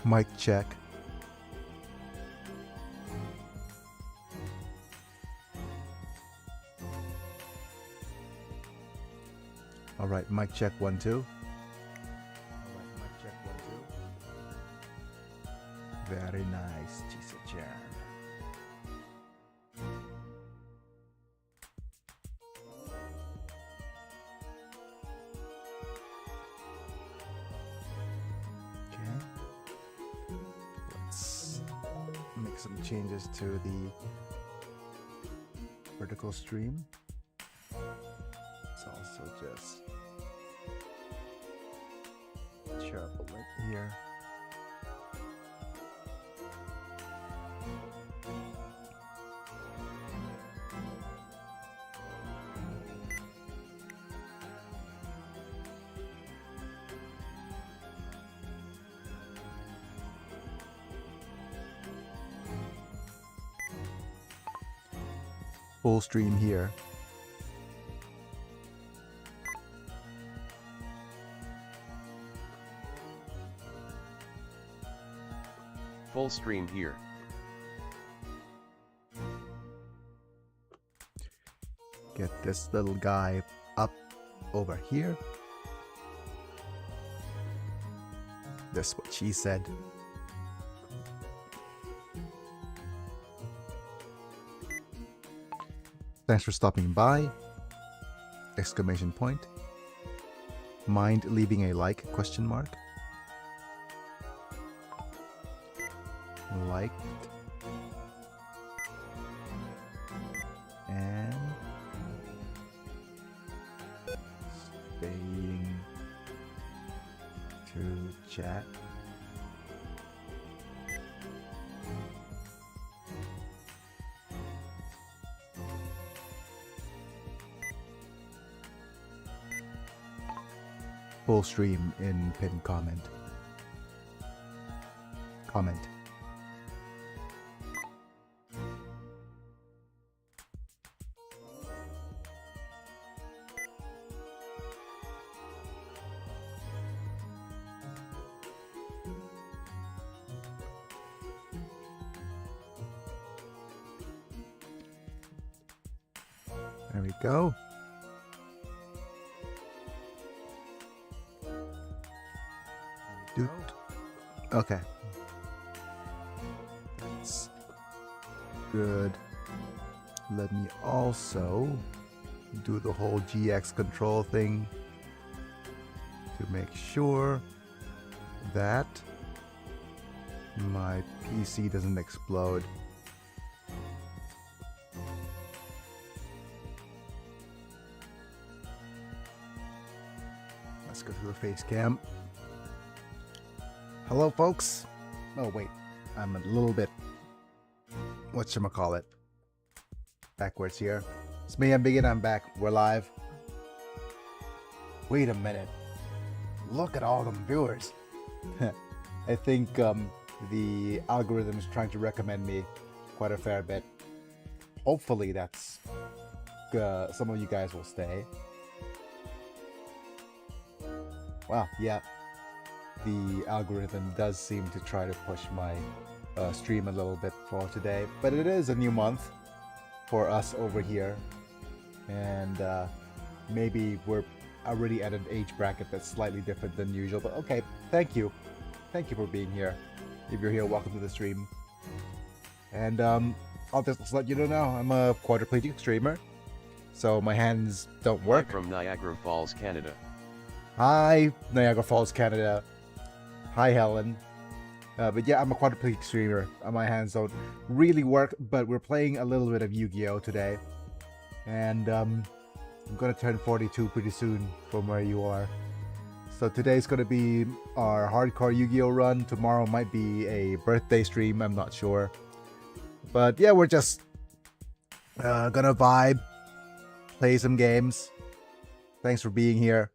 Mic check. All right, mic check 1 2. All right, mic check 1 2. Very nice, Chisa-chan. Okay. Let's make some changes to the vertical stream. Let's also just sharp a link here. Full stream here. Full stream here. Get this little guy up over here. That's what she said. Thanks for stopping by. Exclamation point. Mind leaving a like? Question mark. Liked. And staying to chat. Full stream in pinned comment. Comment. There we go. Okay. That's good. Let me also do the whole GX control thing to make sure that my PC doesn't explode. Let's go to the face cam. Hello, folks. Oh, wait. I'm a little bit, whatchamacallit, backwards here. It's me, I'm Big and I'm back. We're live. Wait a minute. Look at all them viewers. I think the algorithm is trying to recommend me quite a fair bit. Hopefully that's some of you guys will stay. Wow, yeah. The algorithm does seem to try to push my stream a little bit for today, but it is a new month for us over here, and maybe we're already at an age bracket that's slightly different than usual, but okay, thank you for being here. If you're here, welcome to the stream. And I'll just let you know, I'm a quadriplegic streamer, so my hands don't work. Live from Niagara Falls, Canada. Hi, Niagara Falls, Canada. Hi, Helen. But yeah, I'm a quadriplegic streamer. My hands don't really work, but we're playing a little bit of Yu-Gi-Oh today. And I'm going to turn 42 pretty soon from where you are. So today's going to be our hardcore Yu-Gi-Oh run. Tomorrow might be a birthday stream, I'm not sure. But yeah, we're just gonna vibe, play some games. Thanks for being here.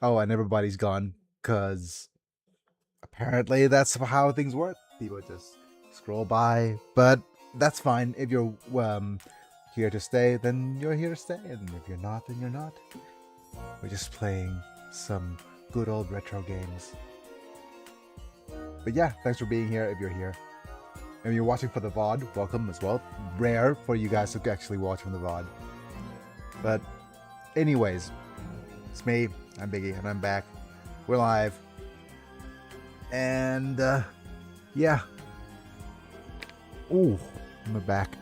Oh, and everybody's gone, because apparently that's how things work. People just scroll by, but that's fine. If you're here to stay, then you're here to stay, and if you're not, then you're not. We're just playing some good old retro games. But yeah, thanks for being here if you're here. And if you're watching for the VOD, welcome as well. Rare for you guys to actually watch from the VOD. But anyways, it's me, I'm Biggie, and I'm back. We're live. And yeah. Ooh, I'm back.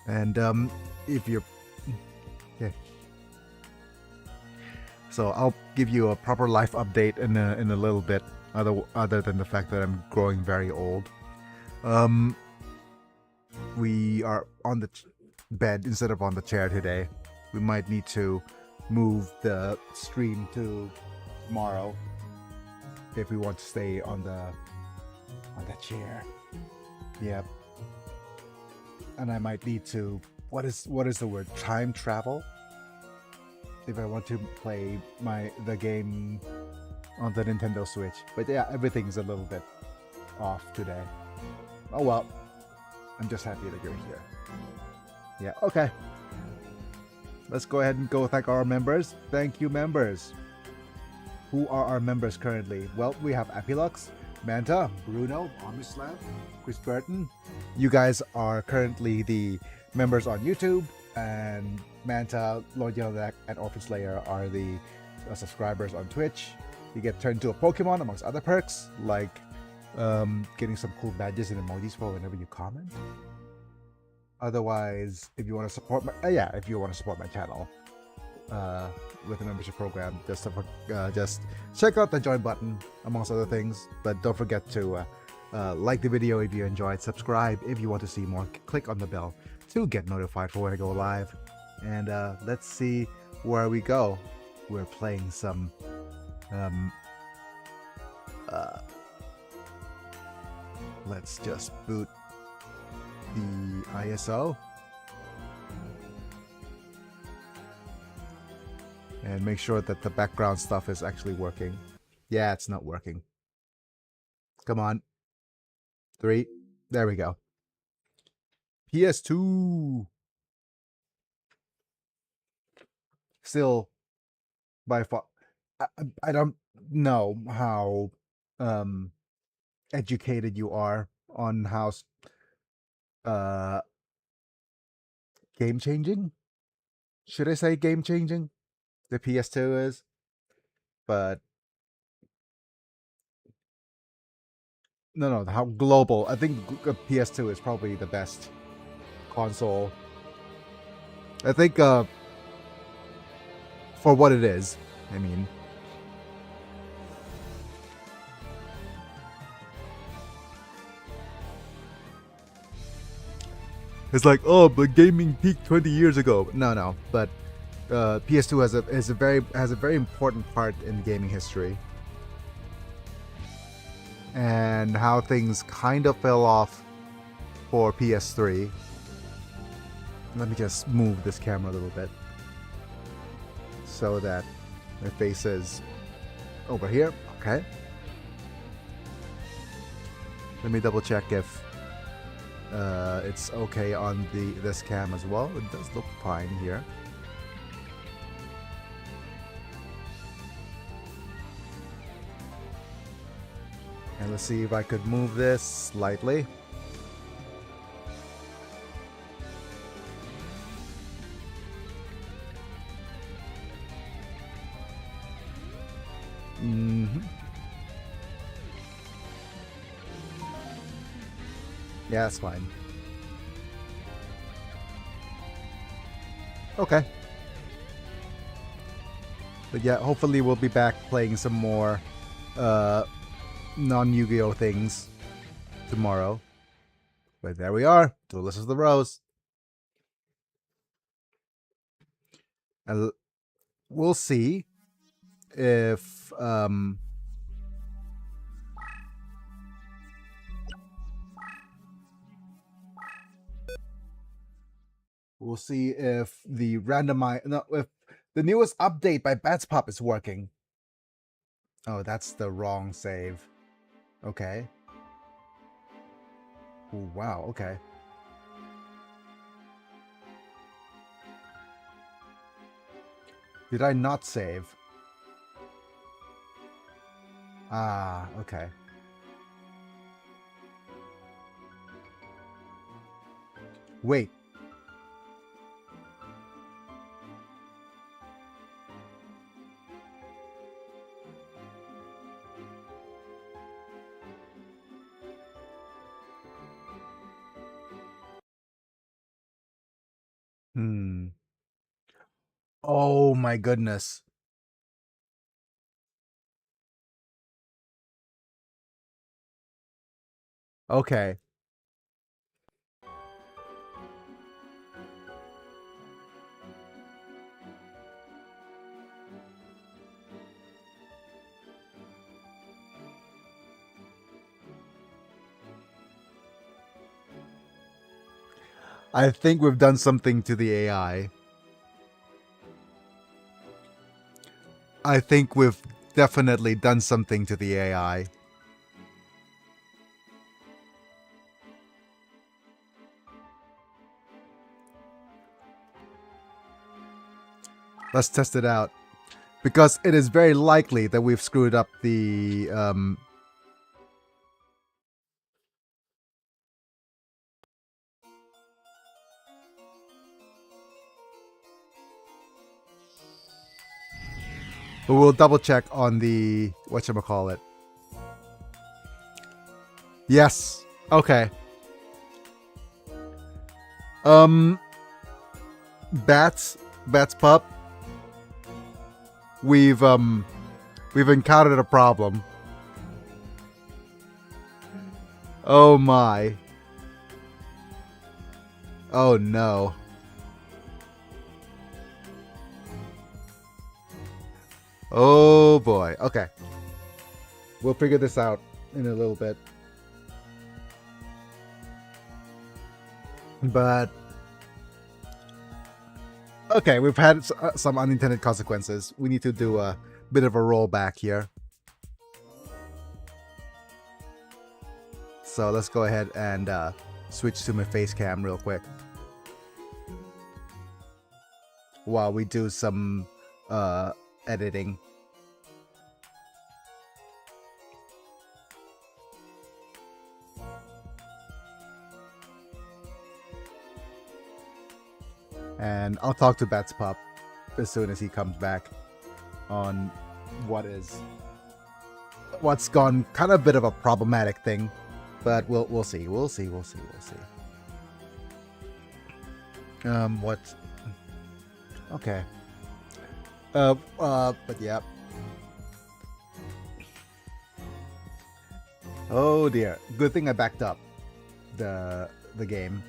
And if you're okay. So I'll give you a proper life update in a little bit, other than the fact that I'm growing very old. We are on the bed instead of on the chair today. We might need to move the stream to tomorrow if we want to stay on the chair. Yep. And I might need to what is the word? Time travel? If I want to play the game on the Nintendo Switch. But yeah, everything's a little bit off today. Oh well. I'm just happy that you're here. Yeah, okay. Let's go ahead and go thank our members. Thank you, members. Who are our members currently? Well, we have Apilux, Manta, Bruno, Omislam, Chris Burton. You guys are currently the members on YouTube, and Manta, Lord Yellowneck, and Orphan Slayer are the subscribers on Twitch. You get turned to a Pokemon amongst other perks, like getting some cool badges and emojis for whenever you comment. Otherwise, if you want to support my if you want to support my channel with a membership program, just check out the join button amongst other things. But don't forget to like the video if you enjoyed, subscribe if you want to see more, click on the bell to get notified for when I go live. And let's see where we go. We're playing some let's just boot the ISO and make sure that the background stuff is actually working. Yeah, it's not working. Come on. 3. There we go. PS2. Still by far. I don't know how educated you are on how game changing. Should I say game changing? The PS2 is, but no, how global. I think PS2 is probably the best console. I think for what it is, I mean. It's like, oh, but gaming peaked 20 years ago. No, but PS2 has a very important part in gaming history, and how things kind of fell off for PS3. Let me just move this camera a little bit so that my face is over here. Okay. Let me double check if it's okay on this cam as well. It does look fine here. And let's see if I could move this slightly. Yeah, that's fine. Okay. But yeah, hopefully we'll be back playing some more non-Yu-Gi-Oh things tomorrow. But there we are. Duelists of the Rose. And we'll see if the if the newest update by Batspop is working. Oh, that's the wrong save. Okay. Ooh, wow, okay. Did I not save? Ah, okay. Wait. Hmm. Oh my goodness. Okay. I think we've done something to the AI. I think we've definitely done something to the AI. Let's test it out. Because it is very likely that we've screwed up the... But we'll double check on the... whatchamacallit. Yes. Okay. Bats pup. We've encountered a problem. Oh my. Oh no. Oh boy. Okay. We'll figure this out in a little bit. But okay, we've had some unintended consequences. We need to do a bit of a rollback here. So let's go ahead and switch to my face cam real quick while we do some editing. And I'll talk to Bats Pup as soon as he comes back on what's gone kind of a bit of a problematic thing, but we'll see. We'll see. What? Okay. But yeah. Oh dear. Good thing I backed up the game.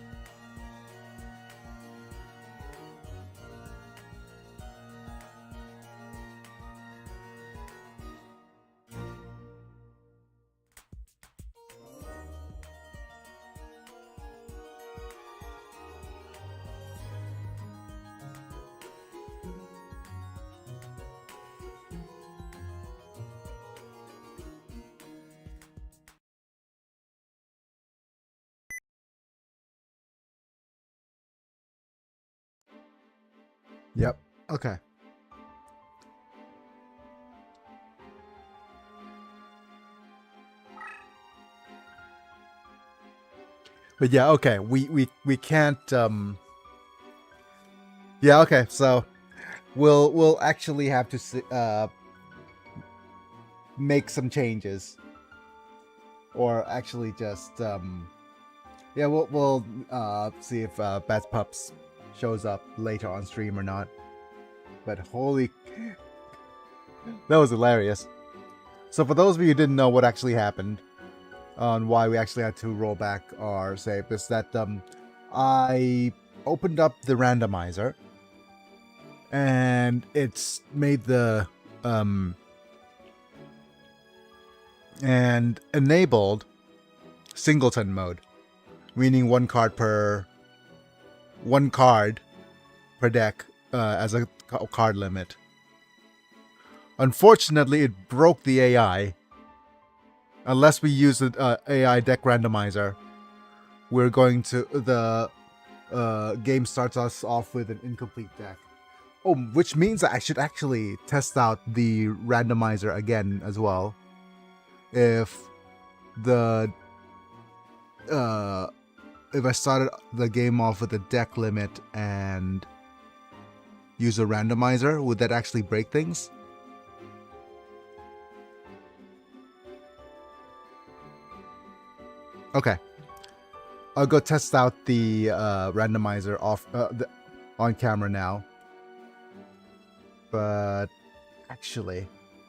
Yep. Okay. But yeah, okay. We can't yeah, okay. So we'll actually have to make some changes, or actually just yeah, we'll see if Bats Pups shows up later on stream or not. But holy, that was hilarious. So for those of you who didn't know what actually happened, on why we actually had to roll back our save, is that I opened up the randomizer and it's made the and enabled Singleton mode, meaning one card per deck as a card limit. Unfortunately, it broke the AI. Unless we use the AI deck randomizer, we're going to the game starts us off with an incomplete deck. Oh, which means I should actually test out the randomizer again as well. if the if I started the game off with a deck limit and use a randomizer, would that actually break things? Okay, I'll go test out the randomizer off on camera now. But actually,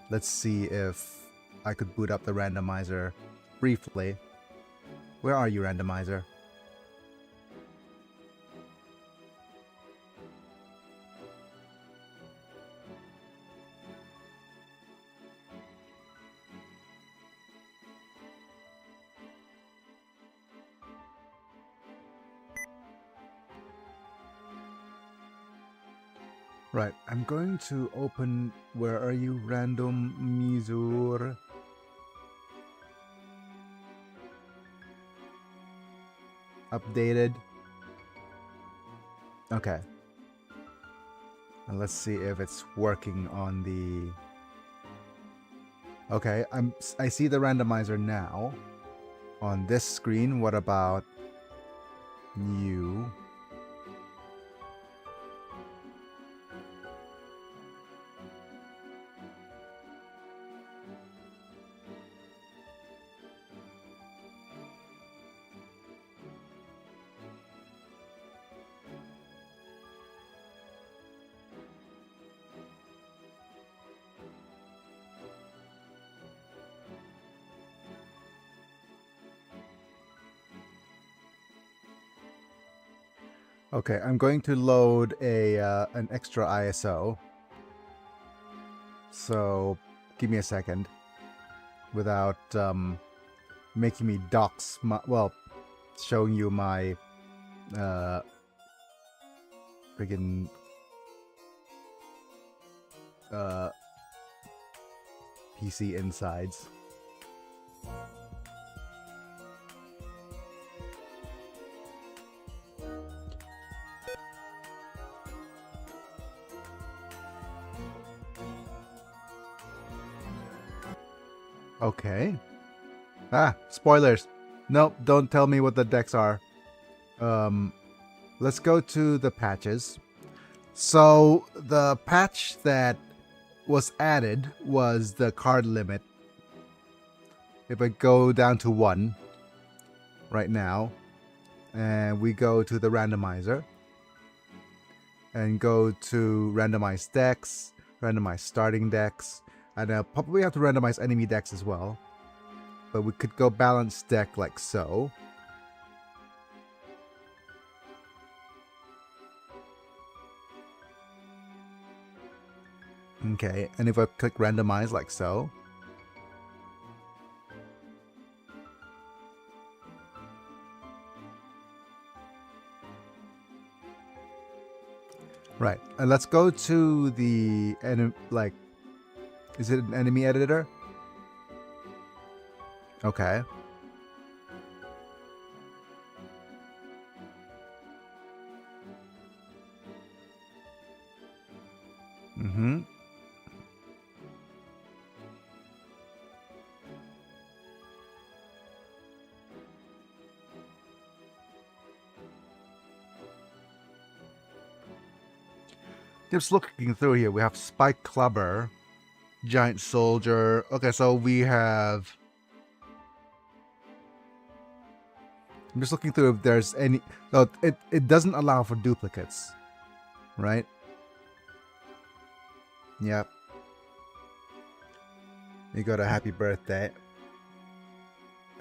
let's see if I could boot up the randomizer briefly. Where are you, randomizer? Right, I'm going to open, where are you, Randomizer? Updated. Okay. And let's see if it's working on the... Okay, I see the randomizer now on this screen. What about you? Okay, I'm going to load an extra ISO. So, give me a second. Without making me dox my, well, showing you my friggin' PC insides. Okay. Ah, spoilers. Nope, don't tell me what the decks are. Let's go to the patches. So the patch that was added was the card limit. If I go down to 1 right now, and we go to the randomizer, and go to randomize decks, randomize starting decks, and probably have to randomize enemy decks as well. But we could go balanced deck like so. Okay, and if I click randomize like so. Right, and let's go to the like, is it an enemy editor? Okay. Mm-hmm. Just looking through here, we have Spike Clubber, Giant Soldier. Okay, so we have... I'm just looking through if there's any... No, it doesn't allow for duplicates, right? Yep. You got a happy birthday.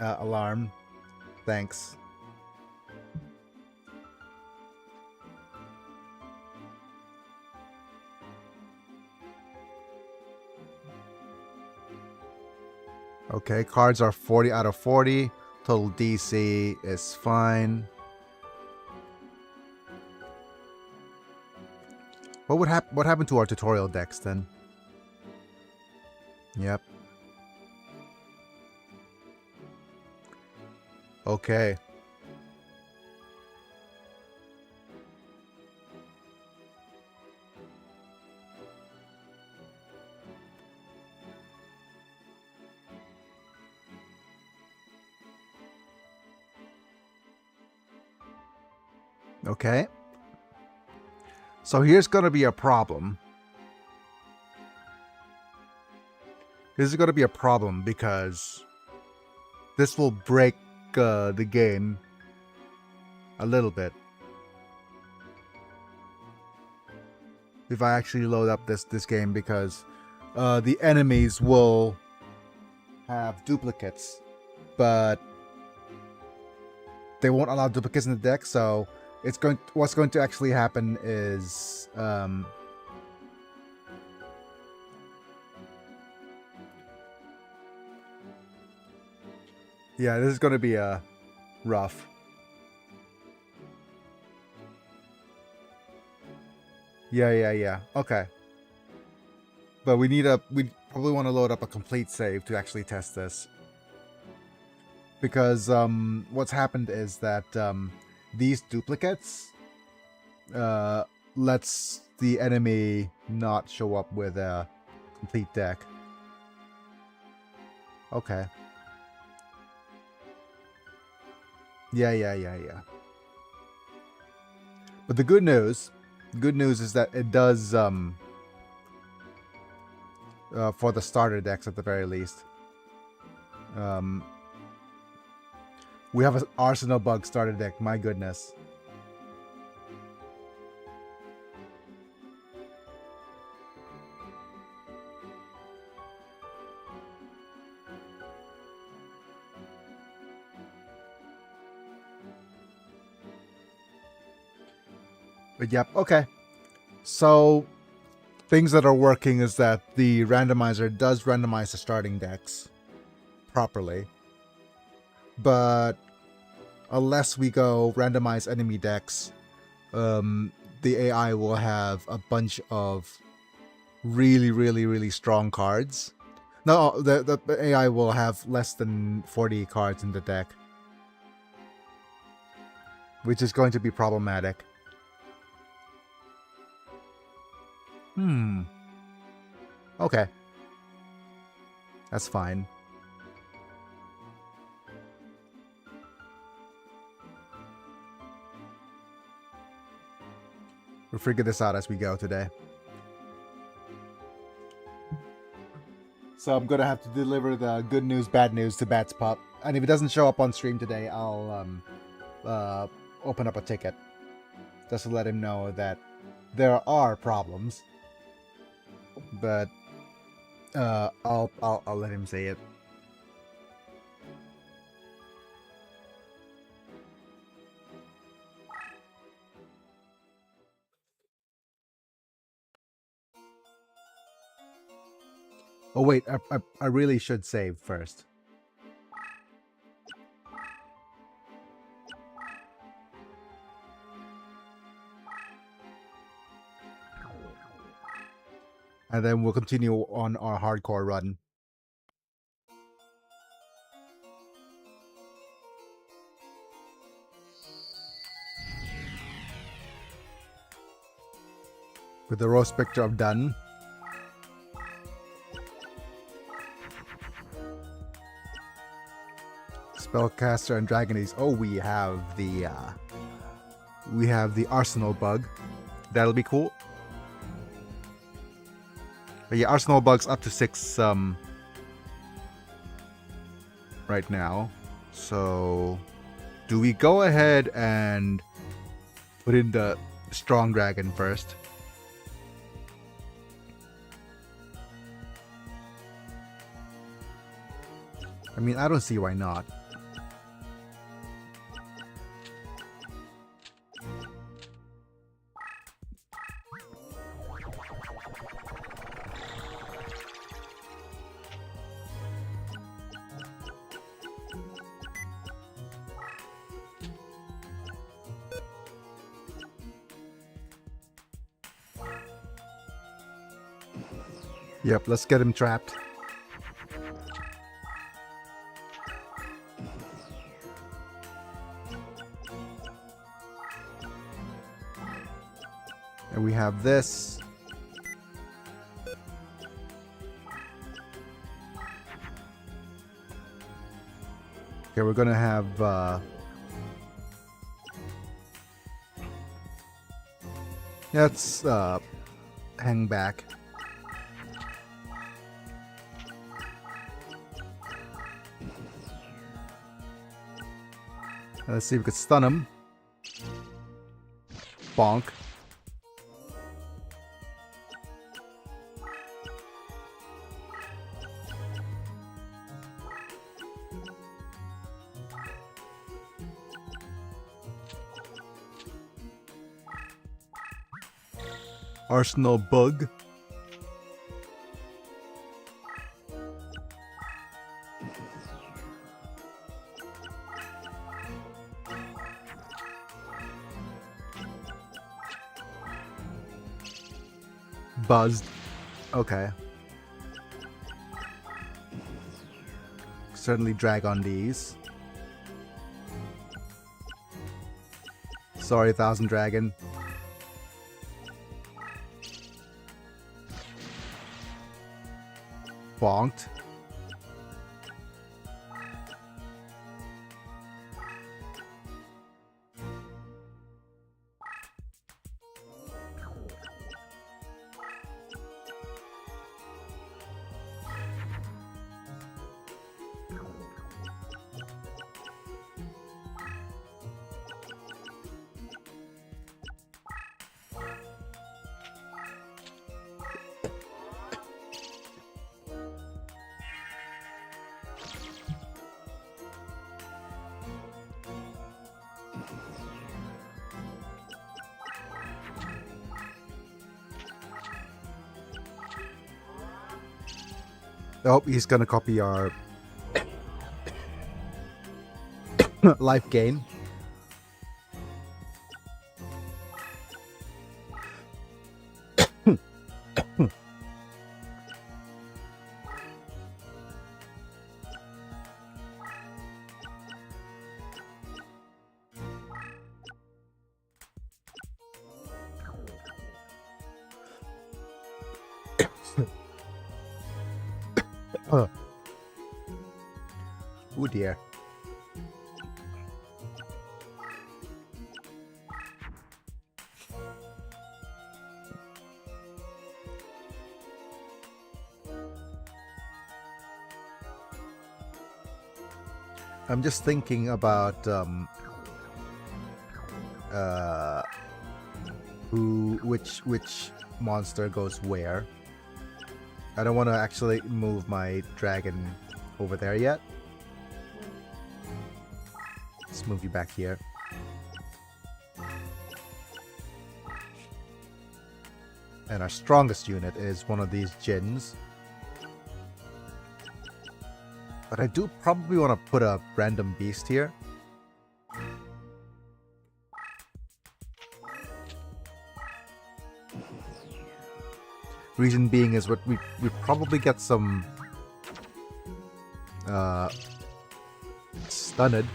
Alarm. Thanks. Okay, cards are 40 out of 40. Total DC is fine. What would what happened to our tutorial decks then? Yep. Okay. Okay. So here's going to be a problem. This is going to be a problem because this will break the game a little bit. If I actually load up this game, because the enemies will have duplicates, but they won't allow duplicates in the deck. So what's going to actually happen is yeah, this is going to be rough. Yeah. Okay. But we probably want to load up a complete save to actually test this. Because what's happened is that these duplicates lets the enemy not show up with a complete deck. Okay. Yeah. But the good news is that it does for the starter decks at the very least. We have an Arsenal Bug starter deck, my goodness. But yep, okay. So things that are working is that the randomizer does randomize the starting decks properly. But unless we go randomize enemy decks, the AI will have a bunch of really strong cards. No, the AI will have less than 40 cards in the deck, which is going to be problematic. Okay. That's fine. We'll figure this out as we go today. So I'm going to have to deliver the good news, bad news to Bats Pup. And if it doesn't show up on stream today, I'll open up a ticket. Just to let him know that there are problems. But I'll let him say it. Oh wait, I really should save first. And then we'll continue on our hardcore run. With the Rose Picture of Done. Spellcaster and Dragonese. Oh, we have the Arsenal Bug. That'll be cool. But yeah, Arsenal Bug's up to 6 right now. So do we go ahead and put in the Strong Dragon first? I mean, I don't see why not. Yep, let's get him trapped. And we have this. Okay, we're gonna have Let's hang back. Let's see if we could stun him. Bonk. Arsenal bug. Buzzed. Okay. Certainly drag on these. Sorry, Thousand Dragon. Bonked. Oh, he's gonna copy our life gain. Oh dear. I'm just thinking about which monster goes where. I don't want to actually move my dragon over there yet. Let's move you back here. And our strongest unit is one of these Jins. But I do probably want to put a random beast here. Reason being is what we probably get some stunned.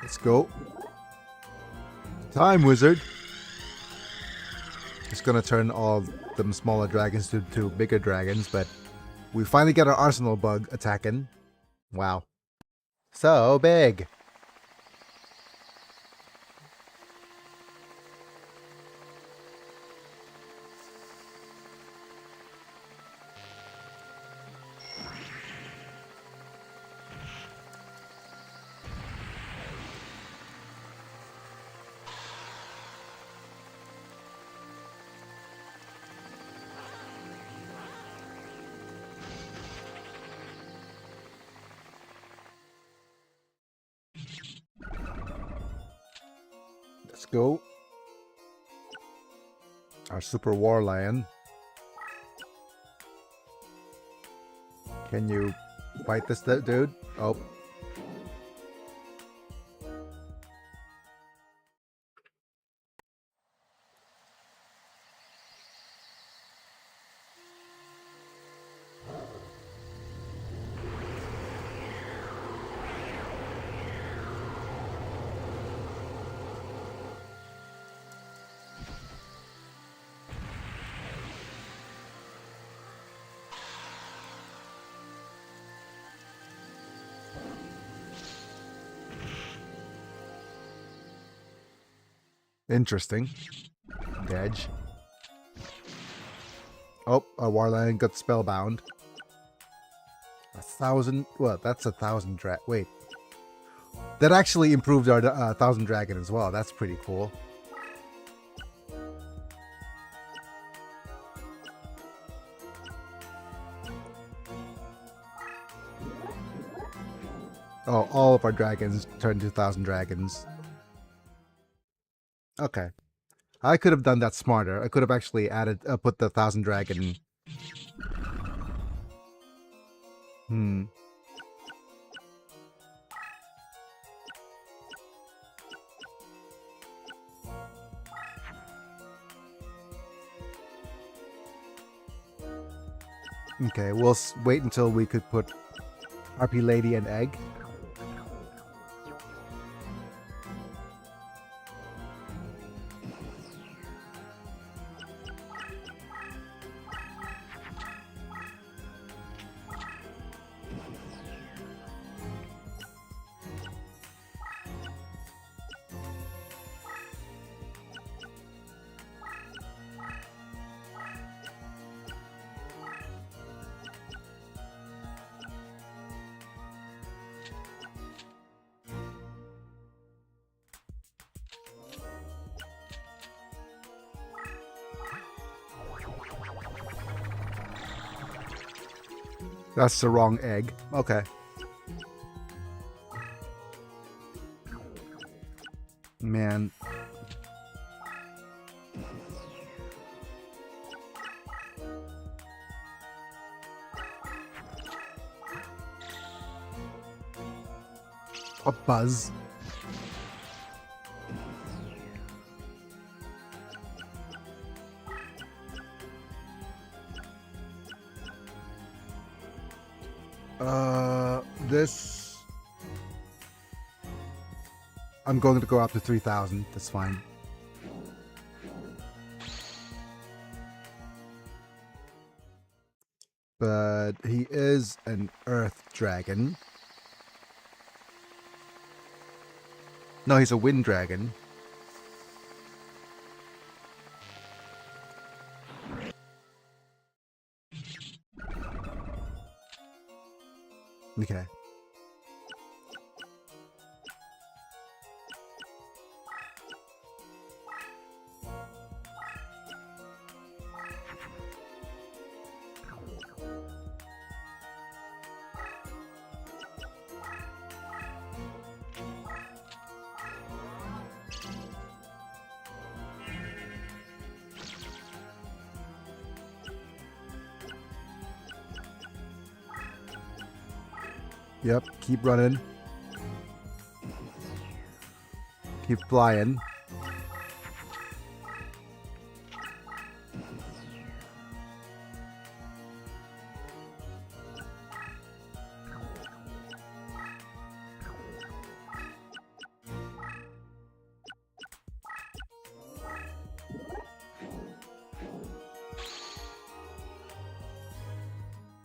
Let's go. Time wizard. It's gonna turn all them smaller dragons to bigger dragons, but we finally get our arsenal bug attacking. Wow. So big. Let's go. Our super war lion. Can you fight this dude? Oh. Interesting. Dodge. Oh, our Warland got spellbound. 1,000. Well, that's 1,000 wait. That actually improved our 1,000 dragon as well. That's pretty cool. Oh, all of our dragons turned to 1,000 dragons. Okay. I could have done that smarter. I could have actually added, put the 1,000 dragon. Okay, we'll wait until we could put RP Lady and Egg. That's the wrong egg. Okay. Man. A buzz. This... I'm going to go up to 3,000. That's fine. But he is an earth dragon. No, he's a wind dragon. Okay. Yep, keep running. Keep flying.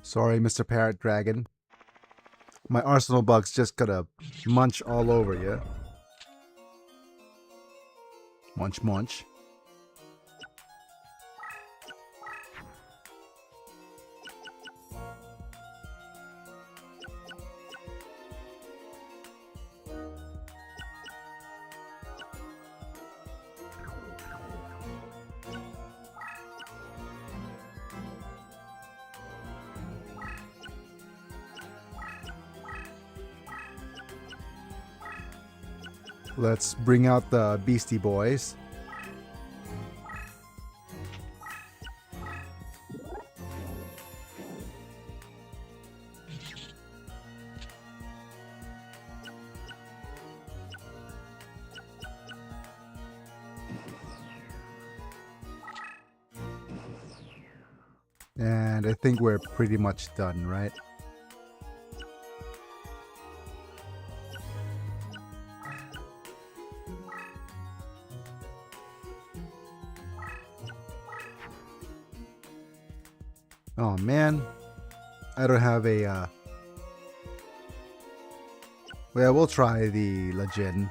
Sorry, Mr. Parrot Dragon. My arsenal bug's just gonna munch all over you. Munch, munch. Let's bring out the Beastie Boys. And I think we're pretty much done, right? Oh man, I don't have a, well, we'll try the Lejin.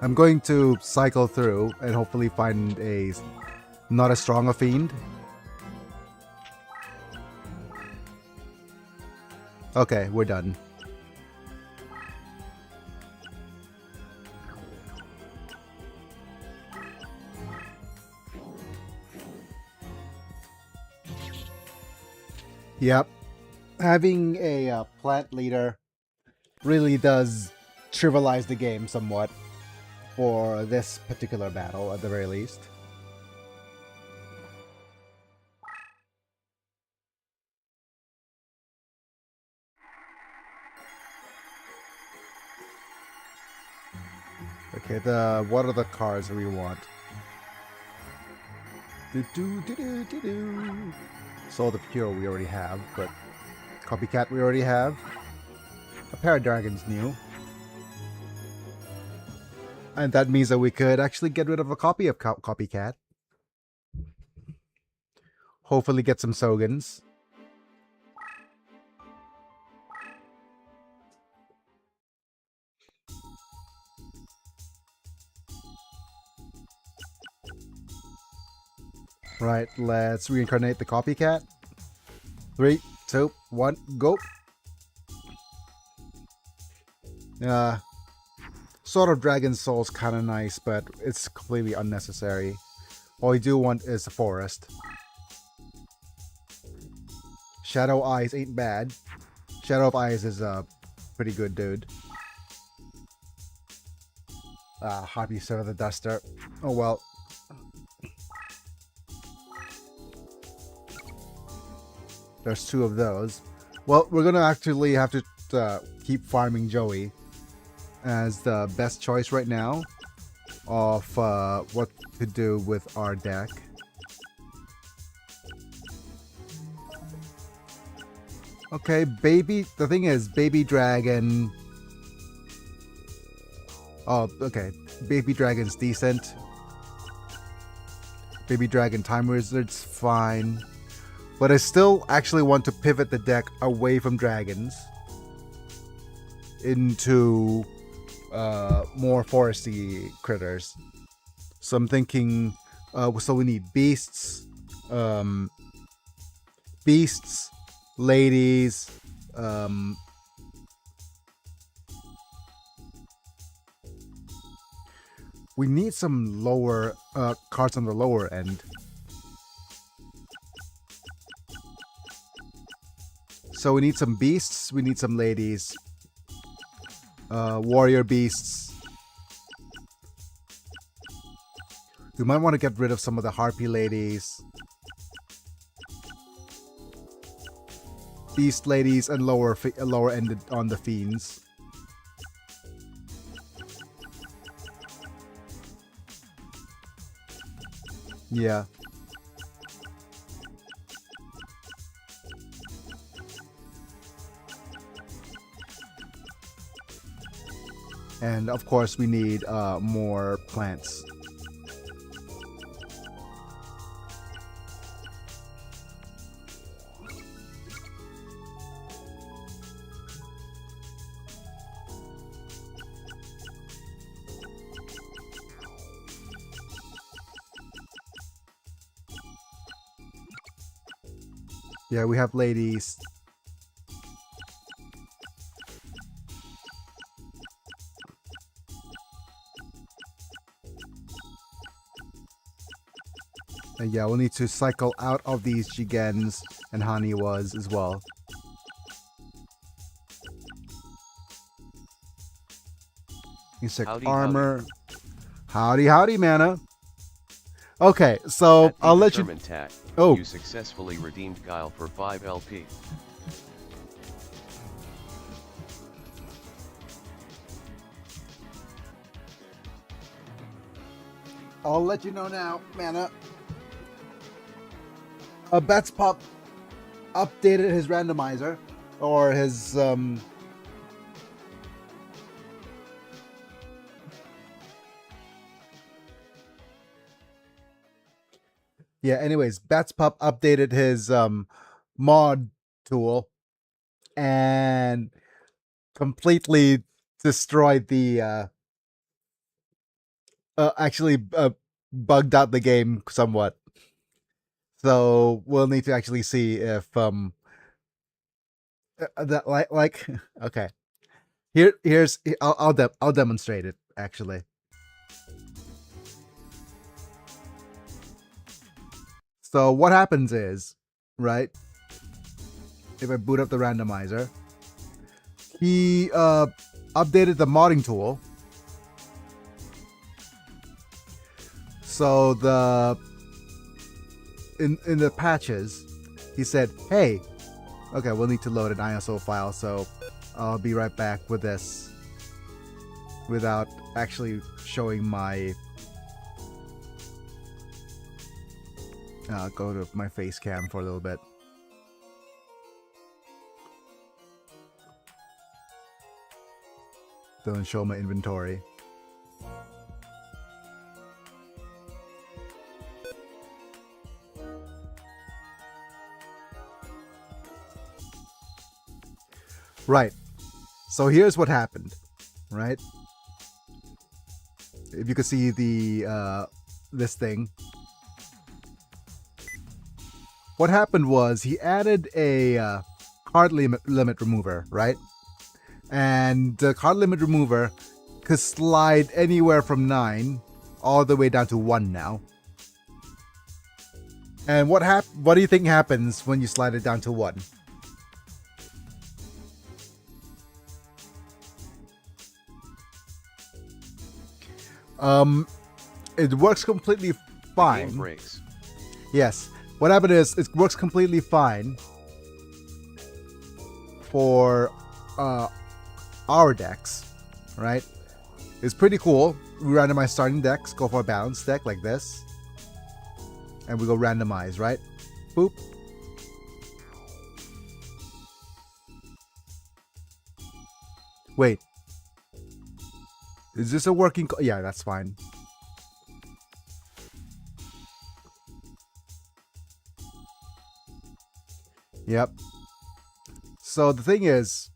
I'm going to cycle through and hopefully find a not as strong a fiend. Okay, we're done. Yep. Having a plant leader really does trivialize the game somewhat for this particular battle, at the very least. Okay, what are the cards that we want? Soul of Pure we already have, but Copycat we already have. A pair of dragons new. And that means that we could actually get rid of a copy of Copycat. Hopefully get some Sogans. Right, let's reincarnate the Copycat. 3, 2, 1, go! Sword of Dragon Soul's kind of nice, but it's completely unnecessary. All we do want is a forest. Shadow Eyes ain't bad. Shadow of Eyes is a pretty good dude. Harpy Sir the Duster. Oh well. There's 2 of those. Well, we're gonna actually have to keep farming Joey as the best choice right now of what to do with our deck. Okay, the thing is, Baby Dragon... Oh, okay. Baby Dragon's decent. Baby Dragon Time Wizard's fine. But I still actually want to pivot the deck away from dragons into more foresty critters. So I'm thinking, so we need beasts, ladies, we need some lower cards on the lower end. So we need some beasts, we need some ladies, warrior beasts. We might want to get rid of some of the harpy ladies, beast ladies, and lower ended on the fiends. Yeah. And of course we need more plants. Yeah, we have ladies. And yeah, we'll need to cycle out of these Jigens and Haniwas as well. Insect Howdy, armor. Howdy, mana. Okay, so I'll let you... Tat, Oh. You successfully redeemed Guile for 5 LP. I'll let you know now, mana. Bats Pop updated his randomizer, or his yeah, anyways, Bats Pop updated his mod tool and completely destroyed the actually bugged out the game somewhat. So we'll need to actually see if that like okay. Here's I'll demonstrate it actually. So what happens is, right? If I boot up the randomizer, he updated the modding tool. So in the patches, he said, "Hey, okay, we'll need to load an ISO file." So I'll be right back with this without actually showing my. Go to my face cam for a little bit. Don't show my inventory. Right. So here's what happened, right? If you could see the this thing. What happened was he added a card limit remover, right? And the card limit remover could slide anywhere from 9 all the way down to 1 now. And what do you think happens when you slide it down to 1? It works completely fine. Game breaks. Yes. What happened is it works completely fine for our decks, right? It's pretty cool. We randomize starting decks, go for a balanced deck like this, and we go randomize, right? Boop. Wait. Is this a working? Yeah, that's fine. Yep. So the thing is,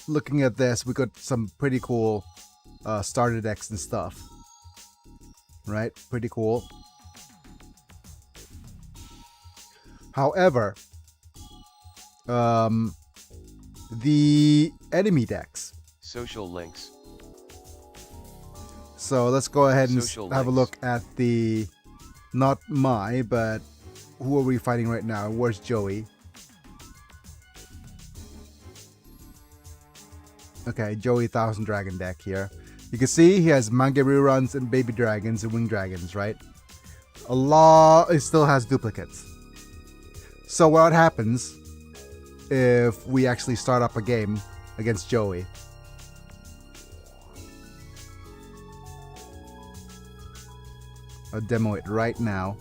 looking at this, we got some pretty cool starter decks and stuff. Right? Pretty cool. However, the enemy decks. Social links. So let's go ahead and Social have a links. look at the, not my, but who are we fighting right now? Where's Joey? Okay, Joey 1000 Dragon deck here. You can see he has manga reruns and baby dragons and winged dragons, right? It still has duplicates. So what happens if we actually start up a game against Joey? I'll demo it right now.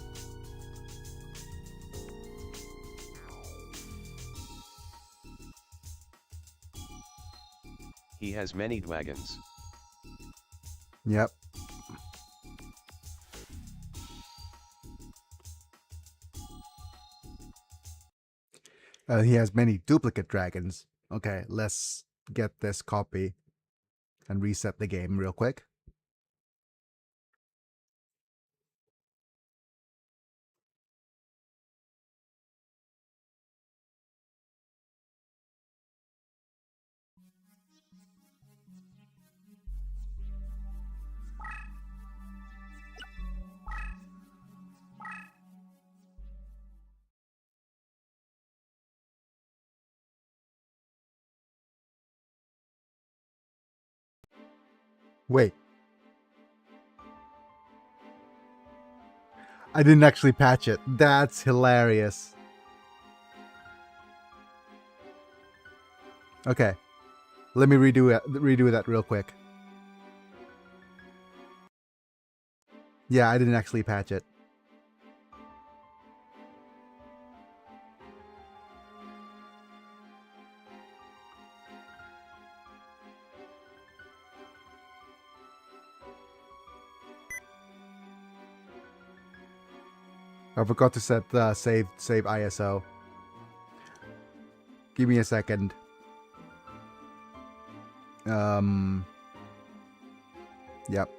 He has many dragons. Yep. He has many duplicate dragons. Okay, let's get this copy and reset the game real quick. Wait. I didn't actually patch it. That's hilarious. Okay. Let me redo that real quick. Yeah, I didn't actually patch it. I forgot to set the save ISO. Give me a second. Yep.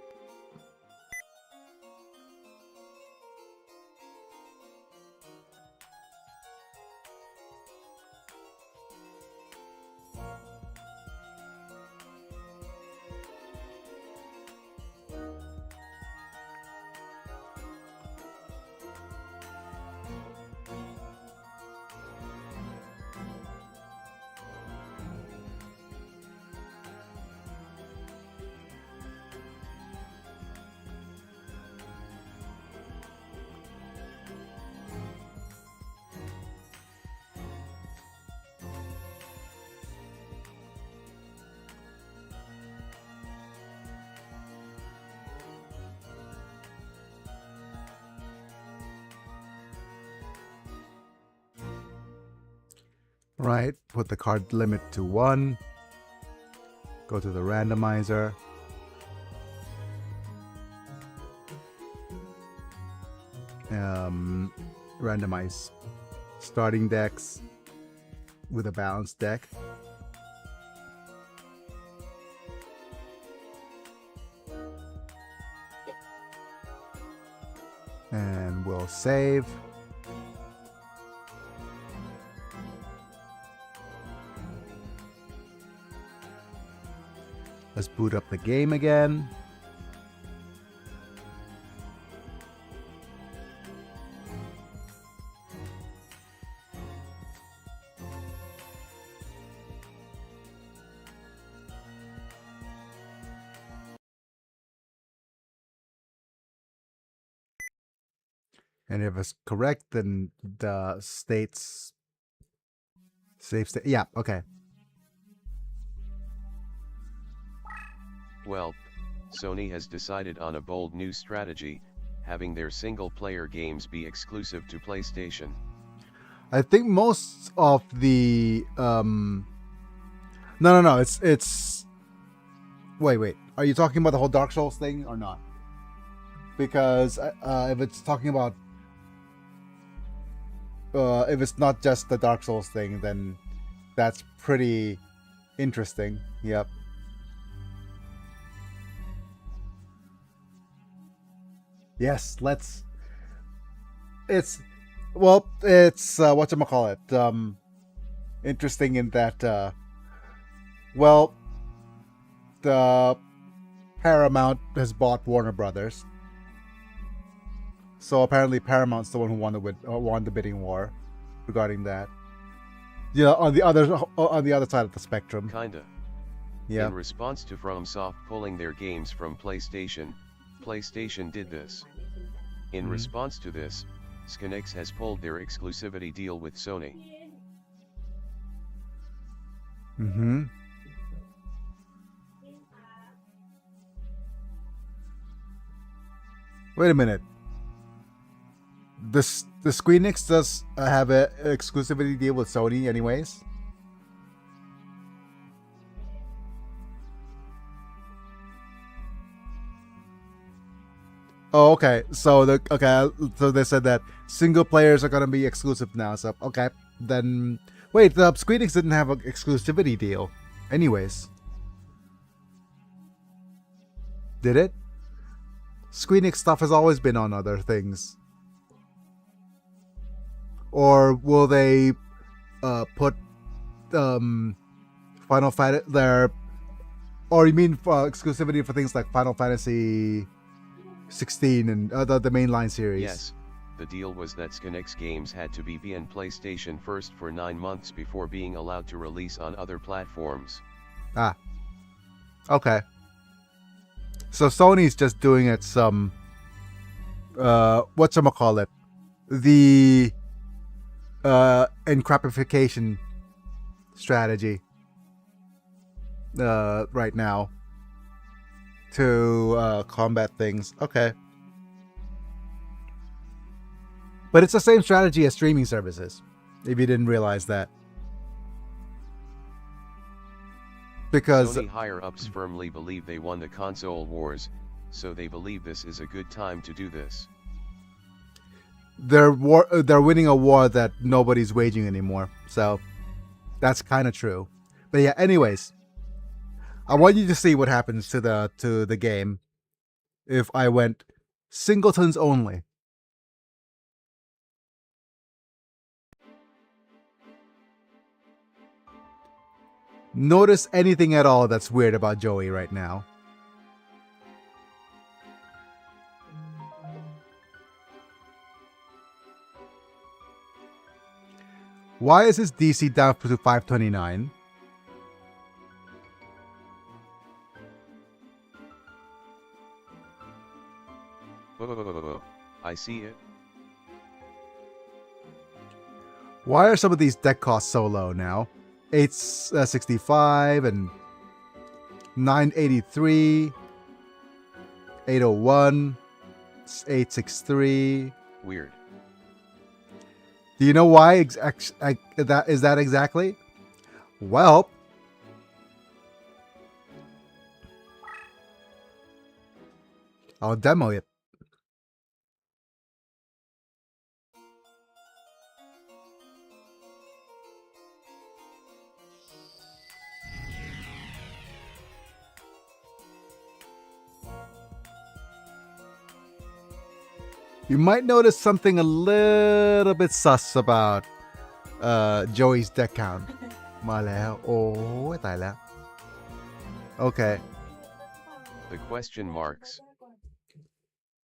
Right, put the card limit to 1. Go to the randomizer. Randomize starting decks with a balanced deck. And we'll save. Let's boot up the game again. And if it's correct, then the state's save state. Yeah, okay. Well, Sony has decided on a bold new strategy, having their single-player games be exclusive to PlayStation. I think most of the no, it's wait. Are you talking about the whole Dark Souls thing or not? Because if it's talking about if it's not just the Dark Souls thing, then that's pretty interesting. Yep. Yes, let's. It's whatchamacallit. Interesting in that well, the Paramount has bought Warner Brothers. So apparently Paramount's the one who won the bidding war regarding that. Yeah, on the other side of the spectrum. Kinda. Yeah. In response to FromSoft pulling their games from PlayStation, PlayStation did this. In response to this, Skinix has pulled their exclusivity deal with Sony. Wait a minute. The Squeenix does have an exclusivity deal with Sony, anyways. Oh, okay. So they said that single players are gonna be exclusive now. So okay, then wait. The Squeenix didn't have an exclusivity deal, anyways. Did it? Squeenix stuff has always been on other things. Or will they put Final Fantasy there? Or you mean exclusivity for things like Final Fantasy 16 and the mainline series? Yes, the deal was that Skinix games had to be on PlayStation first for 9 months before being allowed to release on other platforms. Ah. Okay. So Sony's just doing it some whatchamacallit, the encryptification strategy right now to combat things. Okay. But it's the same strategy as streaming services, if you didn't realize that. Because Sony higher-ups firmly believe they won the console wars, so they believe this is a good time to do this. they're winning a war that nobody's waging anymore. So that's kind of true. But yeah, anyways, I want you to see what happens to the game. if I went Singletons only. Notice anything at all that's weird about Joey right now? Why is his DC down to 529? I see it. Why are some of these deck costs so low now? 865 and 983, 801, 863. Weird. Do you know why that is that exactly? Well, I'll demo it. You might notice something a little bit sus about Joey's deck count. มาแล้ว โอ้ยตายแล้ว Okay. The question marks.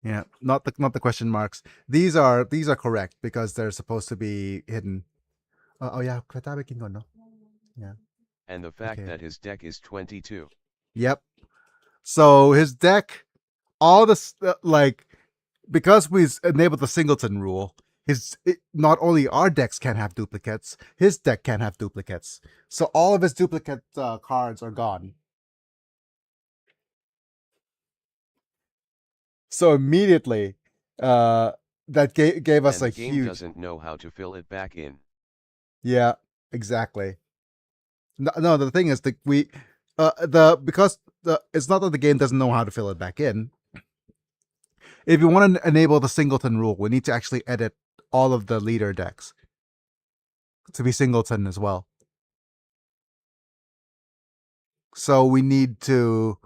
Yeah, not the question marks. These are correct because they're supposed to be hidden. Oh yeah, คาตาไปกินก่อนเนอะ Yeah. And the fact Okay. that his deck is 22. Yep. So his deck, all this because we enabled the Singleton rule, not only our decks can't have duplicates, his deck can't have duplicates. So all of his duplicate cards are gone. So immediately, that gave us And a the game huge. doesn't know how to fill it back in. Yeah, exactly. No, the thing is that it's not that the game doesn't know how to fill it back in. If you want to enable the Singleton rule, we need to actually edit all of the leader decks to be Singleton as well. So we need to,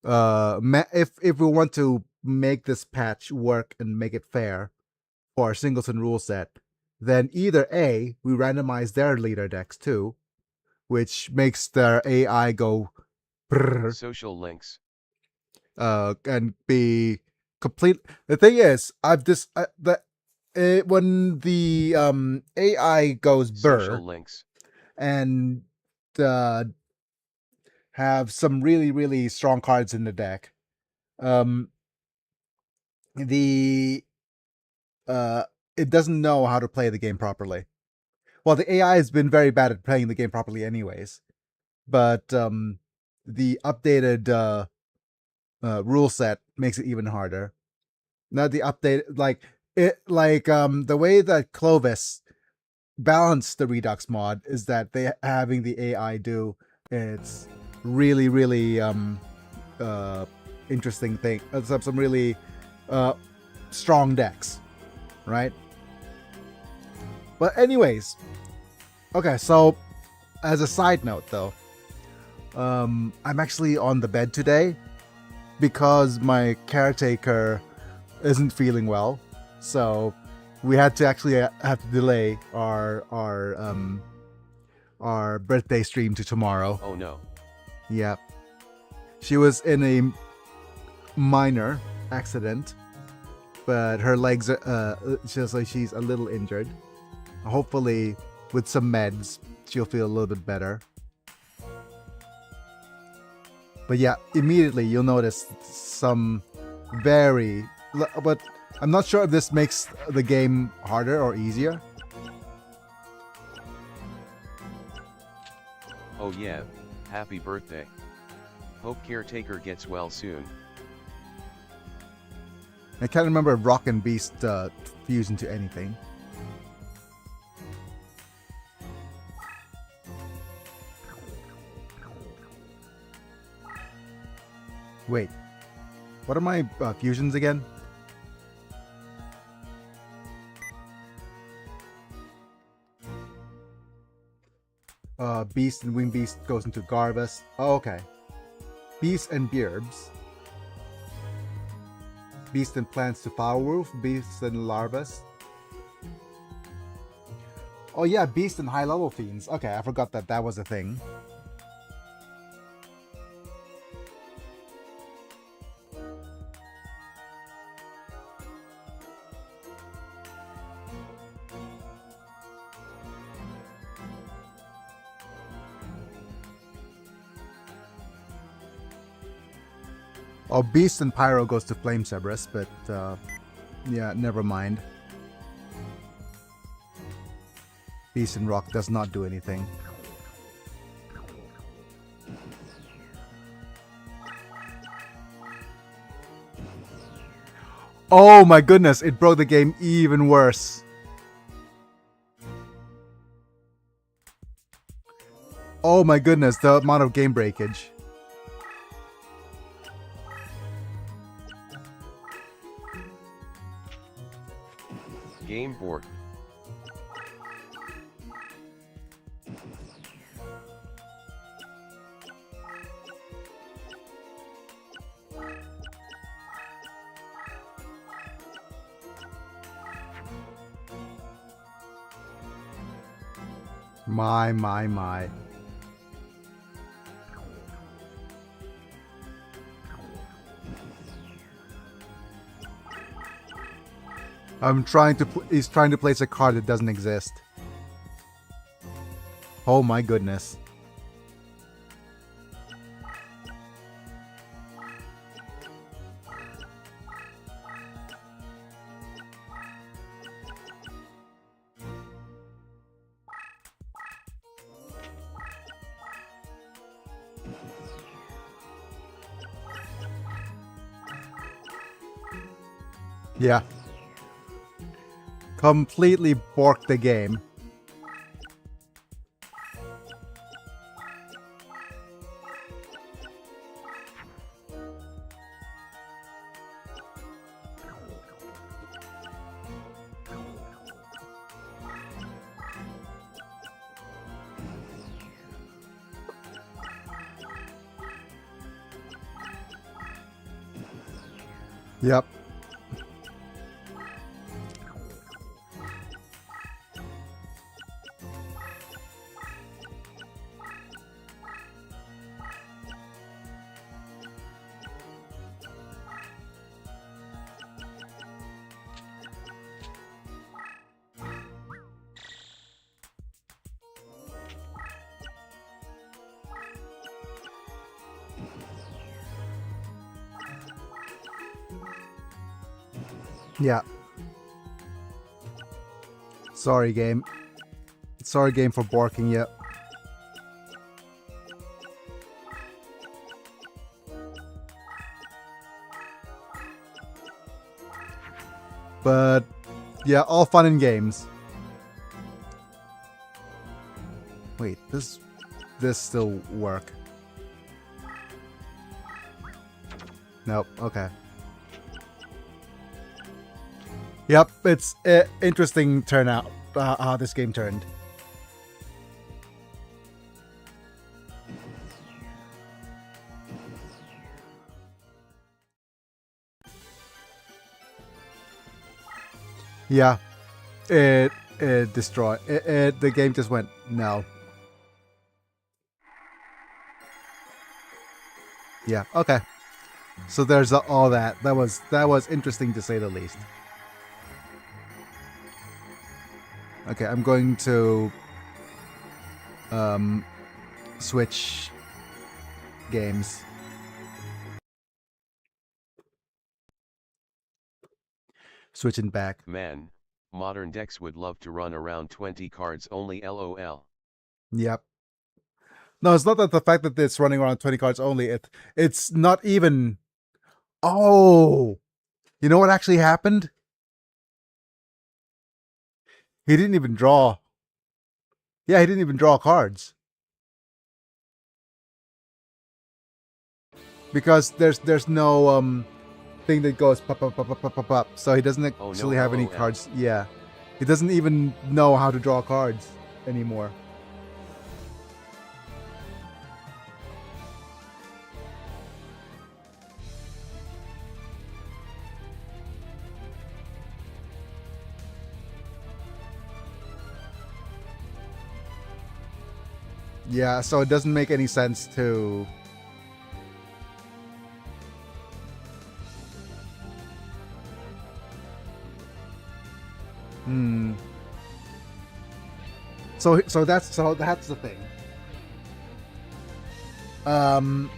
if we want to make this patch work and make it fair for our Singleton rule set, then either A, we randomize their leader decks too, which makes their AI go brrr, Social links. and be complete. The thing is, when the AI goes burr Social links. and have some really, really strong cards in the deck, it doesn't know how to play the game properly. Well, the AI has been very bad at playing the game properly anyways, but the updated rule set makes it even harder. Not the update, the way that Clovis balanced the Redux mod is that they having the AI do its really, really interesting thing. Some really strong decks, right? But anyways, okay. So as a side note, though, I'm actually on the bed today because my caretaker isn't feeling well, so we had to actually have to delay our birthday stream to tomorrow. Oh no. Yeah, she was in a minor accident, but her legs are she's a little injured. Hopefully, with some meds, she'll feel a little bit better. But yeah, immediately you'll notice some but I'm not sure if this makes the game harder or easier. Oh yeah, happy birthday. Hope caretaker gets well soon. I can't remember if Rock and Beast fuse into anything. Wait, what are my fusions again? Beast and Wing Beast goes into Garvus. Oh, okay. Beast and Bearbs. Beast and plants to Powerwolf, Beast and Larvas. Oh yeah, Beast and high-level fiends. Okay, I forgot that that was a thing. Oh, Beast and Pyro goes to Flame Cerberus, but yeah, never mind. Beast and Rock does not do anything. Oh my goodness, it broke the game even worse. Oh my goodness, the amount of game breakage. Game board. My. He's trying to place a card that doesn't exist. Oh my goodness. Yeah. Completely borked the game. Yep. Yeah. Sorry, game. Sorry, game, for borking you. But yeah, all fun and games. Wait, this still work? Nope. Okay. Yep, it's an interesting turnout how this game turned. Yeah, it destroyed. The game just went no. Yeah. Okay. So there's all that. That was interesting to say the least. Okay, I'm going to switch games. Switching back. Man, modern decks would love to run around 20 cards only LOL. Yep. No, it's not that the fact that it's running around 20 cards only. It's not even. Oh, you know what actually happened? He didn't even draw. Yeah, he didn't even draw cards. Because there's no thing that goes pop pop pop pop pop pop pop. So he doesn't actually have any cards. Yeah. He doesn't even know how to draw cards anymore. Yeah, so it doesn't make any sense to... So that's the thing. The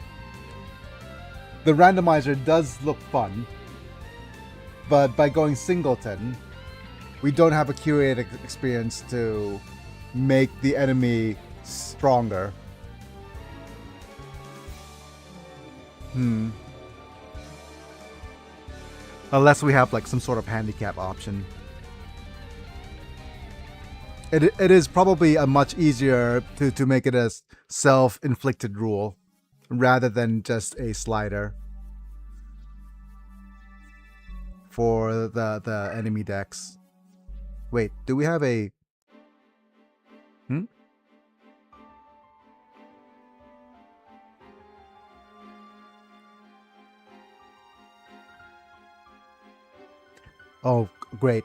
randomizer does look fun, but by going Singleton, we don't have a curated experience to make the enemy stronger. Unless we have like some sort of handicap option. It is probably a much easier to make it a self-inflicted rule rather than just a slider for the enemy decks. Wait, do we have a... Oh, great.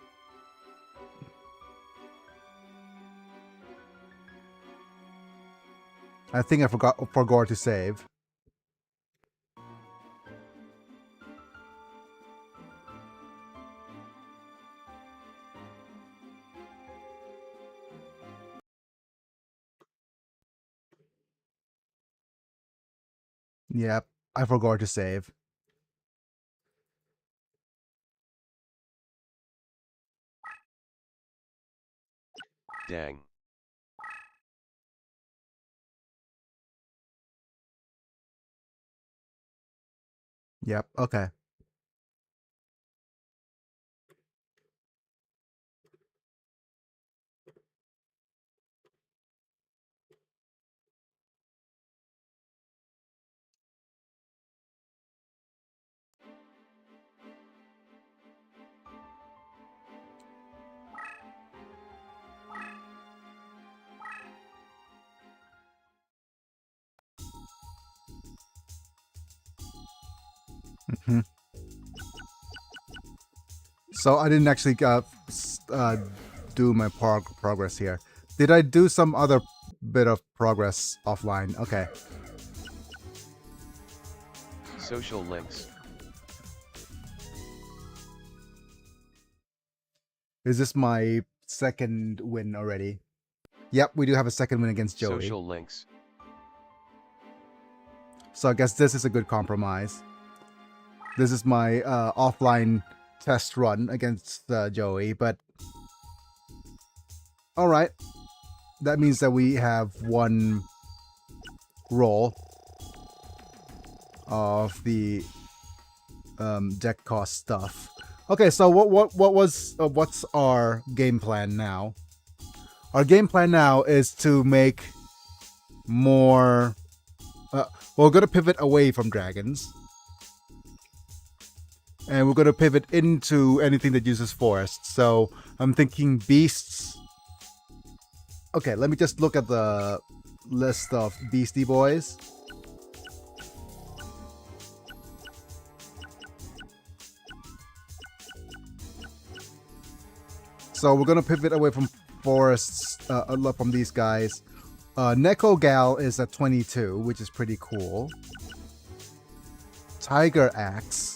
I think I forgot to save. Yep, I forgot to save. Dang. Yep, okay. So I didn't actually do my progress here. Did I do some other bit of progress offline? Okay. Social links. Is this my second win already? Yep, we do have a second win against Joey. Social links. So I guess this is a good compromise. This is my offline test run against Joey, but... Alright. That means that we have one roll of the deck cost stuff. Okay, so what's our game plan now? Our game plan now is to make more... we're going to pivot away from dragons. And we're going to pivot into anything that uses forests. So I'm thinking beasts. Okay, let me just look at the list of Beastie Boys. So we're going to pivot away from forests, from these guys. Neko Gal is at 22, which is pretty cool. Tiger Axe.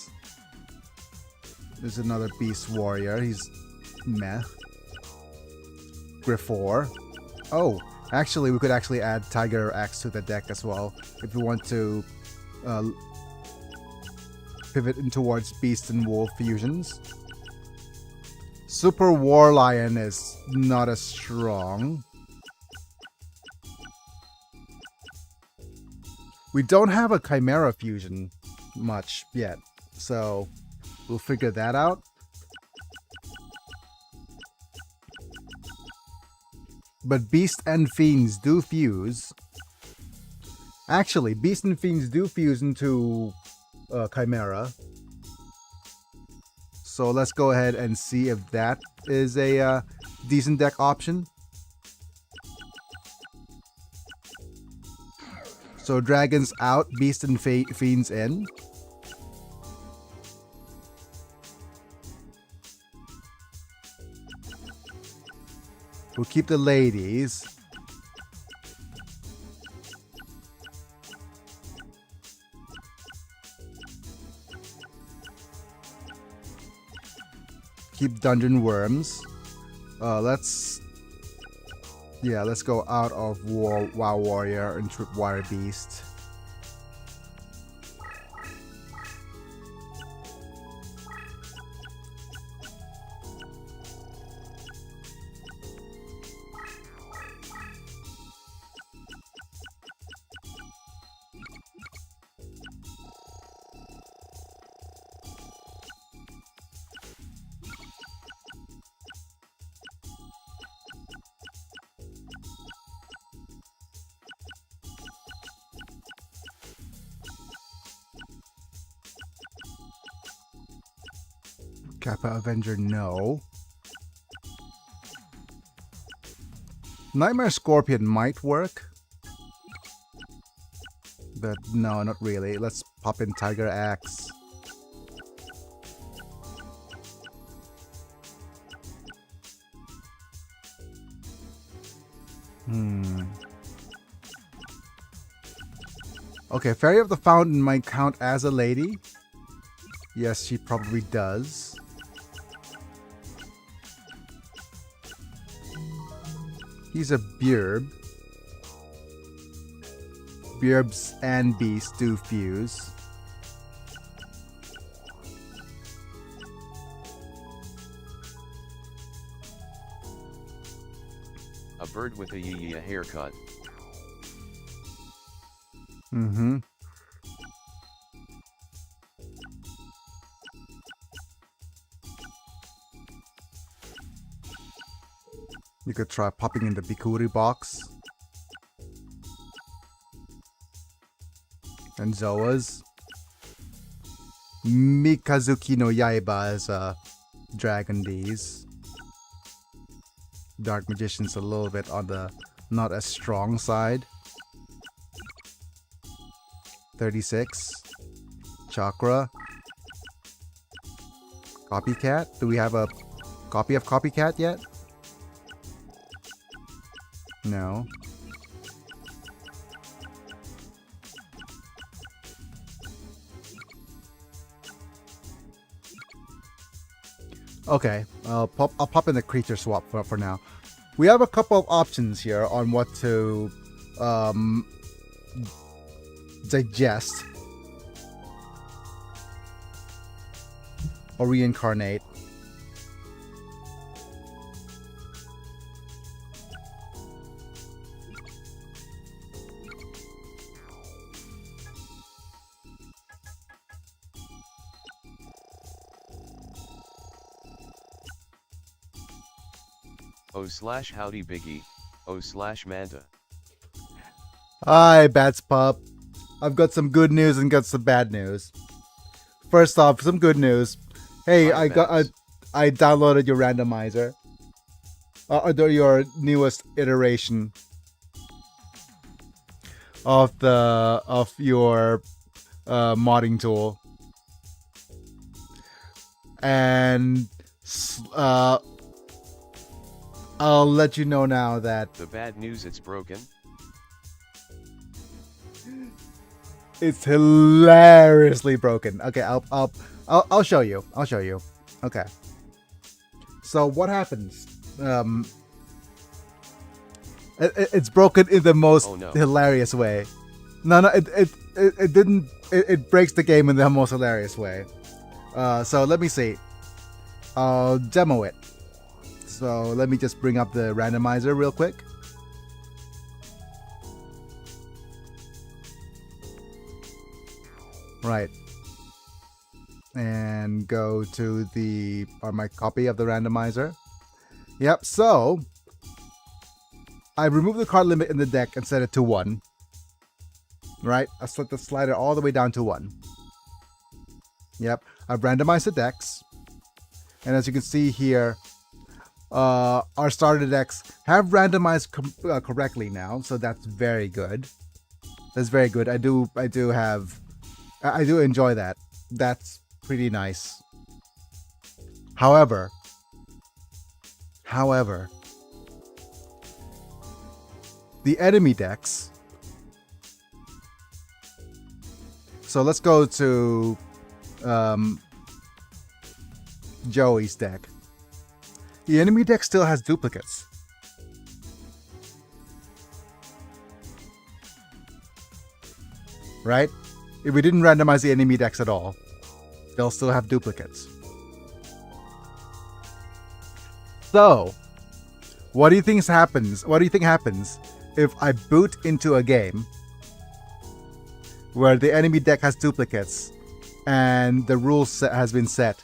There's another Beast Warrior. He's meh. Griffor. Oh, actually, we could actually add Tiger Axe to the deck as well if we want to pivot in towards Beast and Wolf fusions. Super War Lion is not as strong. We don't have a Chimera fusion much yet, so we'll figure that out. But Beast and Fiends do fuse. Actually, Beast and Fiends do fuse into Chimera. So let's go ahead and see if that is a decent deck option. So dragons out, Beast and Fiends in. We'll keep the ladies. keep dungeon worms. Let's go out of WoW Warrior and Tripwire Beast. Kappa Avenger, no. Nightmare Scorpion might work. But no, not really. Let's pop in Tiger Axe. Okay, Fairy of the Fountain might count as a lady. Yes, she probably does. He's a Beerb. Beerbs and Beasts do fuse. A bird with a Yugioh haircut. Mm-hmm. You could try popping in the Bikuri box. And Zoas. Mikazuki no Yaiba is a Dragon D's. Dark Magician's a little bit on the not as strong side. 36. Chakra. Copycat? Do we have a copy of Copycat yet? No. Okay, I'll pop in the creature swap for now. We have a couple of options here on what to digest or reincarnate. /howdy biggie, /manta. Hi, Bats Pup. I've got some good news and got some bad news. First off, some good news. Hey, Hi, I downloaded your randomizer. Your newest iteration of your modding tool. And I'll let you know now that The bad news, it's broken. it's hilariously broken. Okay, I'll show you. I'll show you. Okay. So what happens? It's broken in the most hilarious way. No, it didn't. It breaks the game in the most hilarious way. So let me see. I'll demo it. So let me just bring up the randomizer real quick. Right. And go to my copy of the randomizer. Yep, so I removed the card limit in the deck and set it to 1. Right? I set the slider all the way down to 1. Yep, I've randomized the decks. And as you can see here, our starter decks have randomized correctly now, so that's very good. That's very good. I do enjoy that. That's pretty nice. However, the enemy decks. So let's go to Joey's deck. The enemy deck still has duplicates. Right? If we didn't randomize the enemy decks at all, they'll still have duplicates. So, what do you think happens? What do you think happens if I boot into a game where the enemy deck has duplicates and the rule set has been set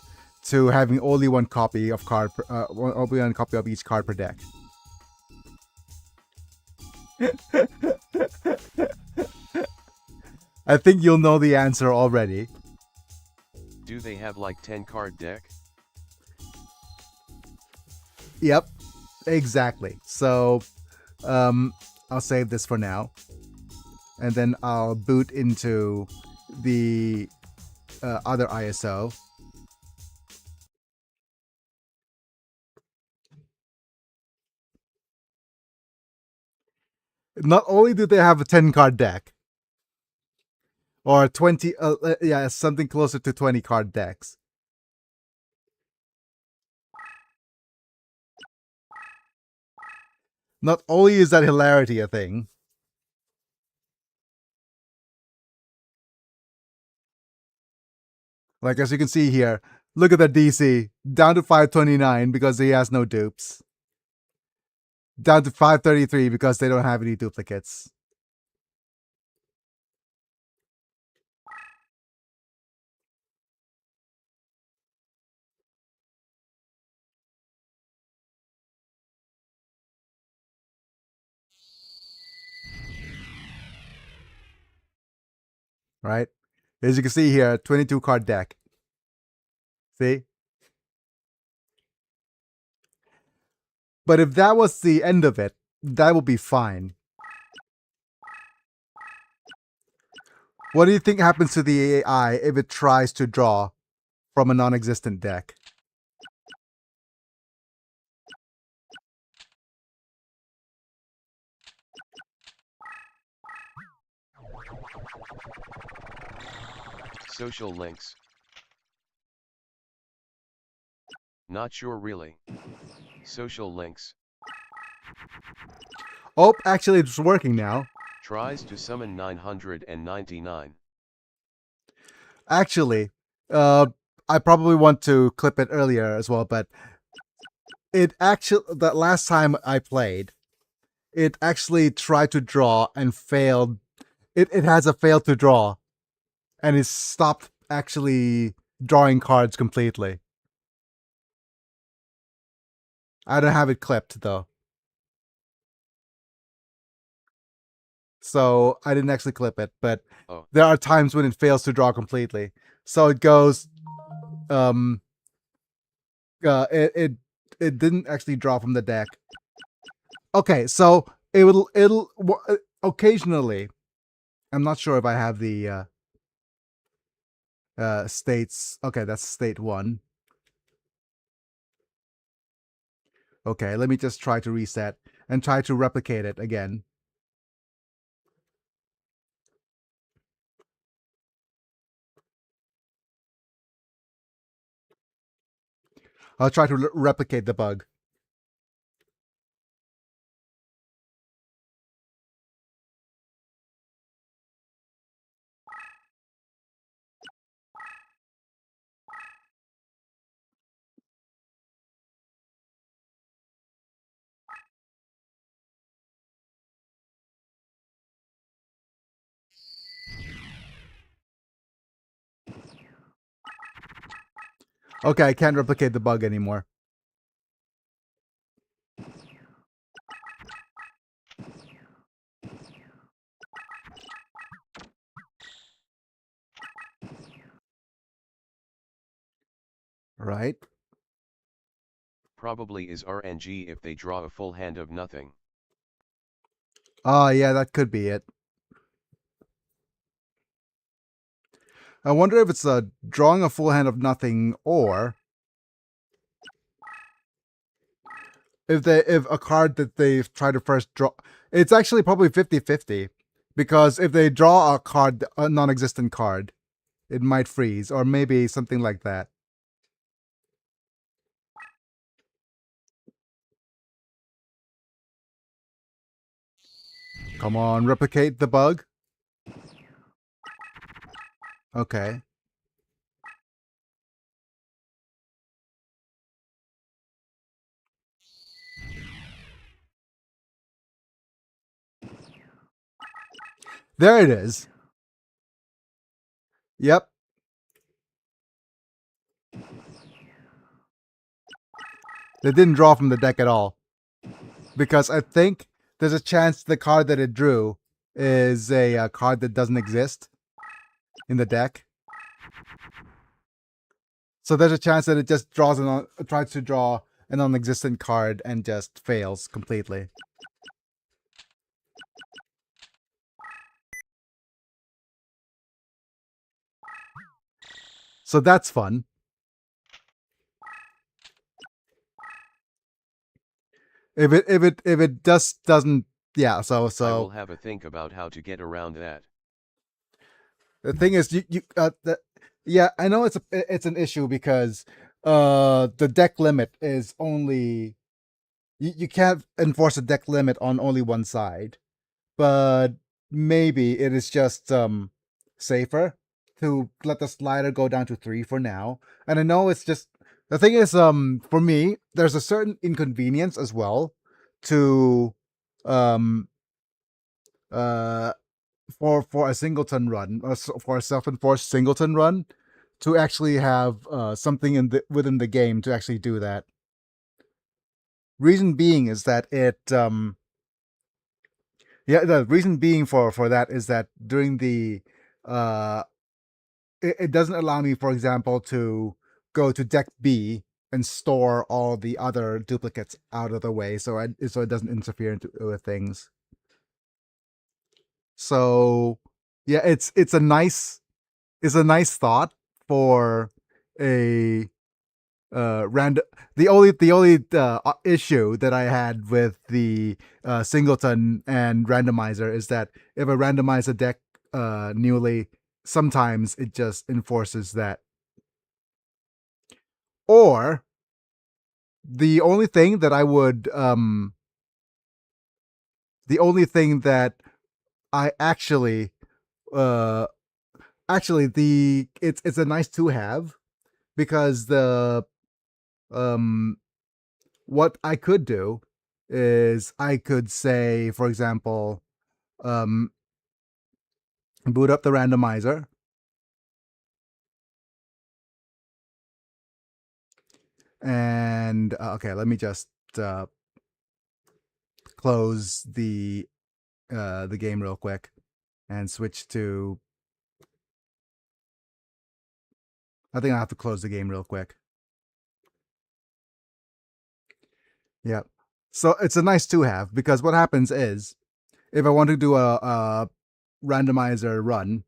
to having only one copy of only one copy of each card per deck? I think you'll know the answer already. Do they have like 10 card deck? Yep, exactly. So, I'll save this for now. And then I'll boot into the other ISO. Not only do they have a 10 card deck, or 20, yeah, something closer to 20 card decks. Not only is that hilarity a thing, like as you can see here, look at the DC, down to 529 because he has no dupes. Down to 533 because they don't have any duplicates. Right? As you can see here, 22 card deck. See? But if that was the end of it, that would be fine. What do you think happens to the AI if it tries to draw from a non-existent deck? Social links. Not sure really. Social links. Oh, actually it's working now. Tries to summon 999. Actually, I probably want to clip it earlier as well, but that last time I played, it actually tried to draw and failed. It has a failed to draw, and it stopped actually drawing cards completely. I don't have it clipped though, so I didn't actually clip it, but there are times when it fails to draw completely. So it goes, it didn't actually draw from the deck. Okay, so it'll occasionally. I'm not sure if I have the states. Okay, that's state 1. Okay, let me just try to reset and try to replicate it again. I'll try to replicate the bug. Okay, I can't replicate the bug anymore. Right? Probably is RNG if they draw a full hand of nothing. Oh, yeah, that could be it. I wonder if it's drawing a full hand of nothing, or if a card that they've tried to first draw. It's actually probably 50-50, because if they draw a card, a non-existent card, it might freeze, or maybe something like that. Come on, replicate the bug. Okay. There it is. Yep. It didn't draw from the deck at all. Because I think there's a chance the card that it drew is a card that doesn't exist in the deck. So there's a chance that it just tries to draw a non-existent card and just fails completely. So that's fun. If it just doesn't, yeah. So I will have a think about how to get around that. the thing is, yeah, I know it's an issue because the deck limit is only you can't enforce a deck limit on only one side, but maybe it is just safer to let the slider go down to 3 for now. And I know it's just the thing is for me there's a certain inconvenience as well to um uh for a singleton run or for a self-enforced singleton run to actually have something within the game to actually do that. Reason being is that the reason being for that is that during the uh it doesn't allow me, for example, to go to deck B and store all the other duplicates out of the way so it doesn't interfere with things. So yeah, it's a nice thought for a random. The only issue that I had with the Singleton and Randomizer is that if I randomize a deck newly, sometimes it just enforces that. Or the only thing that I would the only thing that I uh actually the it's a nice to have because the um what I could do is I could say, for example, um, boot up the randomizer and okay, let me just close the game real quick and switch to. I think I have to close the game real quick. Yeah. So it's a nice to have because what happens is if I want to do a randomizer run,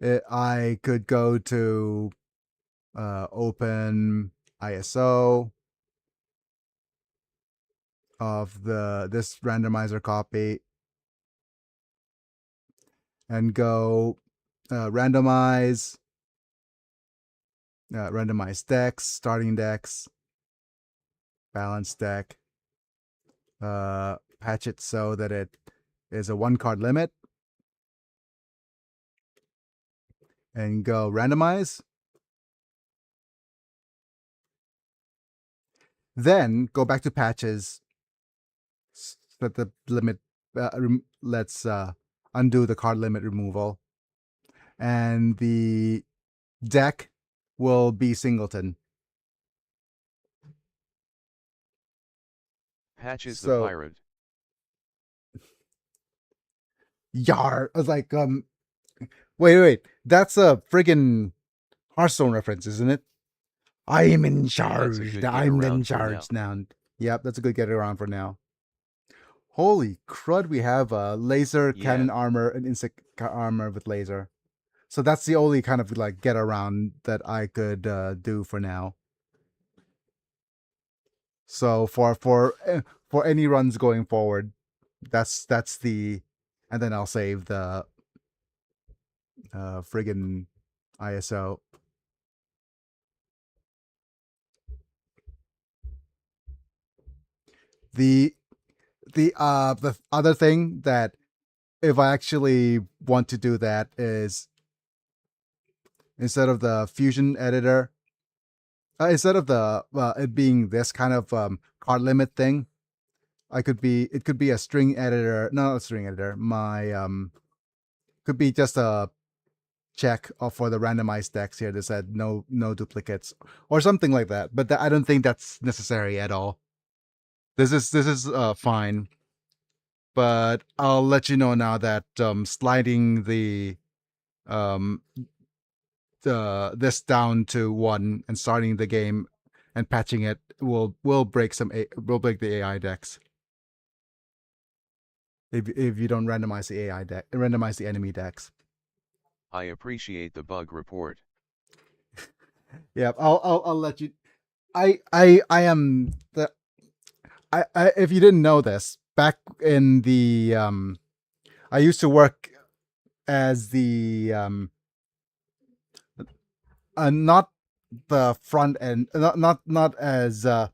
I could go to open ISO of this randomizer copy and go randomize decks, starting decks, balance deck, patch it so that it is a 1-card limit, and go randomize. Then go back to patches, set the limit. Let's undo the card limit removal, and the deck will be Singleton. Patches the So pirate. Yar. I was like, wait. That's a friggin' Hearthstone reference, isn't it? I am in charge. That's a good I'm in get-around for charge now. Yep, that's a good get around for now. Holy crud, we have laser cannon armor and insect armor with laser. So that's the only kind of like get around that I could do for now. So for any runs going forward, that's the, and then I'll save the friggin' ISO. The the other thing that if I actually want to do that is instead of the fusion editor, instead of the it being this kind of card limit thing, it could be a string editor, not a string editor. My could be just a check for the randomized decks here that said no duplicates or something like that. But I don't think that's necessary at all. This is fine. But I'll let you know now that sliding the this down to 1 and starting the game and patching it will break the AI decks. If you don't randomize the AI deck, randomize the enemy decks. I appreciate the bug report. Yeah, I'll let you. I am the. I if you didn't know this, back in the I used to work as the not the front end, not as a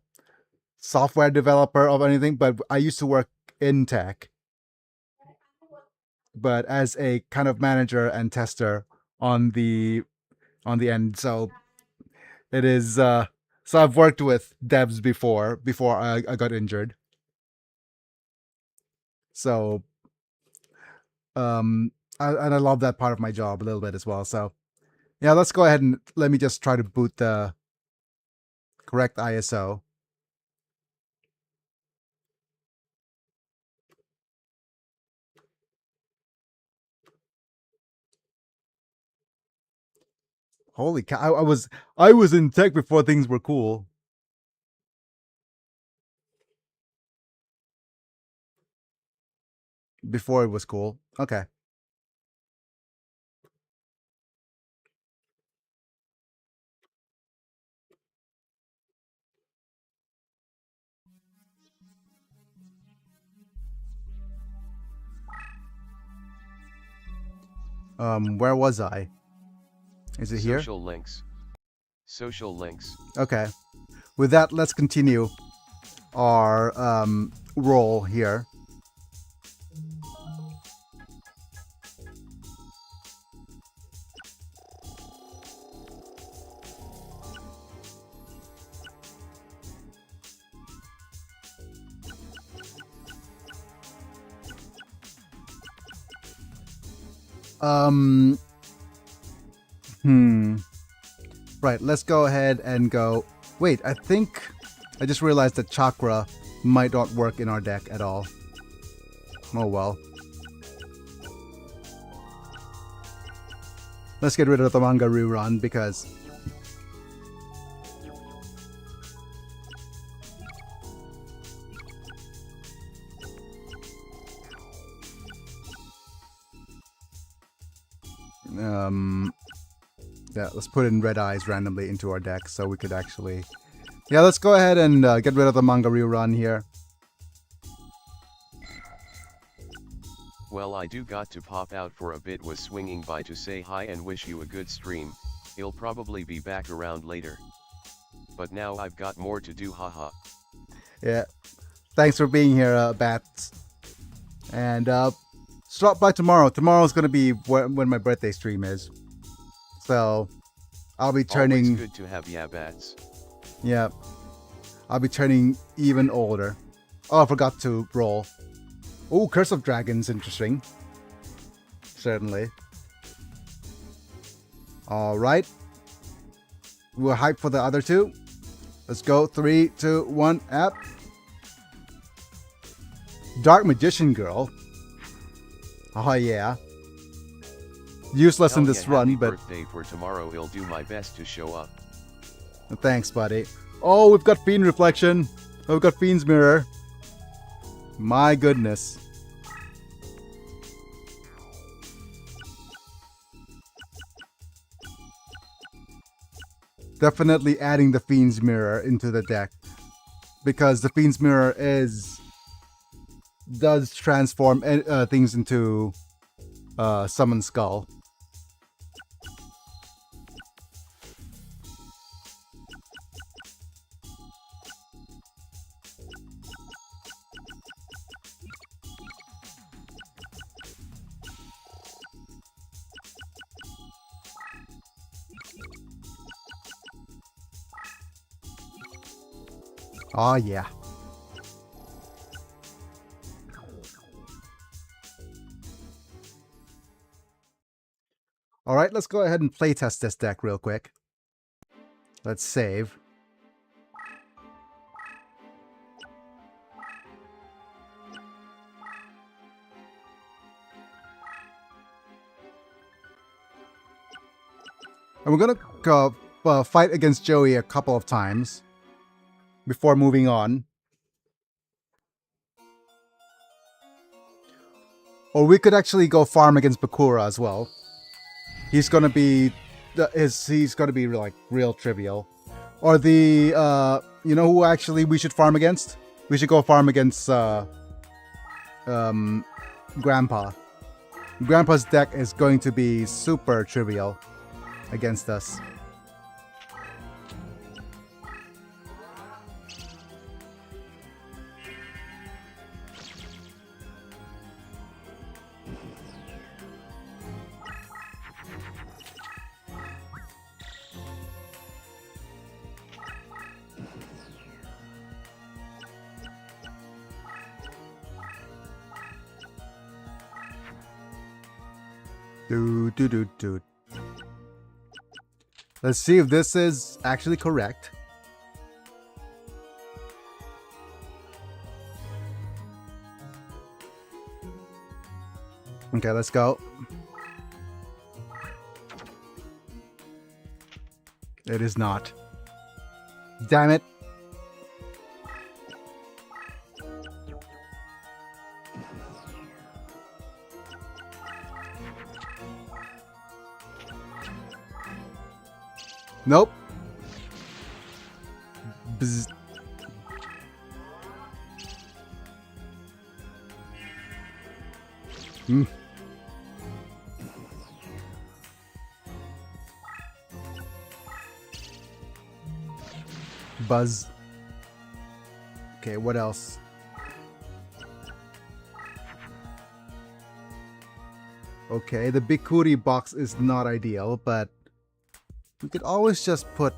software developer of anything, but I used to work in tech, but as a kind of manager and tester on the end. So it is so I've worked with devs before I got injured. So and I love that part of my job a little bit as well. So yeah, let's go ahead and let me just try to boot the correct ISO. Holy cow! I was in tech before things were cool. Before it was cool. Okay. Where was I? Is it here? Social links. Social links. Okay. With that, let's continue our roll here. Right, let's go ahead and go. Wait, I think I just realized that chakra might not work in our deck at all. Oh well. Let's get rid of the manga rerun because yeah, let's put in red eyes randomly into our deck so we could actually. Yeah, let's go ahead and get rid of the manga rerun here. Well, I do got to pop out for a bit, was swinging by to say hi and wish you a good stream. He'll probably be back around later. But now I've got more to do, haha. Yeah, thanks for being here, Bats. And stop by tomorrow. Tomorrow's gonna be when my birthday stream is. So I'll be turning. Always good to have ya bats. Yeah, I'll be turning even older. Oh, I forgot to roll. Oh, Curse of Dragons, interesting. Certainly. All right. We're hyped for the other two. Let's go. 3, 2, 1, app. Dark Magician Girl. Oh yeah. Useless Hell in this yeah, run, happy but birthday for tomorrow. I'll do my best to show up. thanks, buddy. Oh, we've got Fiend Reflection. Oh, we've got Fiend's Mirror. My goodness. Definitely adding the Fiend's Mirror into the deck. Because the Fiend's Mirror does transform things into Summon Skull. Oh, yeah. All right, let's go ahead and playtest this deck real quick. Let's save. And we're gonna go fight against Joey a couple of times before moving on. Or we could actually go farm against Bakura as well. He's gonna be like real trivial. Or the you know who actually we should farm against? We should go farm against Grandpa. Grandpa's deck is going to be super trivial against us. Let's see if this is actually correct. Okay, let's go. It is not. Damn it. Nope. Bzz. Hmm. Buzz. Okay, what else? Okay, the Bikuri box is not ideal, but we could always just put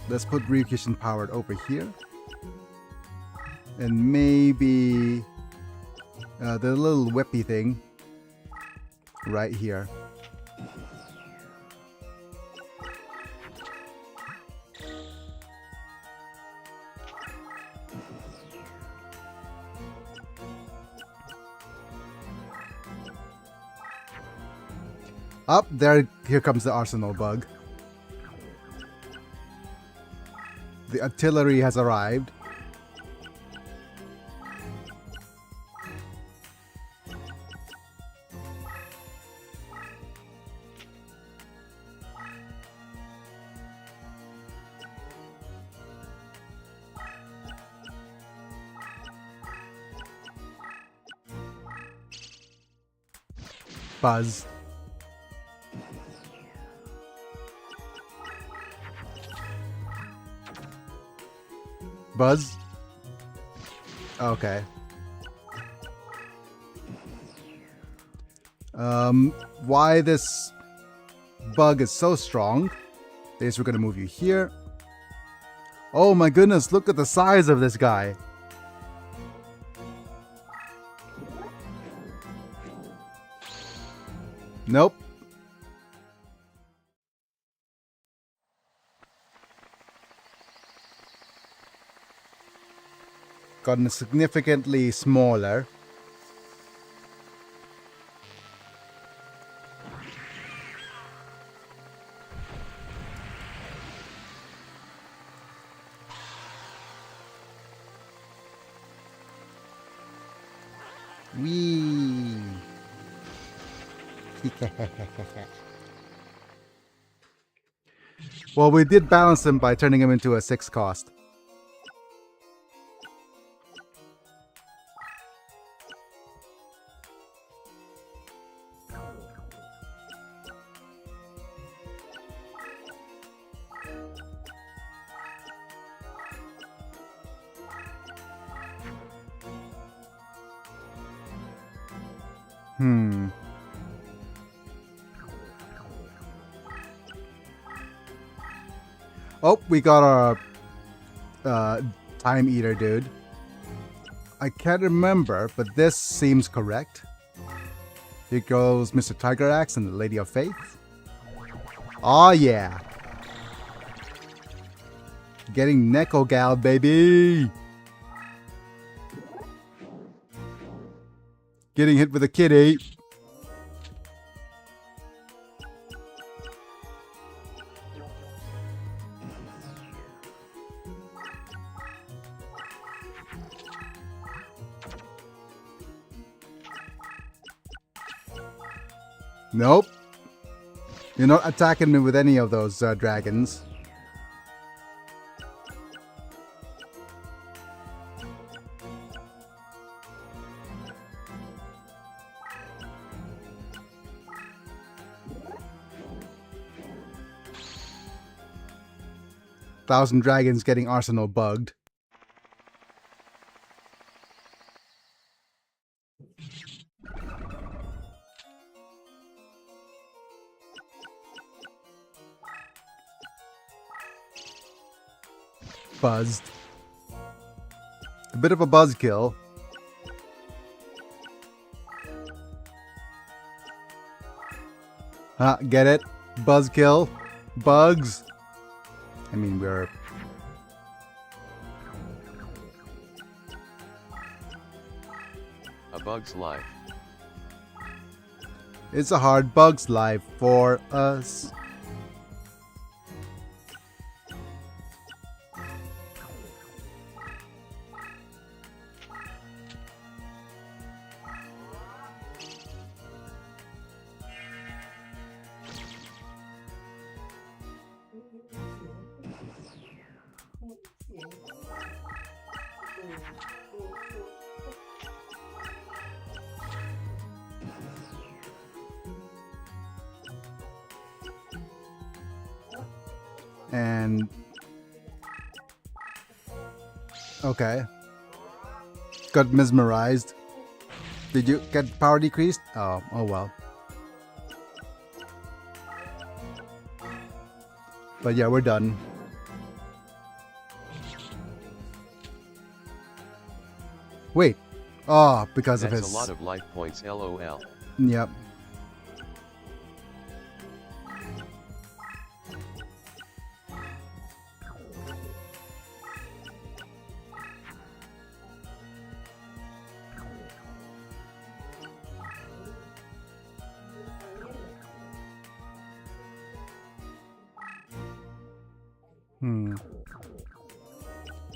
let's put Ryukishin powered over here. And maybe the little whippy thing right here. Up there, here comes the arsenal bug. The artillery has arrived. Buzz. Buzz? Okay. Why this bug is so strong is we're gonna move you here. Oh my goodness, look at the size of this guy. Nope. Gotten significantly smaller. Wee. Well, we did balance him by turning him into a 6 cost. Oh, we got our Time Eater dude. I can't remember, but this seems correct. Here goes Mr. Tiger Axe and the Lady of Faith. Oh yeah. Getting Neko Gal, baby. Getting hit with a kitty. Nope. You're not attacking me with any of those dragons. Thousand Dragons getting Arsenal bugged. Buzzed. A bit of a buzzkill. Get it? Buzzkill. Bugs. I mean, we're... A bug's life. It's a hard bug's life for us. And okay, got mesmerized. Did you get power decreased? Oh well. But yeah, we're done. Wait. Oh, because That's of his... a lot of life points, LOL. Yep.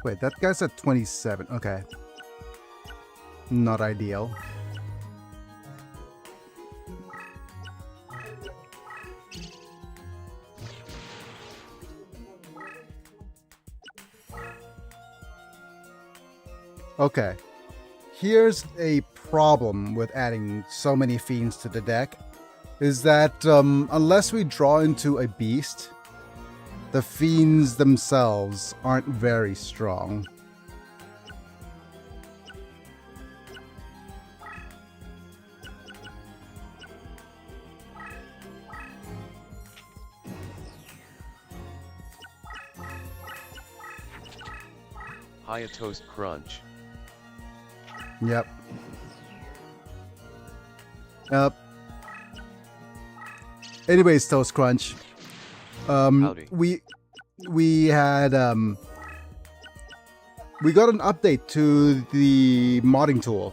Wait, that guy's at 27. Okay. Not ideal. Okay. Here's a problem with adding so many fiends to the deck. Is that unless we draw into a beast, the fiends themselves aren't very strong. Hiya Toast Crunch. Yep. Yep. Anyways, Toast Crunch. Howdy. We had we got an update to the modding tool,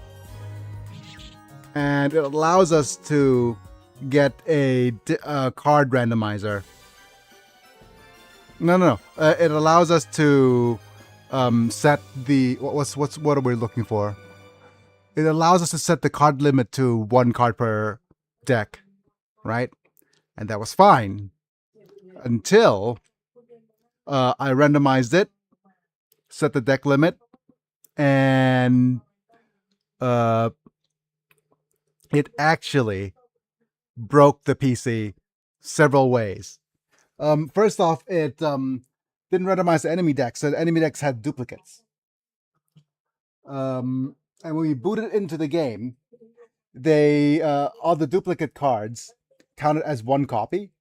and it allows us to get a card randomizer. No. It allows us to set the what are we looking for? It allows us to set the card limit to 1 card per deck, right? And that was fine until I randomized it, set the deck limit, and it actually broke the PC several ways. First off, it didn't randomize the enemy decks, so the enemy decks had duplicates. And when we booted into the game, they all the duplicate cards counted as 1 copy.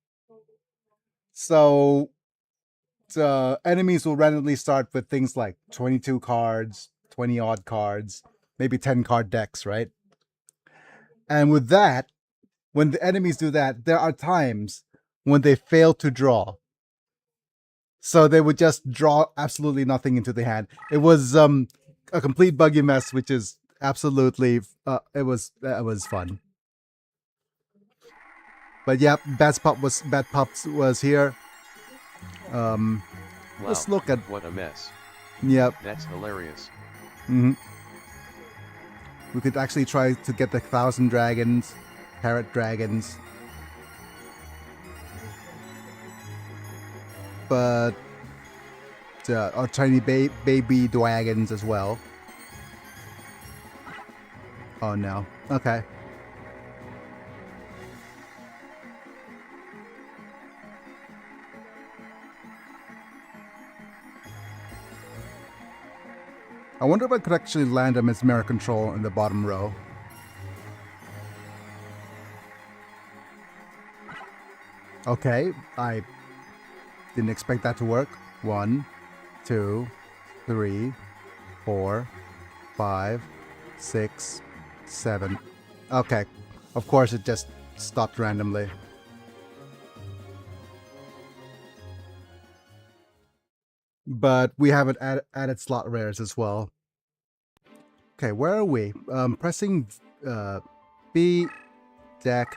So enemies will randomly start with things like 22 cards, 20 odd cards, maybe 10 card decks, right? And with that, when the enemies do that, there are times when they fail to draw. So they would just draw absolutely nothing into the hand. It was a complete buggy mess, which is absolutely it was fun. But yeah, Bad Pups was here. Wow, Let's look at what a mess. Yep. That's hilarious. We could actually try to get the 1,000 dragons, parrot dragons. But or tiny baby dragons as well. Oh no. Okay. I wonder if I could actually land a Mesmeric Control in the bottom row. Okay, I didn't expect that to work. 1, 2, 3, 4, 5, 6, 7. Okay, of course it just stopped randomly. But we haven't added slot rares as well. Okay, where are we? Pressing B deck.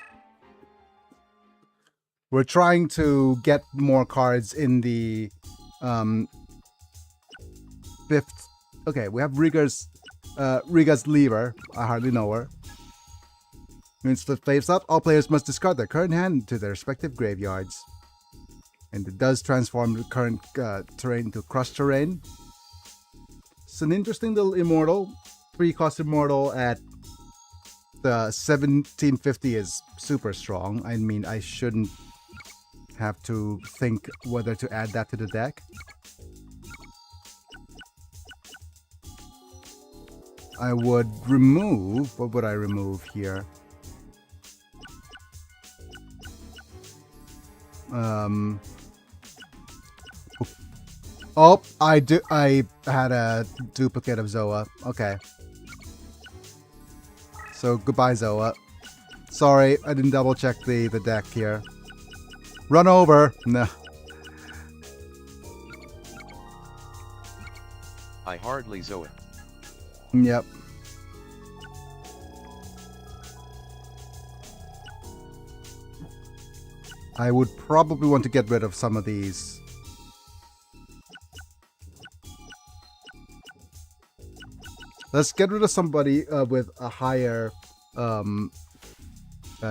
We're trying to get more cards in the 5th. Okay, we have Riga's Lever. I hardly know her. When split waves up, all players must discard their current hand to their respective graveyards. And it does transform the current terrain to crushed terrain. It's an interesting little immortal. 3-cost immortal at the 1750 is super strong. I mean, I shouldn't have to think whether to add that to the deck. I would remove... What would I remove here? Oh, I had a duplicate of Zoa. Okay. So goodbye, Zoa. Sorry, I didn't double check the deck here. Run over. No. I hardly Zoa. Yep. I would probably want to get rid of some of these. Let's get rid of somebody with a higher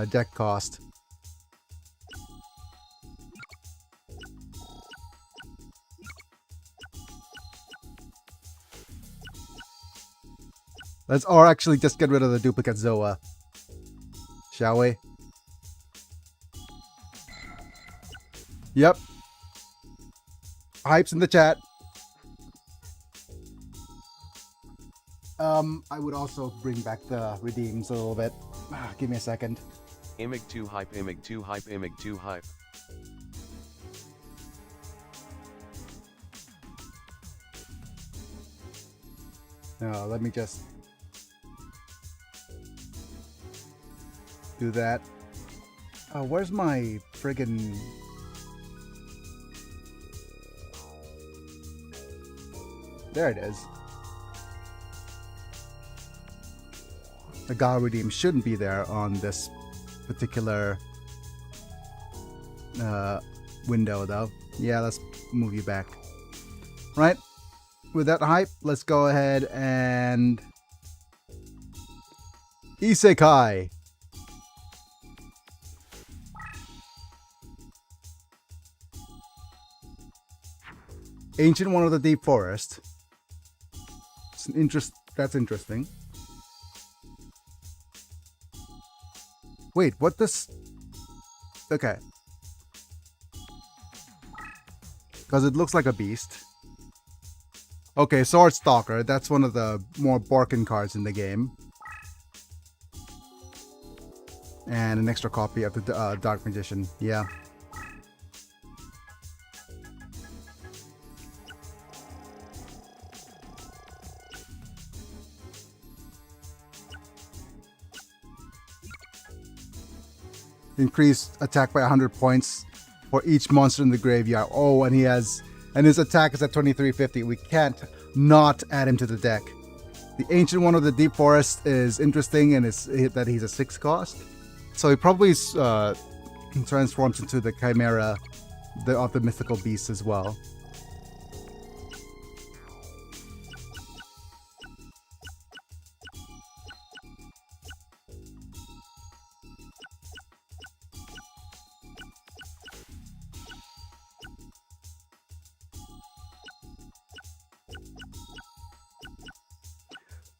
deck cost. Or actually just get rid of the duplicate Zoa. Shall we? Yep. Hype's in the chat. I would also bring back the redeems a little bit. Give me a second. Imig 2 hype, Imig 2 hype, Imig 2 hype. No, let me just do that. Oh, where's my friggin... There it is. The Gal Redeem shouldn't be there on this particular window, though. Yeah, let's move you back. Right. With that hype, let's go ahead and... Isekai! Ancient One of the Deep Forest. It's an that's interesting. Wait, what this... Okay. Because it looks like a beast. Okay, Sword Stalker. That's one of the more Borkin cards in the game. And an extra copy of the Dark Magician. Yeah. Increase attack by 100 points for each monster in the graveyard. Oh, and his attack is at 2350. We can't not add him to the deck. The Ancient One of the Deep Forest is interesting, and it's that he's a 6 cost. So he probably transforms into the Chimera of the Mythical Beast as well.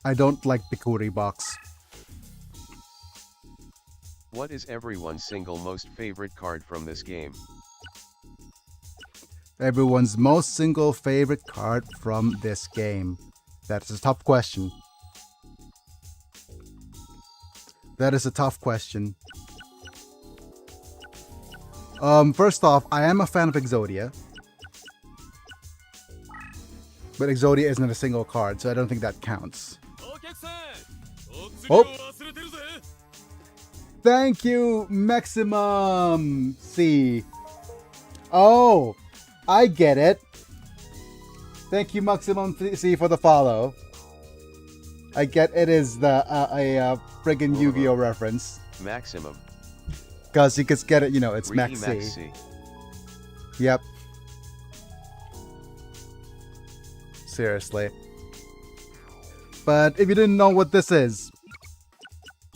I don't like the Kuri box. What is everyone's single most favorite card from this game? Everyone's most single favorite card from this game. That's a tough question. That is a tough question. First off, I am a fan of Exodia. But Exodia isn't a single card, so I don't think that counts. Oh! Thank you, Maximum C. Oh, I get it. Thank you, Maximum C, for the follow. I get it is a friggin' Yu-Gi-Oh reference. Maximum. Because you could get it, you know, it's Really Max C. C. Yep. Seriously. But if you didn't know what this is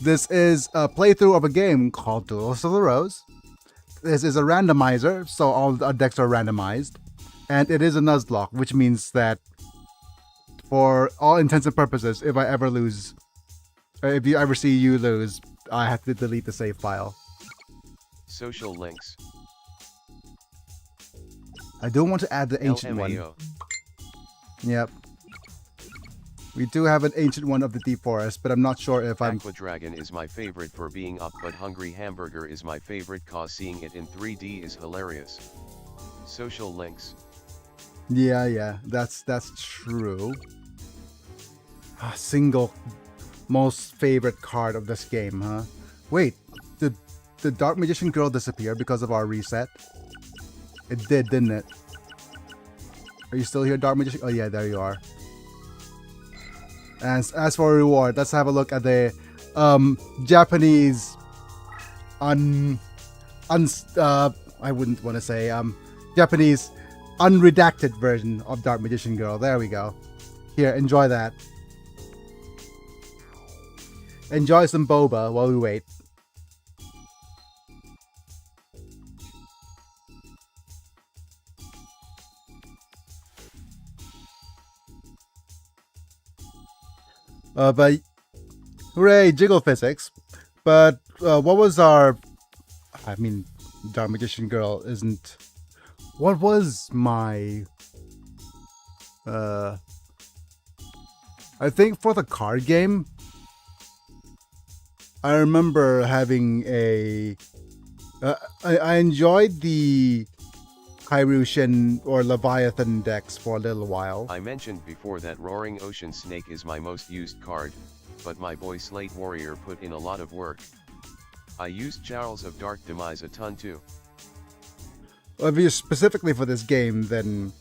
a playthrough of a game called Duelists of the Rose. This is a randomizer, so all our decks are randomized. And it is a Nuzlocke, which means that for all intents and purposes, if I ever lose, if you ever see you lose, I have to delete the save file. Social links. I do want to add the Ancient One. LMAO. Yep. We do have an Ancient One of the Deep Forest, but I'm not sure if I'm... Aqua Dragon is my favorite for being up, but Hungry Hamburger is my favorite cause seeing it in 3D is hilarious. Social links. Yeah, that's true. Single most favorite card of this game, huh? Wait, did the Dark Magician Girl disappear because of our reset? It did, didn't it? Are you still here, Dark Magician? Oh yeah, there you are. And as for reward, let's have a look at the Japanese I wouldn't want to say Japanese unredacted version of Dark Magician Girl. There we go. Here, enjoy that. Enjoy some boba while we wait. But hooray, jiggle physics. But what was our... I mean, Dark Magician Girl isn't... What was my... I think for the card game, I remember having a... I enjoyed the Hyrule or Leviathan decks for a little while. I mentioned before that Roaring Ocean Snake is my most used card, but my boy Slate Warrior put in a lot of work. I used Charles of Dark Demise a ton too. Well, if you're specifically for this game, then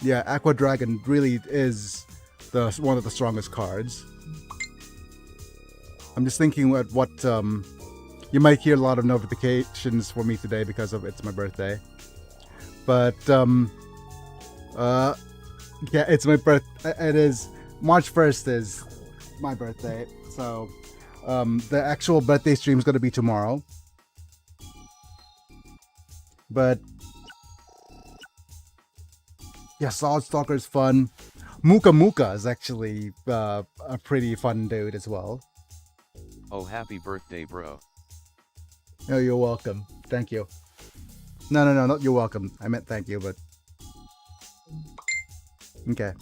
yeah, Aqua Dragon really is one of the strongest cards. I'm just thinking what you might hear a lot of notifications for me today because of it's my birthday. But yeah, it's my it is March 1st is my birthday. So the actual birthday stream is going to be tomorrow. But yeah, Solid Stalker is fun. Muka Muka is actually a pretty fun dude as well. Oh, happy birthday, bro. Oh, you're welcome. Thank you. No, not you're welcome. I meant thank you, but... Okay.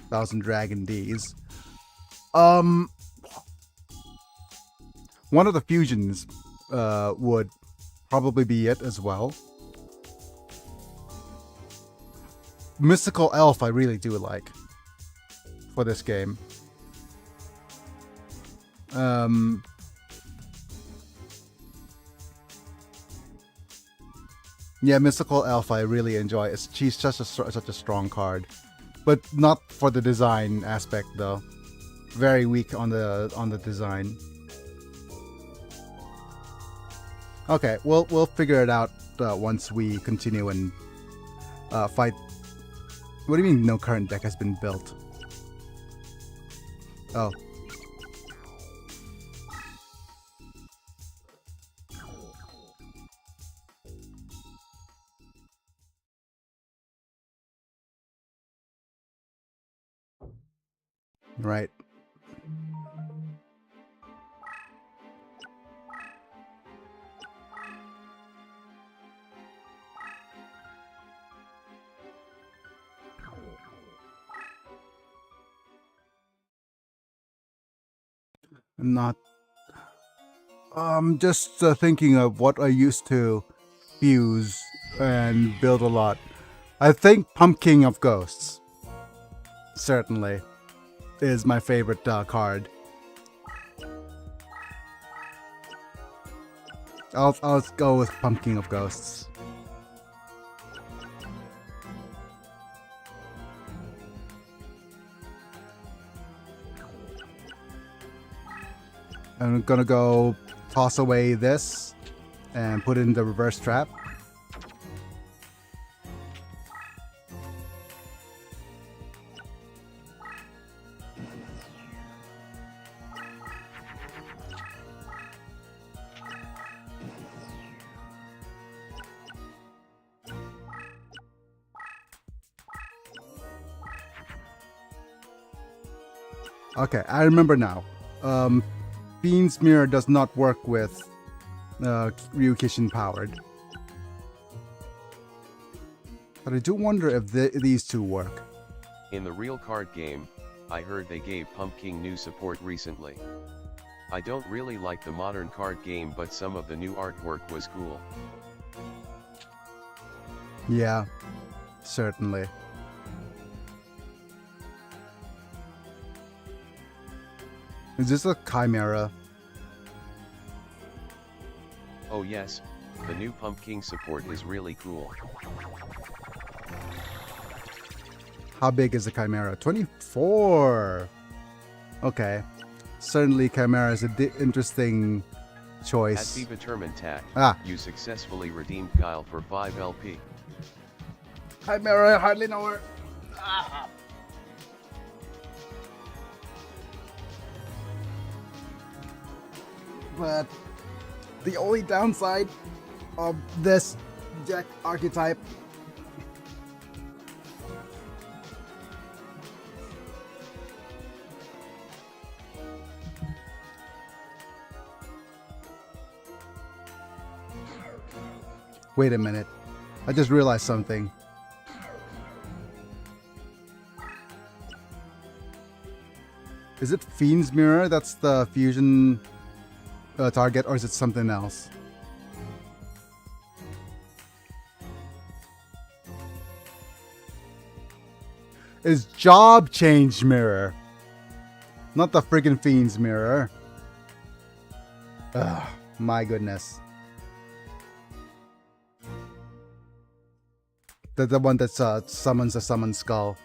1,000 Dragon D's. One of the fusions would probably be it as well. Mystical Elf I really do like for this game. Yeah, Mystical Elf I really enjoy. She's just such a strong card, but not for the design aspect though. Very weak on the design. Okay, we'll figure it out once we continue and fight. What do you mean no current deck has been built? Oh. Right. I'm not. Just thinking of what I used to fuse and build a lot. I think Pumpkin of Ghosts certainly is my favorite card. I'll go with Pumpkin of Ghosts. I'm gonna go toss away this and put it in the reverse trap. Okay, I remember now. Fiend's Mirror does not work with Ryukishin powered. But I do wonder if these two work. In the real card game, I heard they gave Pumpkin new support recently. I don't really like the modern card game, but some of the new artwork was cool. Yeah, certainly. Is this a Chimera? Oh yes, the new Pumpkin support is really cool. How big is the Chimera? 24! Okay. Certainly Chimera is an interesting choice. At the Determined tag, you successfully redeemed Guile for 5 LP. Chimera, I hardly know her. But the only downside of this deck archetype Wait a minute. I just realized something. Is it Fiend's Mirror that's the fusion target, or is it something else? It's Job Change Mirror, not the friggin' Fiend's Mirror. Ugh, my goodness. The one that summons a summon skull.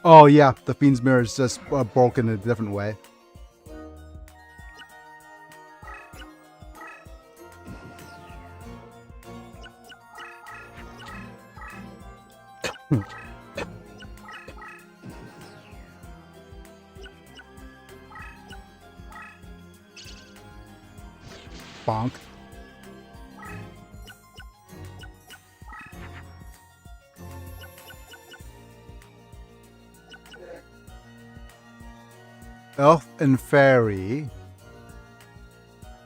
Oh yeah, the Fiend's Mirror is just broken in a different way. Bonk. Elf and Fairy.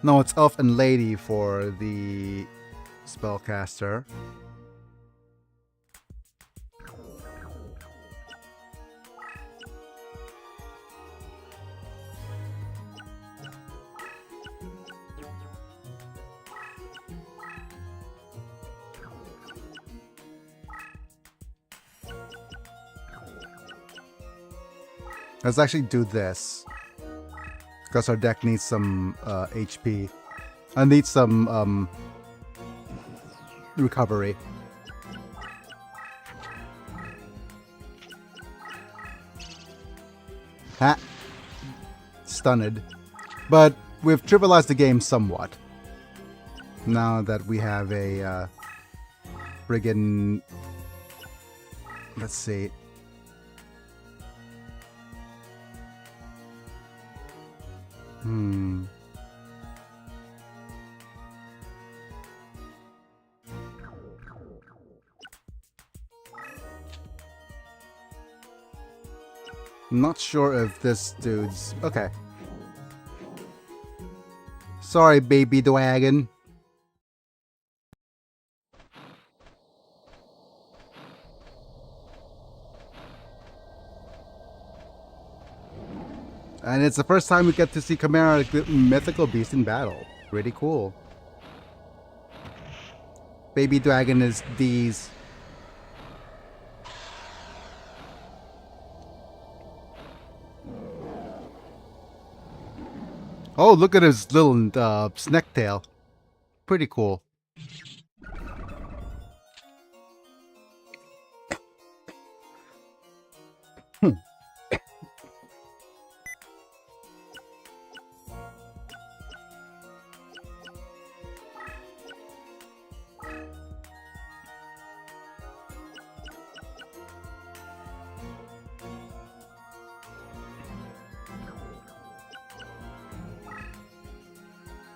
No, it's Elf and Lady for the spellcaster. Let's actually do this. Because our deck needs some HP. I need some recovery. Ha! Stunned. But we've trivialized the game somewhat. Now that we have a friggin'... Let's see. Not sure if this dude's... Okay. Sorry, baby dragon. And it's the first time we get to see Chimera, the mythical beast, in battle. Pretty cool. Baby dragon is these. Oh, look at his little snake tail. Pretty cool.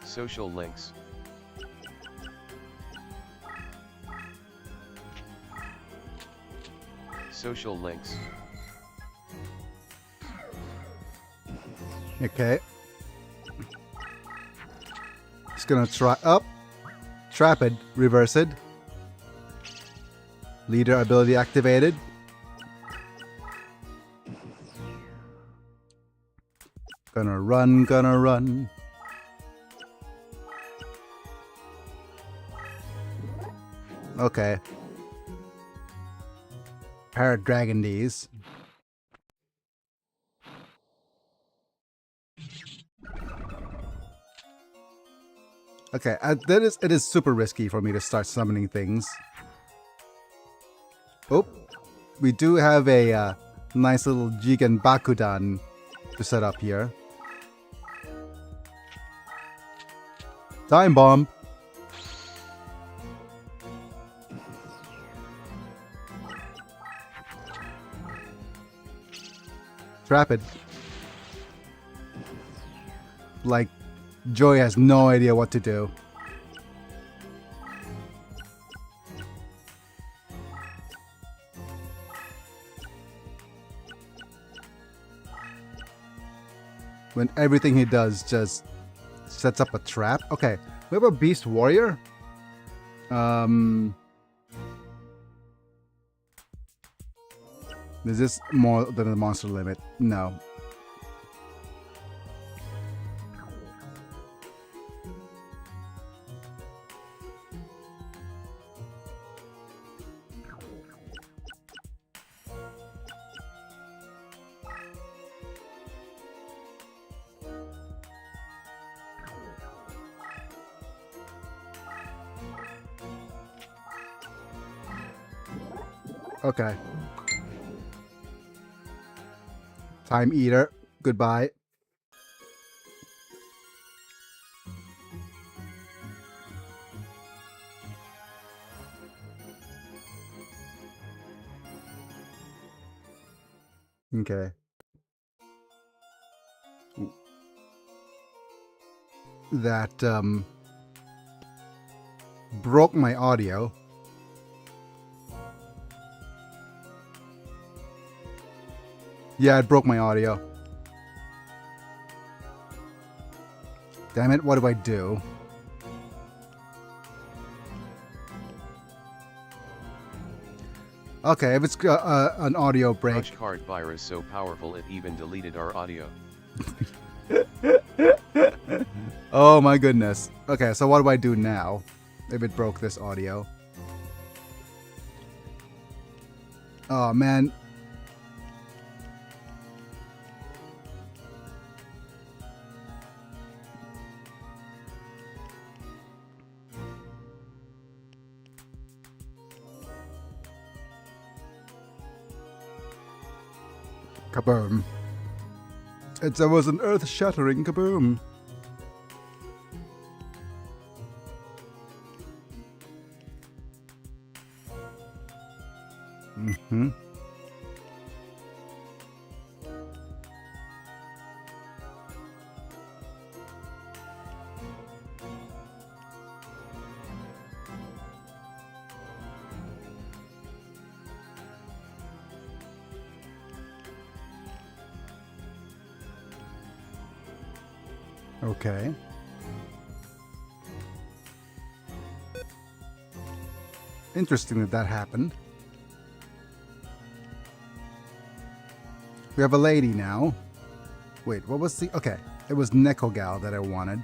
Social links. Social links. Okay. Just gonna try up. Trap it. Reverse it. Leader ability activated. Gonna run, gonna run. Okay. Parrot dragon these. Okay, it is super risky for me to start summoning things. Oh, we do have a nice little Jigen Bakudan to set up here. Time bomb. Trap it. Like, Joy has no idea what to do. When everything he does just sets up a trap. Okay, we have a Beast Warrior. Is this more than a monster limit? No. Okay. Time Eater. Goodbye. Okay. That broke my audio. Yeah, it broke my audio. Damn it, what do I do? Okay, if it's an audio break. Rush card virus so powerful it even deleted our audio. Oh my goodness. Okay, so what do I do now if it broke this audio? Oh man. Kaboom. It was an earth-shattering kaboom. Mm-hmm. Okay. Interesting that happened. We have a lady now. Wait, what was the... Okay, it was Nekogal that I wanted.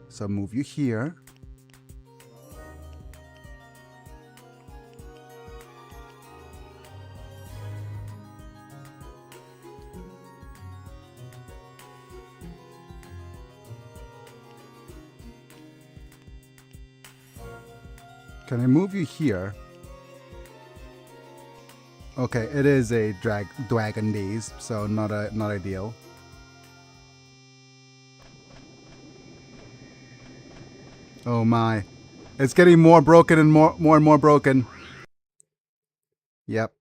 So move you here. Can I move you here? Okay, it is a dragon days, so not ideal. Oh my. It's getting more broken and more broken. Yep.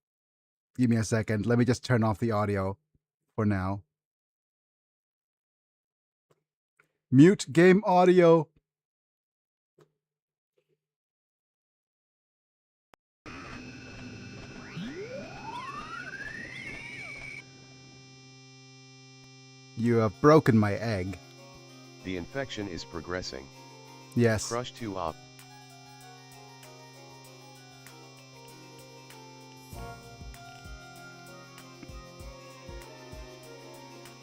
Give me a second. Let me just turn off the audio for now. Mute game audio. You have broken my egg. The infection is progressing. Yes. Crush 2 op.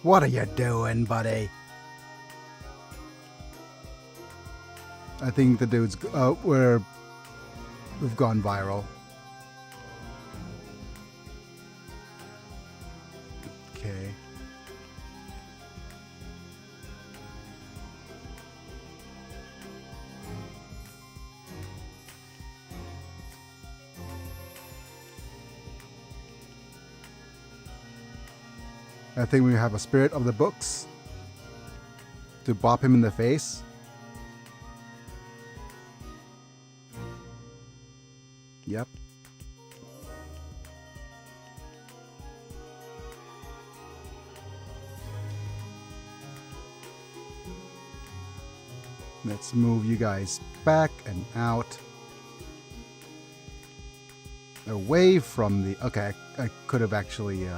What are you doing, buddy? I think the dude's... we've gone viral. Okay. I think we have a spirit of the books to bop him in the face. Yep. Let's move you guys back and out. Away from the... Okay, I could have actually...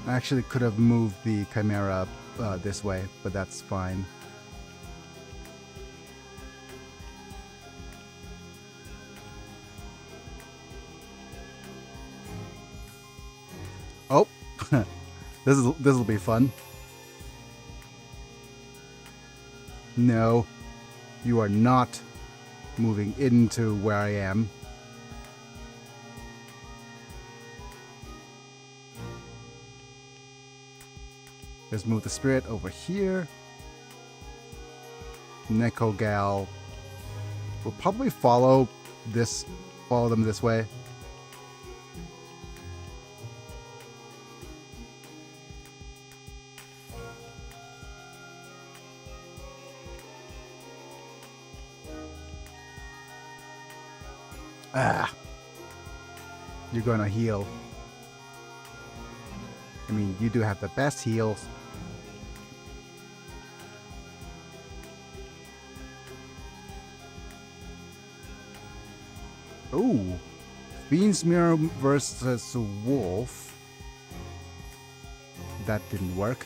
I actually could have moved the Chimera this way, but that's fine. Oh, this will be fun. No, you are not moving into where I am. Let's move the spirit over here. Nekogal will probably follow them this way. Ah, you're gonna heal. I mean, you do have the best heals. Ooh, Fiendsmere versus Wolf. That didn't work.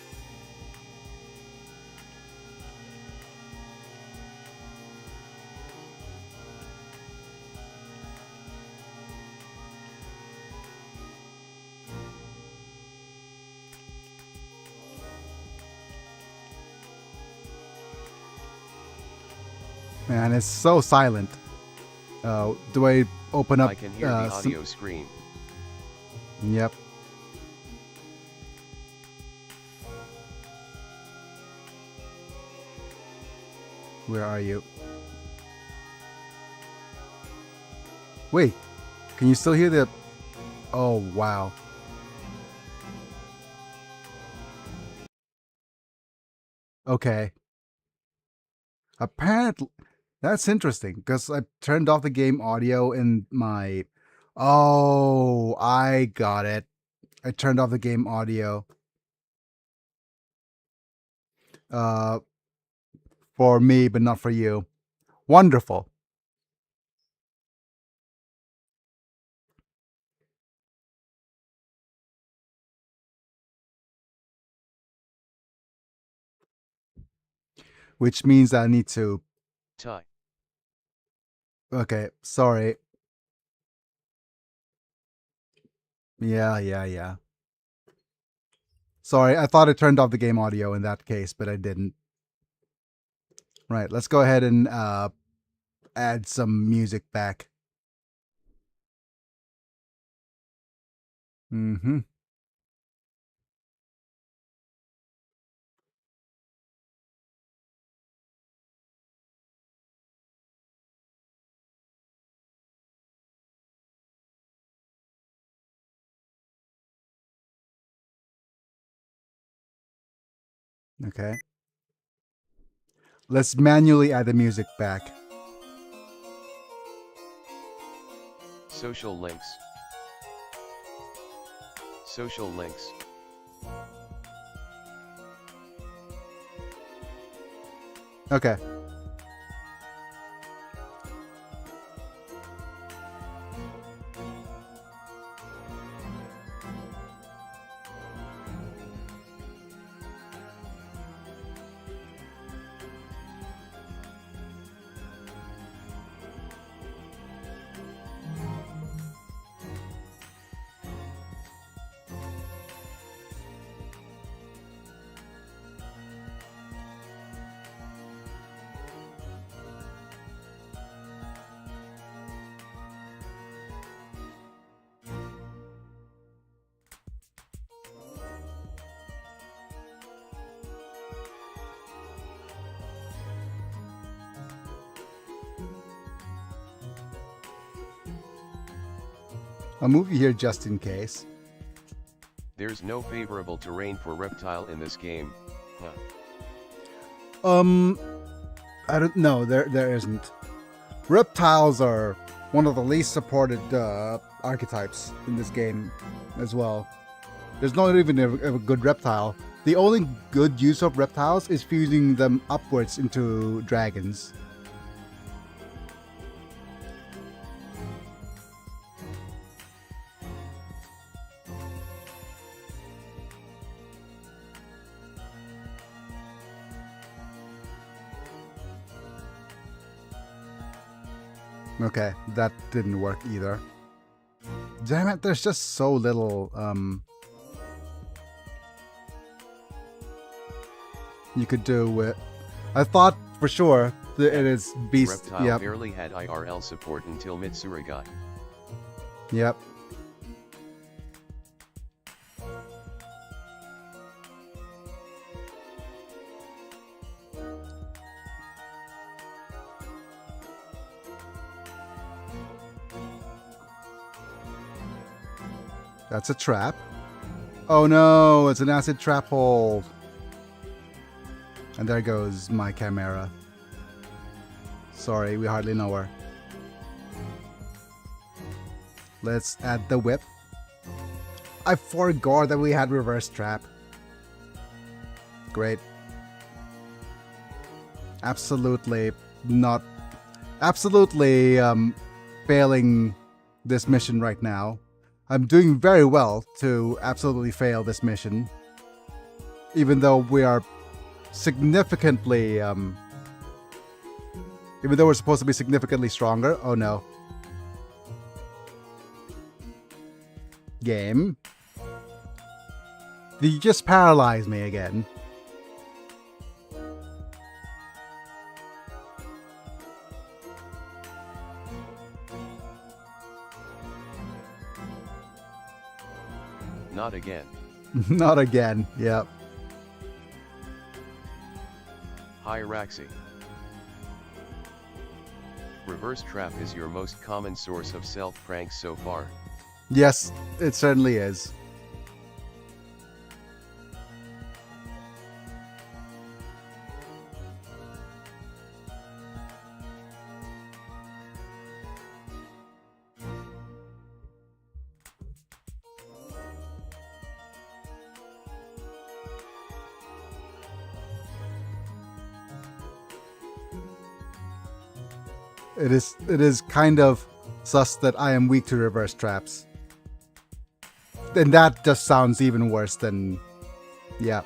Man, it's so silent. Do I open up? I can hear the audio screen. Yep. Where are you? Wait, can you still hear the... Oh, wow. Okay. Apparently, that's interesting, because I turned off the game audio in my... Oh, I got it. I turned off the game audio. For me, but not for you. Wonderful. Which means I need to... Tie. Okay, sorry. Yeah. Sorry, I thought I turned off the game audio in that case, but I didn't. Right, let's go ahead and add some music back. Mm-hmm. Okay. Let's manually add the music back. Social links. Social links. Okay. I'll move you here just in case. There's no favorable terrain for reptile in this game, huh? I don't know. There isn't. Reptiles are one of the least supported archetypes in this game as well. There's not even a good reptile. The only good use of reptiles is fusing them upwards into dragons. Okay, that didn't work either. Damn it, there's just so little you could do with... I thought for sure that it is beast. Reptile Yep. barely had IRL support until Mitsurigai. Yep. That's a trap. Oh no, it's an acid trap hole. And there goes my chimera. Sorry, we hardly know her. Let's add the whip. I forgot that we had reverse trap. Great. Absolutely not... Absolutely failing this mission right now. I'm doing very well to absolutely fail this mission. Even though we are significantly... even though we're supposed to be significantly stronger. Oh no. Game. You just paralyzed me again. Not again. Not again. Yep. Hi Raxi. Reverse trap is your most common source of self-pranks so far. Yes, it certainly is. It is kind of sus that I am weak to reverse traps. And that just sounds even worse than... yeah.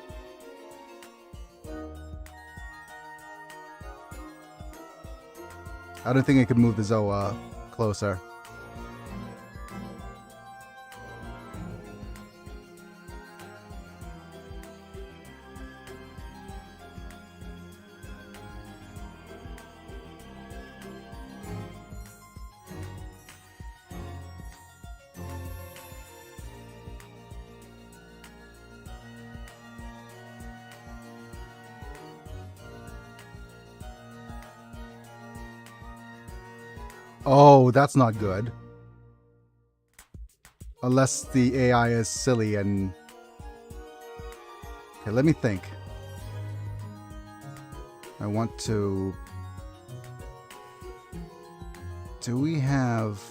I don't think I could move the Zoa closer. Oh, that's not good. Unless the AI is silly and... okay, let me think. I want to... do we have...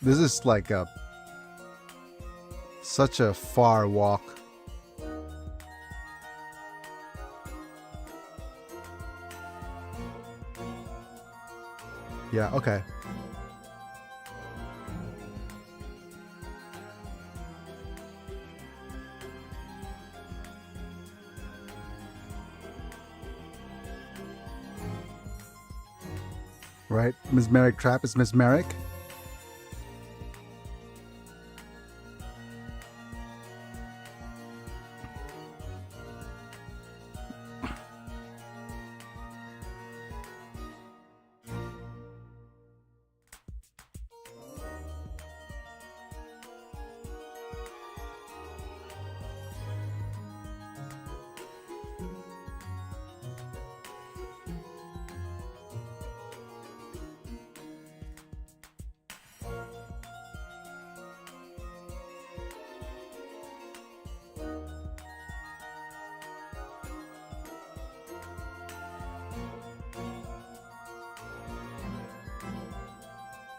this is like a... such a far walk. Yeah, okay. Right, mesmeric trap is mesmeric.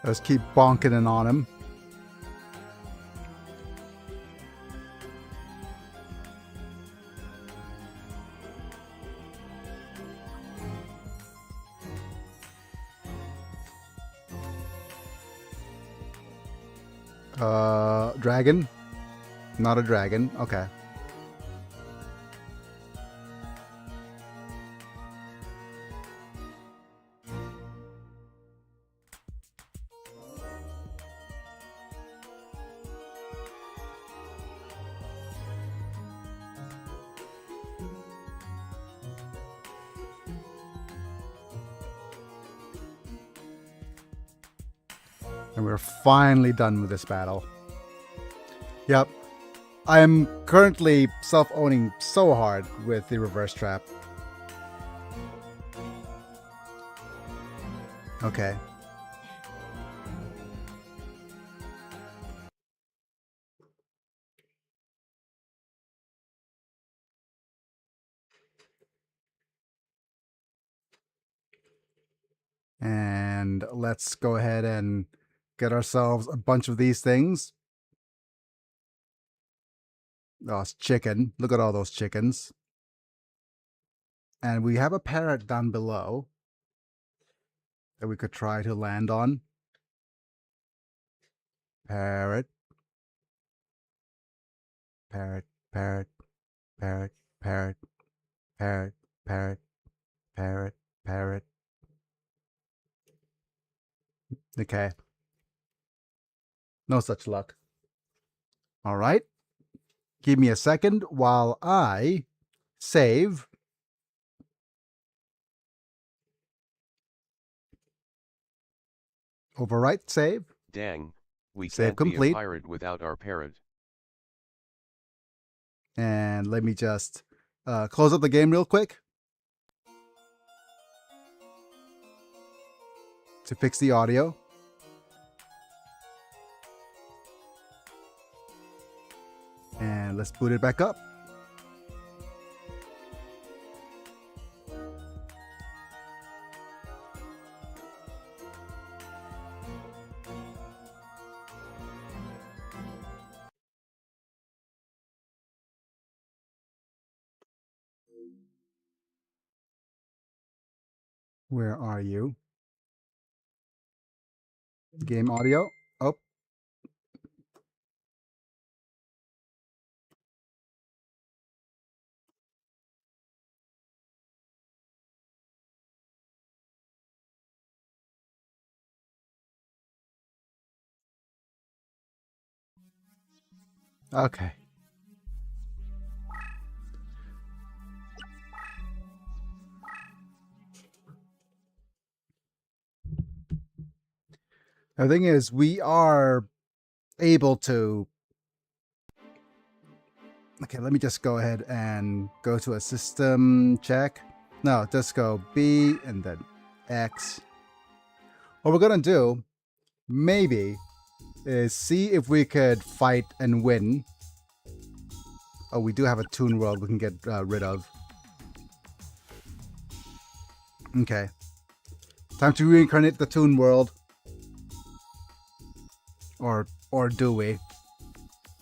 Let's keep bonking it on him. Dragon? Not a dragon. Okay. And we're finally done with this battle. Yep. I am currently self-owning so hard with the reverse trap. Okay. And let's go ahead and get ourselves a bunch of these things. Oh, it's chicken. Look at all those chickens. And we have a parrot down below that we could try to land on. Parrot. Parrot, parrot, parrot, parrot, parrot, parrot, parrot, parrot. Okay. No such luck. All right. Give me a second while I save. Overwrite, save. Dang, we Save can't complete. be a pirate without our parrot. And let me just close up the game real quick. to fix the audio. And let's boot it back up. Where are you? Game audio. Oh. Okay. The thing is, we are able to... Okay, let me just go ahead and go to a system check. No, just go B and then X. What we're gonna do, maybe, is see if we could fight and win. Oh, we do have a Toon World we can get rid of. Okay. Time to reincarnate the Toon World. Or do we?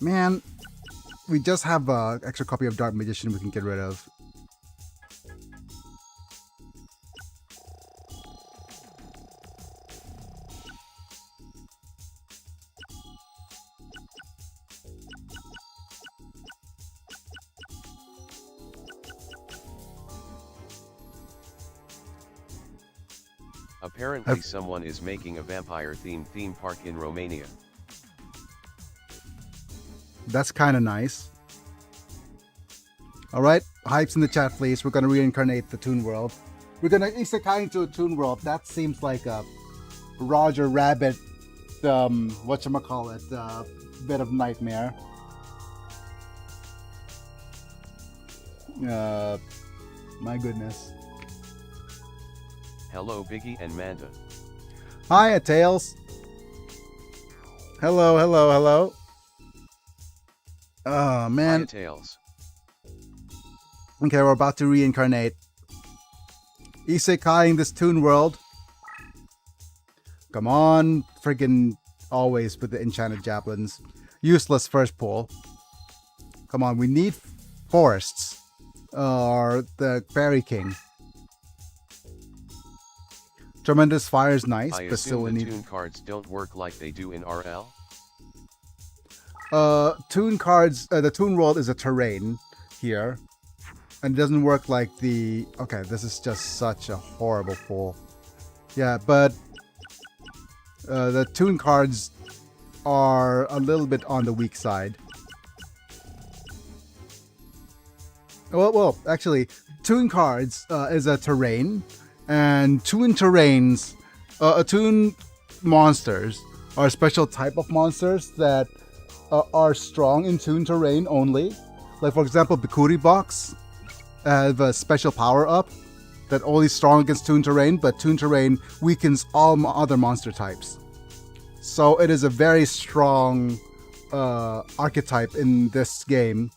Man, we just have an extra copy of Dark Magician we can get rid of. Apparently someone is making a vampire-themed theme park in Romania. That's kind of nice. Alright, hypes in the chat please. We're going to reincarnate the Toon World. We're going to isekai into a Toon World. That seems like a Roger Rabbit, whatchamacallit, bit of nightmare. My goodness. Hello Biggie and Manta. Hi, Tails. Hello, hello, hello. Oh, man. Hiya, Tails. Okay, we're about to reincarnate. Isekai-ing this Toon World. Come on, friggin' always with the enchanted javelins. Useless first pull. Come on, we need forests. Or the Fairy King. Tremendous Fire is nice, I but still we assume the need... Toon cards don't work like they do in RL? Toon cards, the Toon World is a terrain here. And it doesn't work like the... Okay, this is just such a horrible pull. Yeah, but the Toon cards are a little bit on the weak side. Well, actually, Toon cards is a terrain. And Toon terrains, Toon monsters are a special type of monsters that are strong in Toon terrain only. Like, for example, Bikuri Box have a special power-up that only strong against Toon terrain, but Toon terrain weakens all other monster types. So it is a very strong archetype in this game.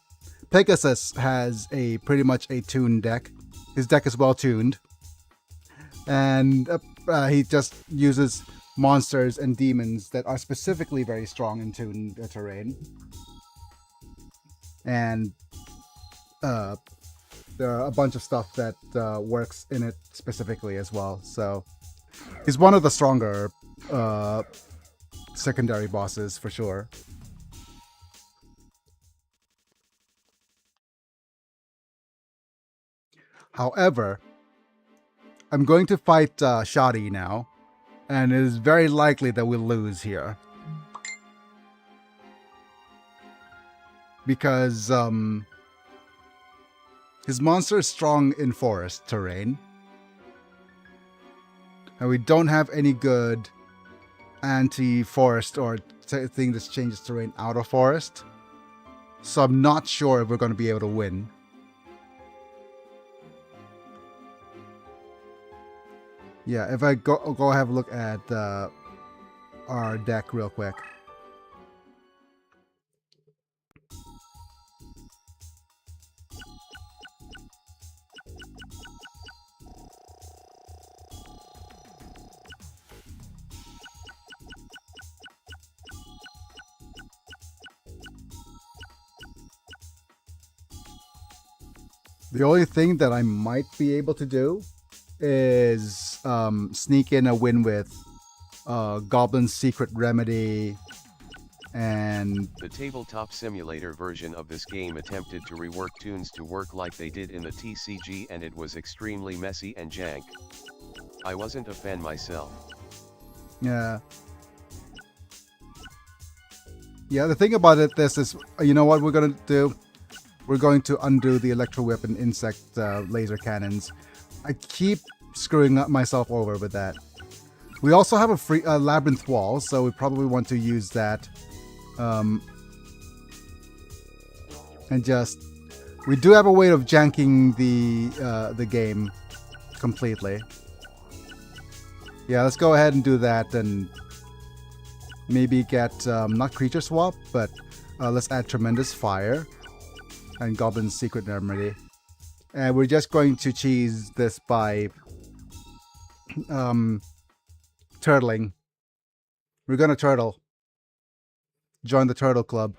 Pegasus has pretty much a Toon deck. His deck is well tuned. And he just uses monsters and demons that are specifically very strong in Toon terrain. And there are a bunch of stuff that works in it specifically as well. So he's one of the stronger secondary bosses for sure. However, I'm going to fight Shadi now, and it is very likely that we'll lose here. Because his monster is strong in forest terrain. And we don't have any good anti-forest or thing that changes terrain out of forest. So I'm not sure if we're going to be able to win. Yeah, if I go have a look at our deck real quick. The only thing that I might be able to do is sneak in a win with Goblin's Secret Remedy and... The tabletop simulator version of this game attempted to rework tunes to work like they did in the TCG, and it was extremely messy and jank. I wasn't a fan myself. Yeah. Yeah, the thing about it, this is, you know what we're going to do? We're going to undo the Electro Whip and Insect laser cannons. I keep screwing up myself over with that. We also have a free Labyrinth Wall, so we probably want to use that. And just... We do have a way of janking the game completely. Yeah, let's go ahead and do that and maybe get, not Creature Swap, but let's add Tremendous Fire and Goblin's Secret Remedy. And we're just going to cheese this by turtling. We're gonna turtle. Join the Turtle Club.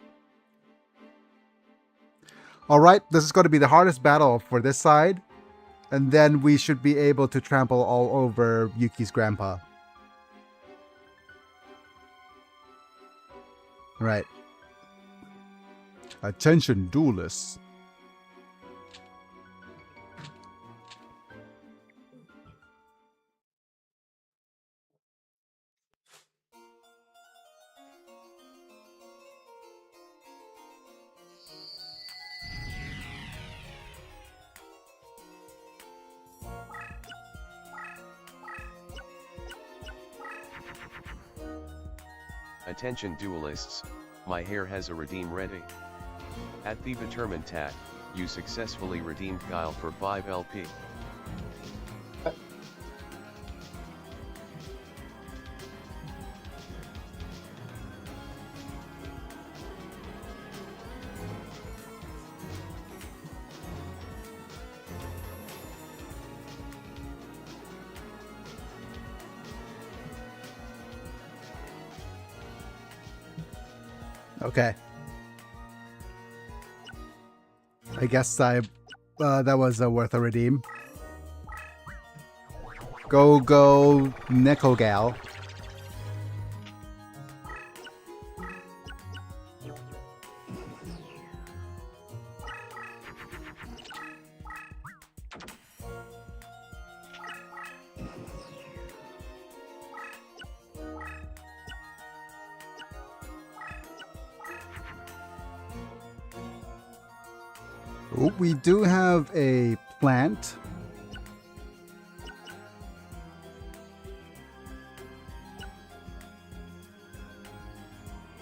Alright, this is going to be the hardest battle for this side. And then we should be able to trample all over Yuki's grandpa. Right. Attention, duelists. Attention duelists, my hair has a redeem ready. At the determined tag, you successfully redeemed Guile for 5 LP. Okay. I guess that was worth a redeem. Go Neko Gal. Oh, we do have a plant.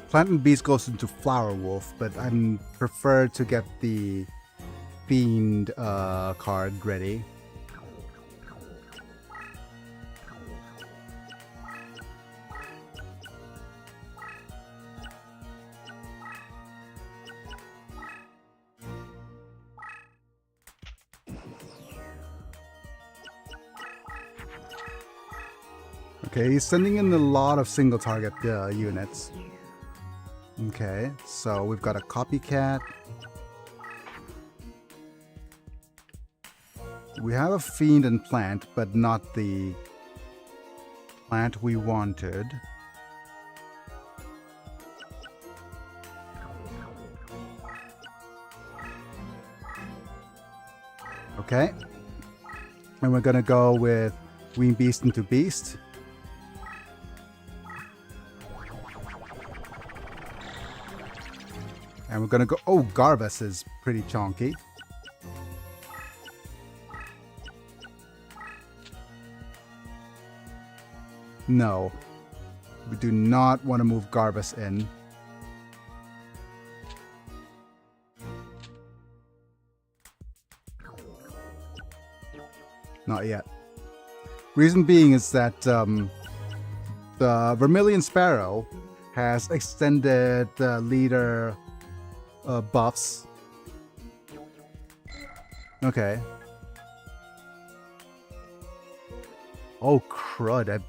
Plant and Beast goes into Flower Wolf, but I prefer to get the Fiend card ready. Okay, he's sending in a lot of single target units. Okay, so we've got a copycat. We have a fiend and plant, but not the plant we wanted. Okay. And we're gonna go with Wing Beast into Beast. And we're gonna go... Oh, Garvus is pretty chonky. No. We do not want to move Garvus in. Not yet. Reason being is that the Vermilion Sparrow has extended leader buffs. Okay. Oh, crud. I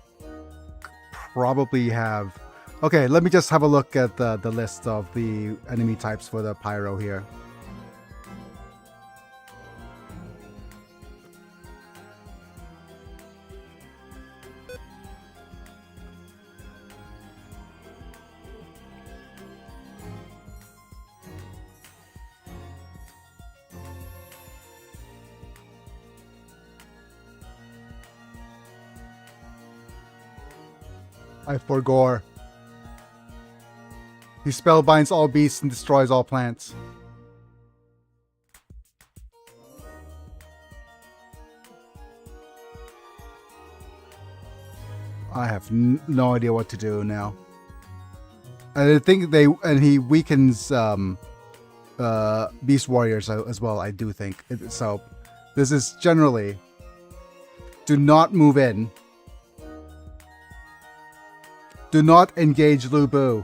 probably have... Okay, let me just have a look at the list of the enemy types for the Pyro here. I forgore. He spellbinds all beasts and destroys all plants. I have no idea what to do now. I think he weakens beast warriors as well. I do think so. This is generally do not move in. Do not engage Lu Bu.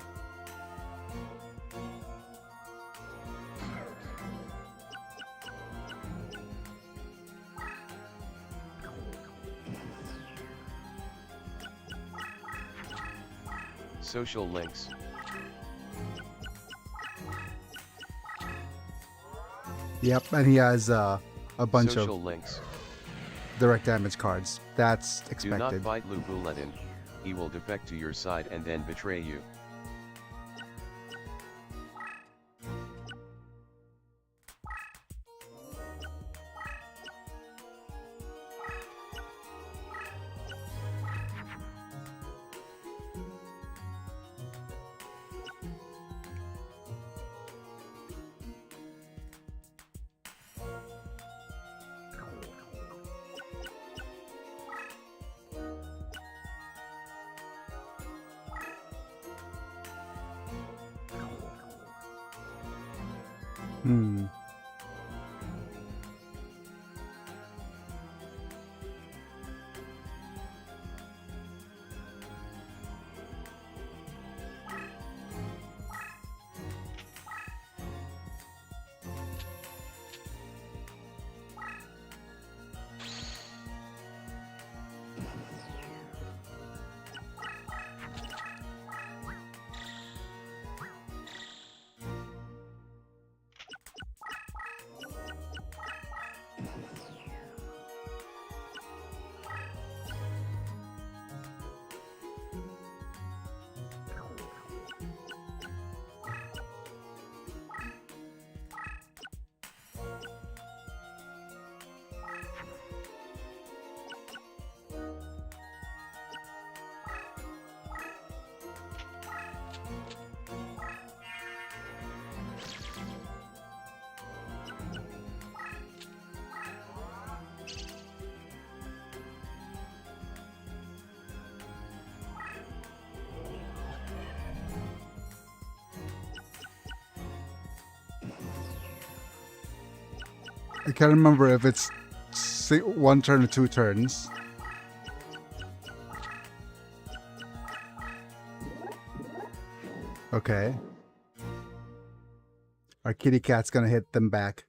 Social links. Yep, and he has a bunch Social of links. direct damage cards. That's expected. Do not fight Lu Bu Ledin. He will defect to your side and then betray you. Hmm. I can't remember if it's one turn or two turns. Okay. Our kitty cat's gonna hit them back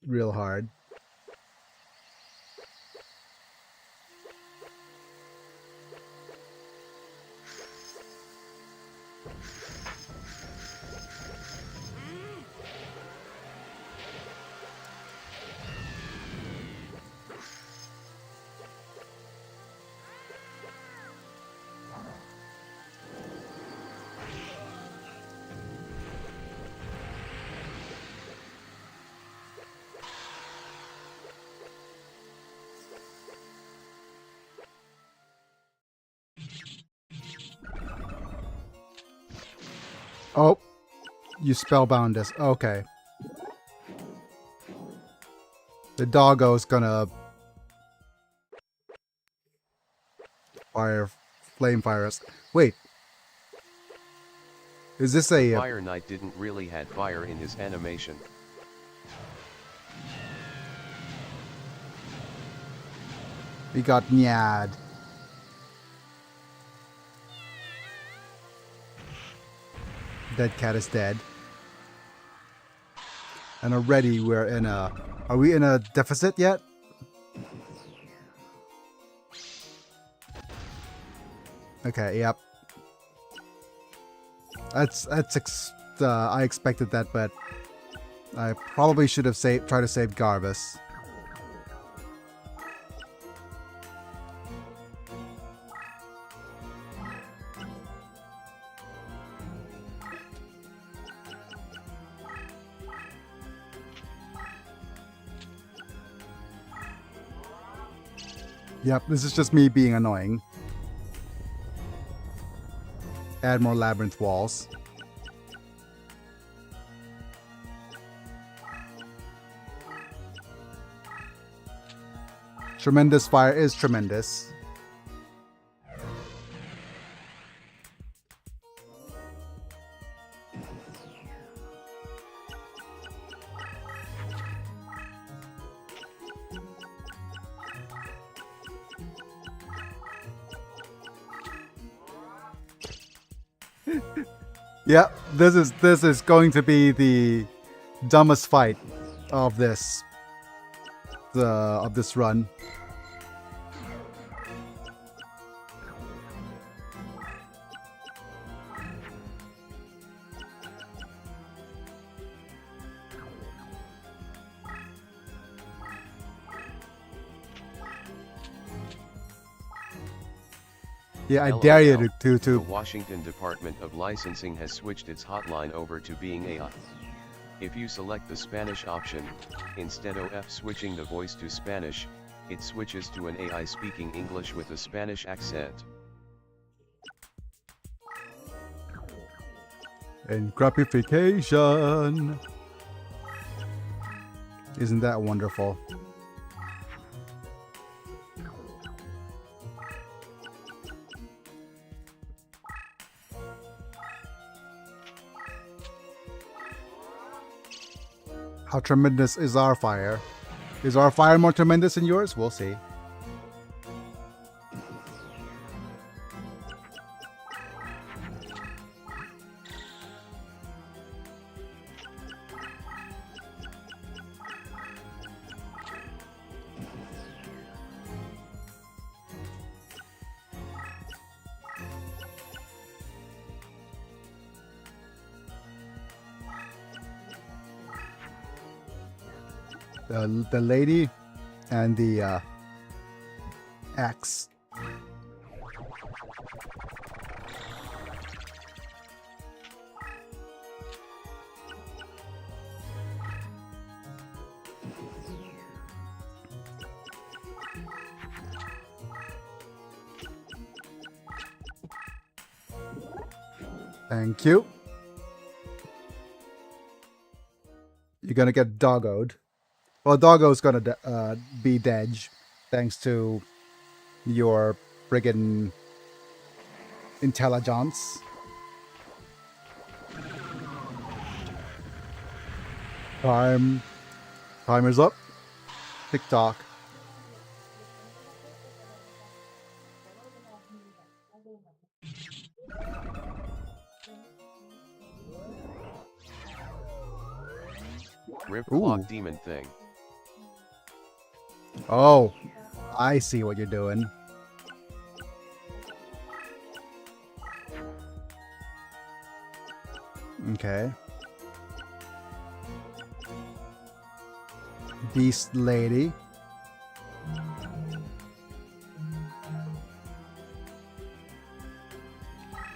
real hard. Oh, you spellbound us. Okay. The doggo's gonna flame fire us. Wait. Is this a... Fire Knight didn't really had fire in his animation. We got Nyad. Dead cat is dead. And already we're in a... Are we in a deficit yet? Okay, yep. I expected that, but I probably should have tried to save Garvis. Yep, this is just me being annoying. Add more labyrinth walls. Tremendous fire is tremendous. Yeah, this is going to be the dumbest fight of this run. Yeah, I dare you to. The Washington Department of Licensing has switched its hotline over to being AI. If you select the Spanish option, instead of switching the voice to Spanish, it switches to an AI speaking English with a Spanish accent. Encrapification. Isn't that wonderful? How tremendous is our fire? Is our fire more tremendous than yours? We'll see. The lady and the axe. Thank you. You're gonna get doggoed. Well, Doggo's gonna be dead, thanks to your friggin' intelligence. Timer's up. Tick-tock. Rip clock demon thing. Oh, I see what you're doing. Okay. Beast lady.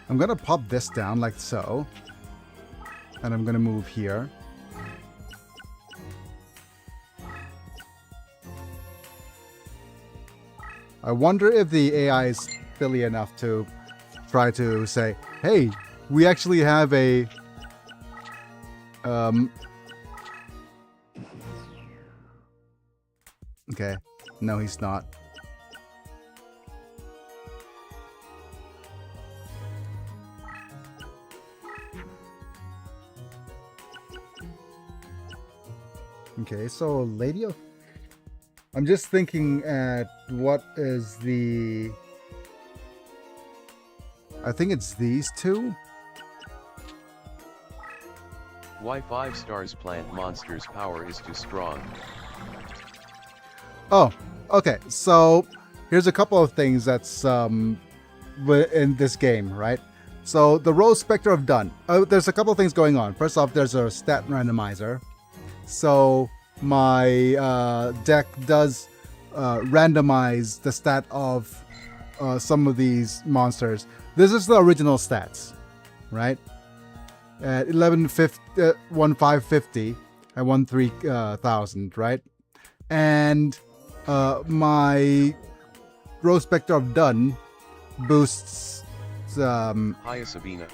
I'm gonna pop this down like so. And I'm gonna move here. I wonder if the AI is silly enough to try to say, hey, we actually have a okay. No, he's not. Okay, so Lady of I'm just thinking at what is the... I think it's these two? Why 5 stars plant monster's power is too strong? Oh, okay. So here's a couple of things that's in this game, right? So the Rose Spectre of Dun. There's a couple of things going on. First off, there's a stat randomizer. So my deck does randomize the stat of some of these monsters. This is the original stats, right? At 1550 and 13,000, right? And my Rose Spectre of Dun boosts Hiya Sabina.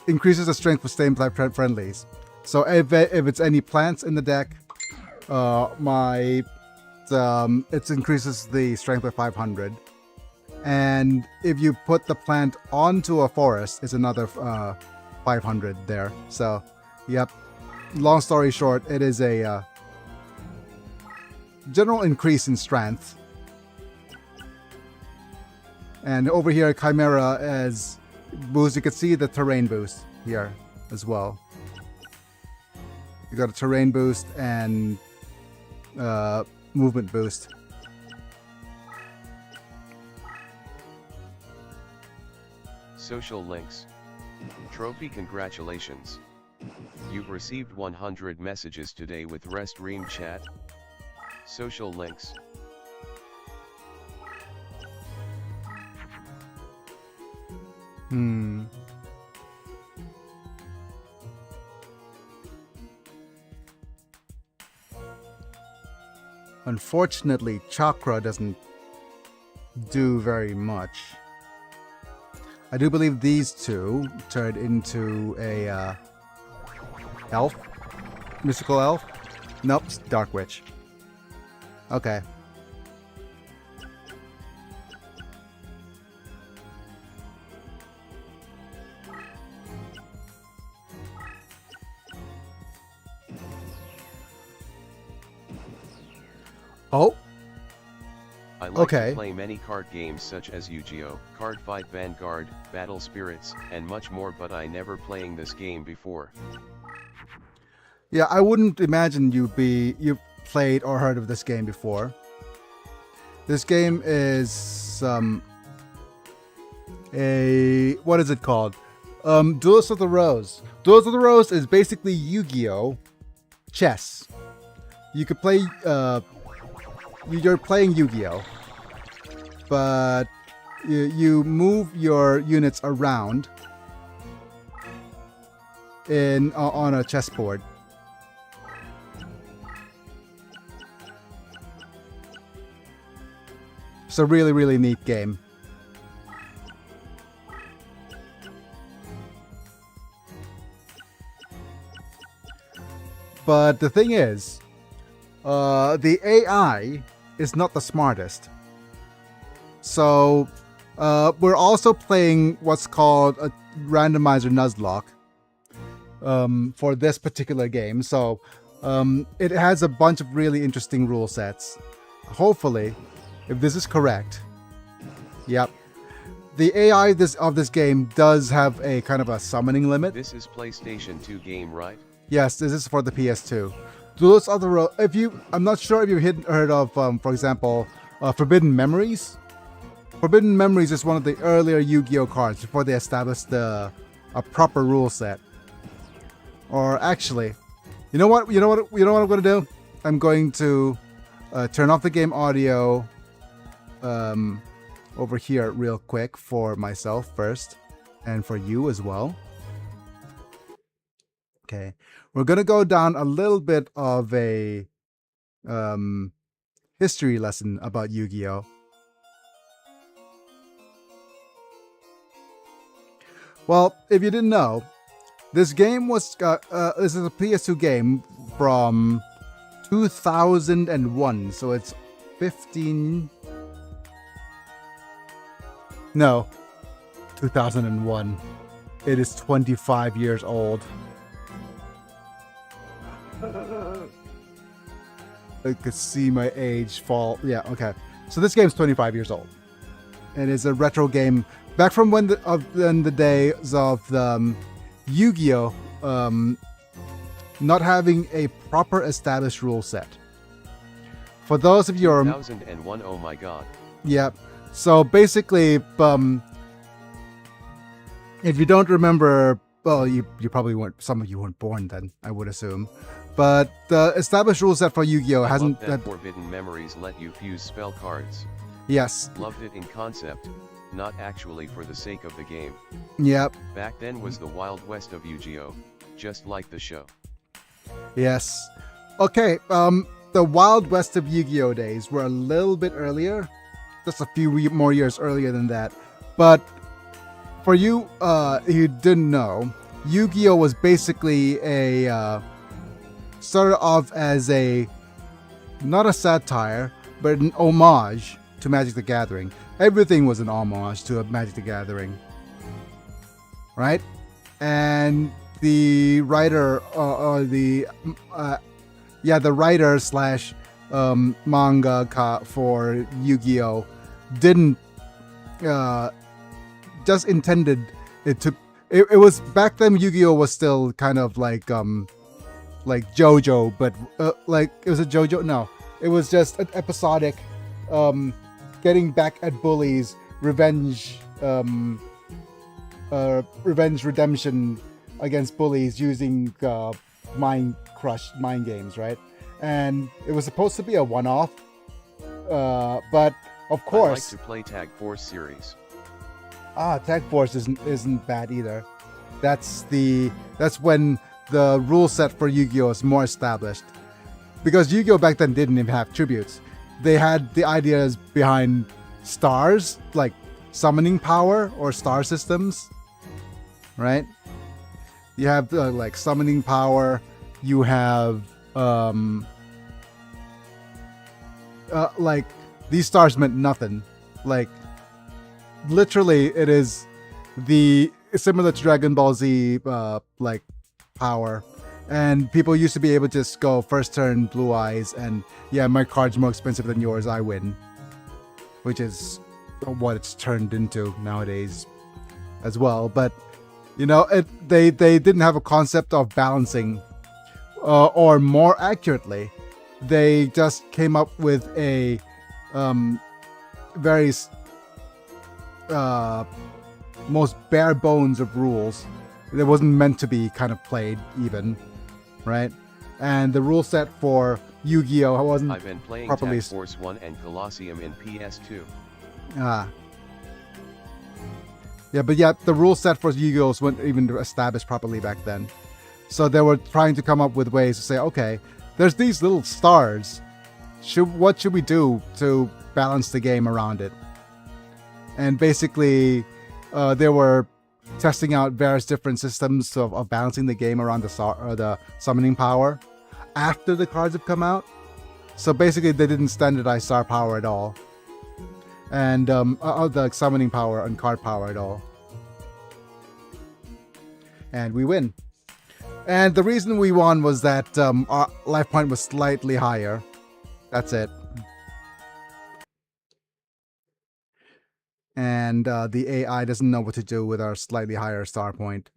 increases the strength for staying type friendlies. So if it's any plants in the deck, it increases the strength by 500. And if you put the plant onto a forest, it's another 500 there. So, yep. Long story short, it is a general increase in strength. And over here, Chimera as boost. You can see the terrain boost here as well. You got a terrain boost and movement boost. Social links. Trophy, congratulations. You've received 100 messages today with Rest Ream chat. Social links. Unfortunately, Chakra doesn't do very much. I do believe these two turned into a elf? Mystical elf? Nope, it's Dark Witch. Okay. Oh. I like to play many card games such as Yugioh, Card Fight Vanguard, Battle Spirits, and much more, but I never playing this game before. Yeah, I wouldn't imagine you've played or heard of this game before. This game is what is it called? Duelists of the Rose. Duelists of the Rose is basically Yu-Gi-Oh! Chess. You could play you're playing Yu-Gi-Oh! But you move your units around on a chessboard. It's a really, really neat game. But the thing is, the AI is not the smartest. So we're also playing what's called a Randomizer Nuzlocke for this particular game. So it has a bunch of really interesting rule sets. Hopefully, if this is correct, yep. The AI of this game does have a kind of a summoning limit. This is PlayStation 2 game, right? Yes, this is for the PS2. Duelists of the Rose. I'm not sure if you've heard of, for example, Forbidden Memories. Forbidden Memories is one of the earlier Yu-Gi-Oh cards before they established a proper rule set. Or actually, you know what I'm going to do? I'm going to turn off the game audio over here real quick for myself first, and for you as well. Okay, we're gonna go down a little bit of a history lesson about Yu-Gi-Oh! Well, if you didn't know, this game was this is a PS2 game from 2001, so it's 2001. It is 25 years old. I could see my age fall. Yeah, okay. So this game's 25 years old. It is a retro game back from when in the days of the Yu-Gi-Oh! Not having a proper established rule set. For those of you who are... 2001, oh my god. Yeah. So basically, if you don't remember, well, you probably weren't, some of you weren't born then, I would assume. But the established rule set for Yu-Gi-Oh! Hasn't... That forbidden memories let you fuse spell cards. Yes. Loved it in concept, not actually for the sake of the game. Yep. Back then was the Wild West of Yugioh, just like the show. Yes. Okay, the Wild West of Yu-Gi-Oh! Days were a little bit earlier. Just a few more years earlier than that. But for you, who didn't know, Yu-Gi-Oh! Was basically a... started off as a... not a satire, but an homage to Magic the Gathering. Everything was an homage to Magic the Gathering. Right? And the writer, the writer slash mangaka for Yu-Gi-Oh! Didn't, just intended it to, it was, back then Yu-Gi-Oh! Was still kind of like JoJo, but like, it was a JoJo? No. It was just an episodic, getting back at bullies, revenge redemption against bullies using mind games, right? And it was supposed to be a one-off, but of course... I like to play Tag Force series. Tag Force isn't bad either. That's when the rule set for Yu-Gi-Oh! Is more established. Because Yu-Gi-Oh! Back then didn't even have tributes. They had the ideas behind stars, like summoning power or star systems, right? You have like summoning power. You have like these stars meant nothing. Like literally, it is similar to Dragon Ball Z like power. And people used to be able to just go first turn blue eyes and yeah, my card's more expensive than yours, I win. Which is what it's turned into nowadays as well. But you know, they didn't have a concept of balancing, or more accurately, they just came up with a very most bare bones of rules. It wasn't meant to be kind of played even, right? And the rule set for Yu-Gi-Oh! Wasn't I've been playing properly... Tag Force 1 and Colosseum in PS2. Yeah, but yet the rule set for Yu-Gi-Oh! Weren't even established properly back then. So they were trying to come up with ways to say, okay, there's these little stars. What should we do to balance the game around it? And basically, they were testing out various different systems of balancing the game around the summoning power after the cards have come out. So basically, they didn't standardize star power at all. And the summoning power and card power at all. And we win. And the reason we won was that our life point was slightly higher. That's it. And the AI doesn't know what to do with our slightly higher star point.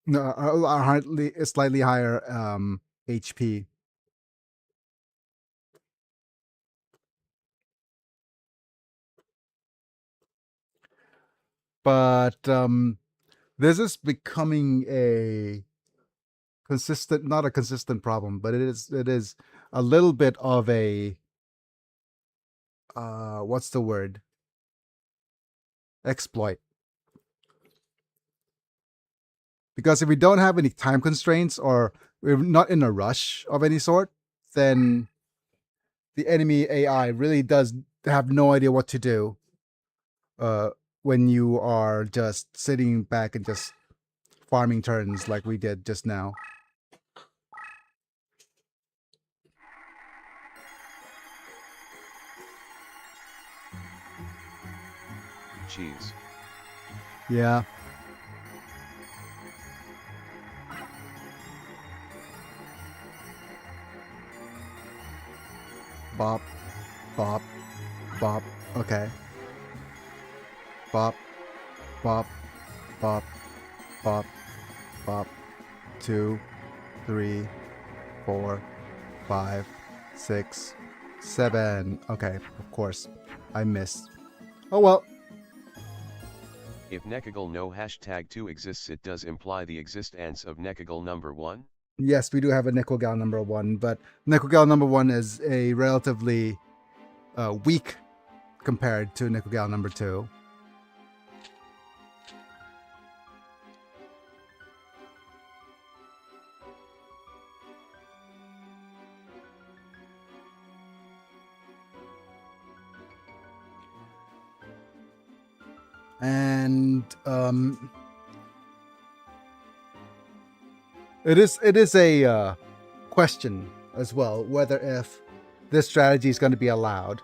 No, our slightly higher HP. But this is becoming a consistent, not a consistent problem, but it is a little bit of a what's the word? Exploit. Because if we don't have any time constraints or we're not in a rush of any sort, then the enemy AI really does have no idea what to do when you are just sitting back and just farming turns like we did just now. Jeez. Yeah. Bop. Bop. Bop. Okay. Bop. Bop. Bop. Bop. Bop. 2, 3, 4, 5, 6, 7. Okay, of course. I missed. Oh well. If Nekagal no hashtag 2 exists, it does imply the existence of Nekagal number 1? Yes, we do have a Nikogal number 1, but Nikogal number 1 is a relatively weak compared to Nikogal number 2. And it is a question as well whether if this strategy is going to be allowed,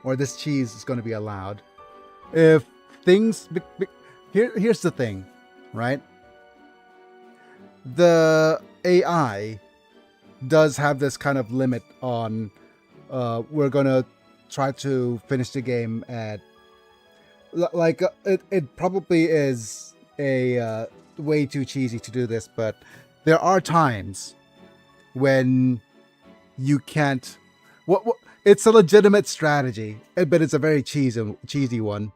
or this cheese is going to be allowed. If things here's the thing, right? The AI does have this kind of limit on we're gonna try to finish the game at like it probably is a way too cheesy to do this, but there are times when you can't. What it's a legitimate strategy, but it's a very cheesy one.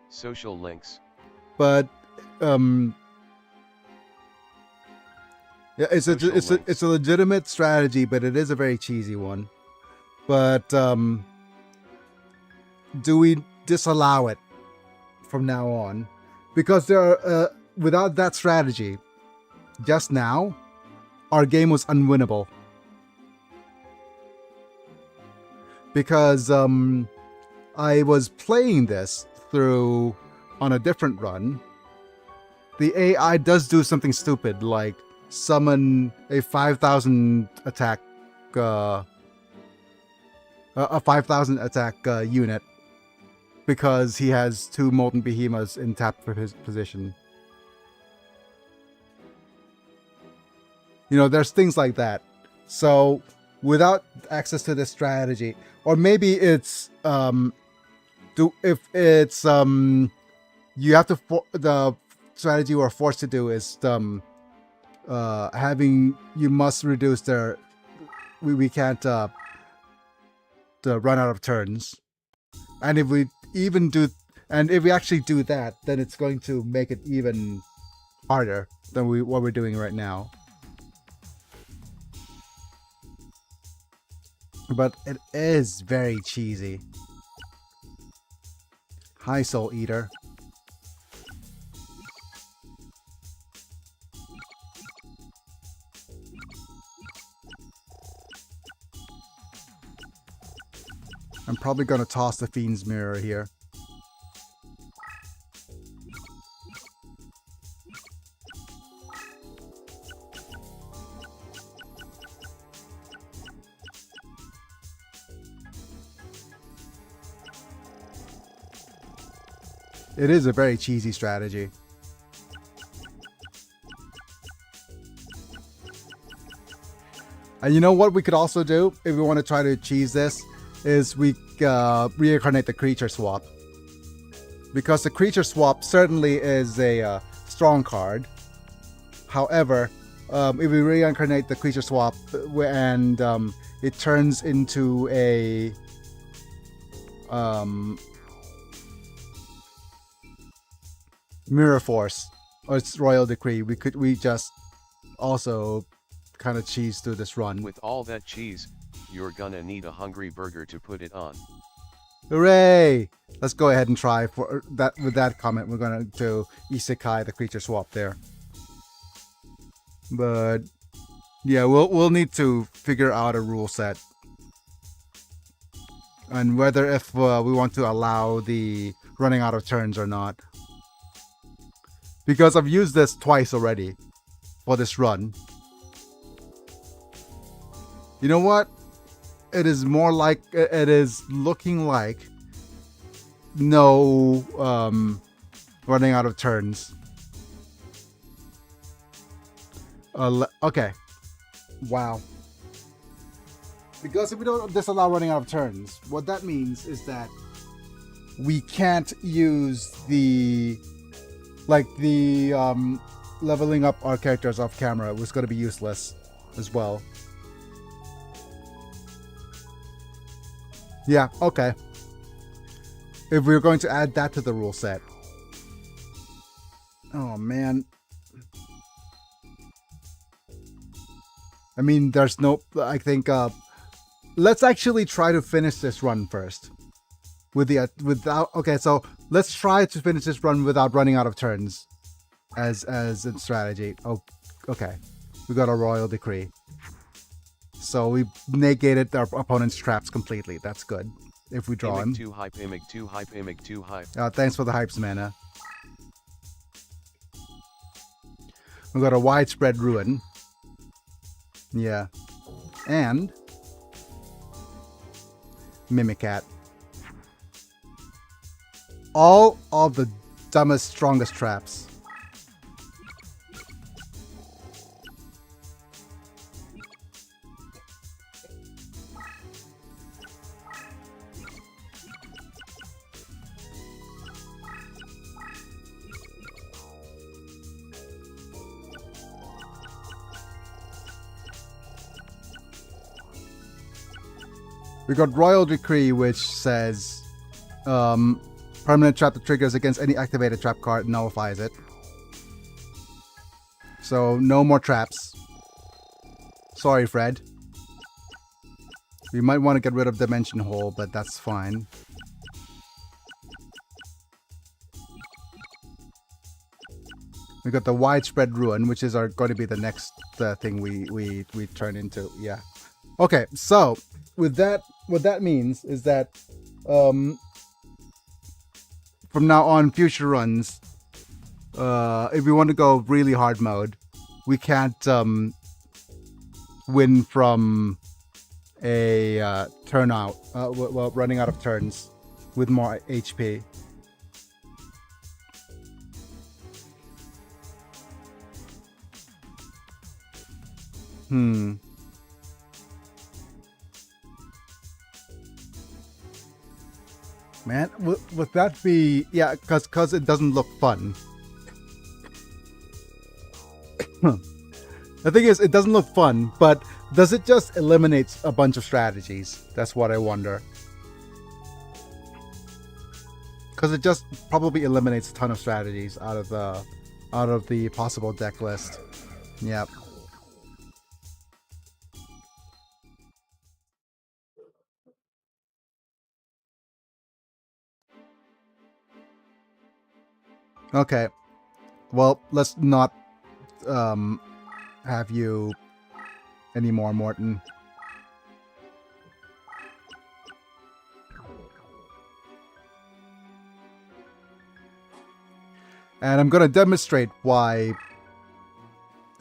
Social links. But yeah, it's a legitimate strategy, but it is a very cheesy one. But do we disallow it from now on? Because there are without that strategy, just now, our game was unwinnable. Because I was playing this through on a different run. The AI does do something stupid, like summon a 5,000 attack, a 5,000 attack unit, because he has 2 Molten Behemoths in tap for his position. You know, there's things like that. So without access to this strategy, or maybe it's you have to the strategy we're forced to do is you must reduce their we can't the run out of turns, and if we actually do that, then it's going to make it even harder than what we're doing right now. But it is very cheesy. Hi, Soul Eater. I'm probably going to toss the Fiend's Mirror here. It is a very cheesy strategy. And you know what we could also do if we want to try to cheese this is we reincarnate the creature swap. Because the creature swap certainly is a strong card. However, if we reincarnate the creature swap and it turns into a Mirror Force or its Royal Decree, we just also kind of cheese through this run. With all that cheese, you're gonna need a hungry burger to put it on. Hooray! Let's go ahead and try for that. With that comment, we're gonna do Isekai the creature swap there. But yeah, we'll need to figure out a rule set and whether if we want to allow the running out of turns or not. Because I've used this twice already for this run. You know what? It is more like it is looking like no running out of turns. Okay. Wow. Because if we don't disallow running out of turns, what that means is that we can't use the leveling up our characters off camera was going to be useless as well. Yeah, okay. If we were going to add that to the rule set. Oh, man. I mean, there's no... I think... let's actually try to finish this run first. Without... Okay, so let's try to finish this run without running out of turns. As a strategy. Oh, okay. We got a royal decree. So we negated our opponent's traps completely. That's good. If we draw him. Too hype, too hype, too hype. Thanks for the hypes, mana. We got a widespread ruin. Yeah. And Mimicat. All of the dumbest, strongest traps. We got Royal Decree, which says permanent trap that triggers against any activated trap card nullifies it. So no more traps. Sorry, Fred. We might want to get rid of Dimension Hole, but that's fine. We got the Widespread Ruin, which is going to be the next thing we turn into. Yeah. Okay, so with that, what that means is that from now on, future runs, if we want to go really hard mode, we can't win from a turn out, well, running out of turns with more HP. Man, would that be... Yeah, because it doesn't look fun. The thing is, it doesn't look fun, but does it just eliminate a bunch of strategies? That's what I wonder. Because it just probably eliminates a ton of strategies out of the possible deck list. Yep. Okay, well, let's not have you anymore, Morton. And I'm going to demonstrate why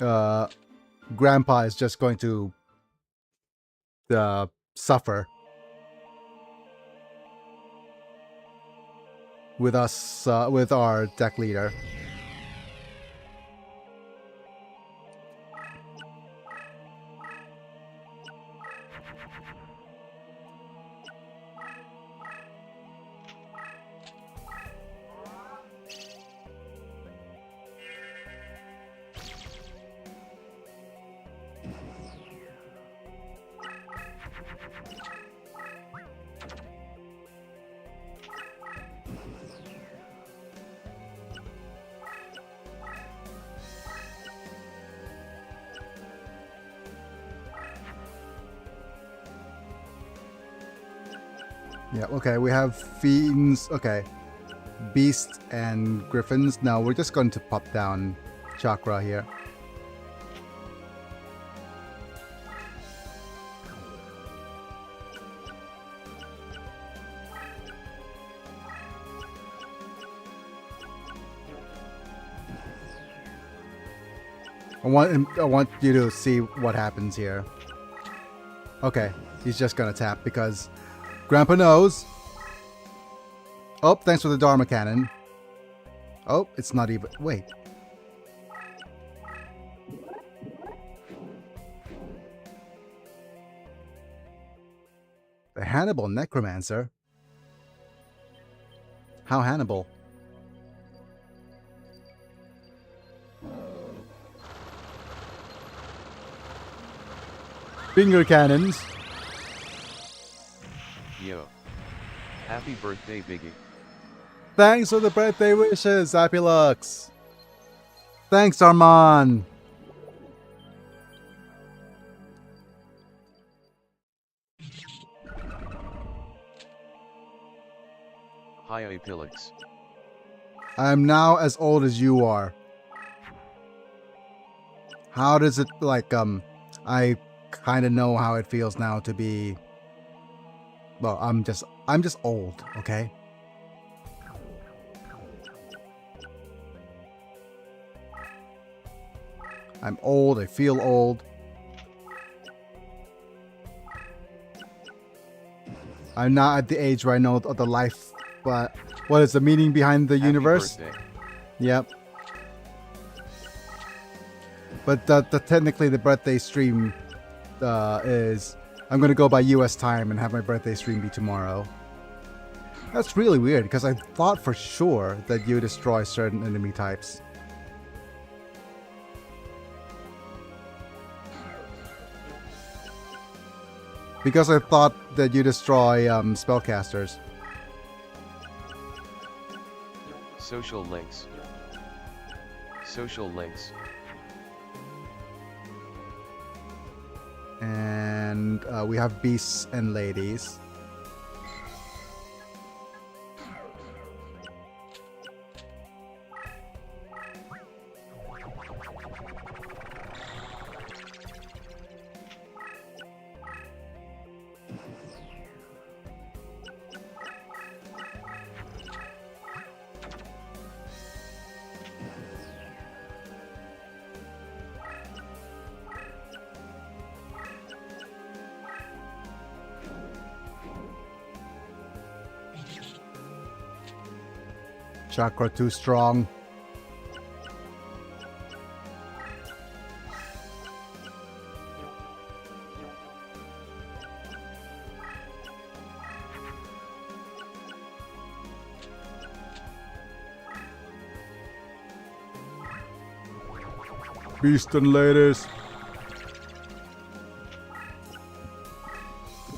Grandpa is just going to suffer with us, with our deck leader. Yeah, okay, we have fiends, okay, beasts and griffins. Now we're just going to pop down chakra here. I want you to see what happens here. Okay, he's just gonna tap because Grandpa knows. Oh, thanks for the Dharma Cannon. Oh, it's not even... Wait. The Hannibal Necromancer? How Hannibal? Finger cannons. Yo. Happy birthday, Biggie. Thanks for the birthday wishes, Happy Lux. Thanks, Armand. Hi, Apilix. I'm now as old as you are. How does it, like, I kind of know how it feels now to be, well, I'm just old, okay? I'm old, I feel old. I'm not at the age where I know the life, but what is the meaning behind the universe? Birthday. Yep. But technically the birthday stream is... I'm going to go by US time and have my birthday stream be tomorrow. That's really weird, because I thought for sure that you destroy certain enemy types. Because I thought that you destroy spellcasters. Social links. Social links. And we have beasts and ladies. Chakra too strong. Beast and ladies.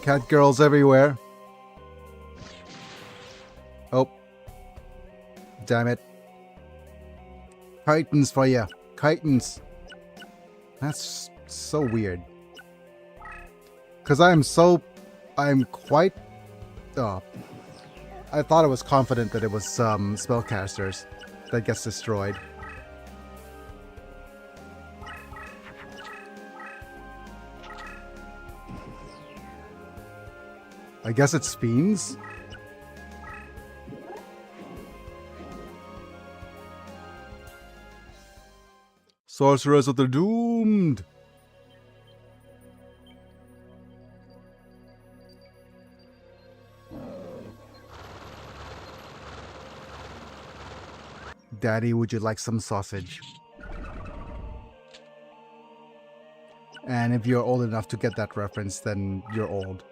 Cat girls everywhere. Oh. Damn it. Chitons for you. Chitons. That's so weird. Because I'm quite... Oh. I thought I was confident that it was spellcasters that gets destroyed. I guess it's fiends? Sorcerers of the Doomed! Daddy, would you like some sausage? And if you're old enough to get that reference, then you're old.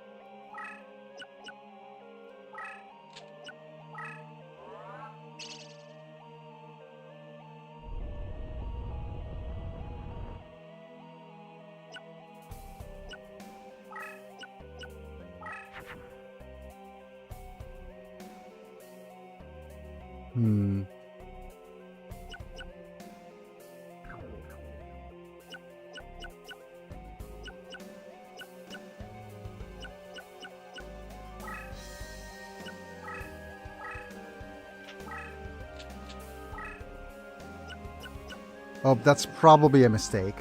Oh, that's probably a mistake.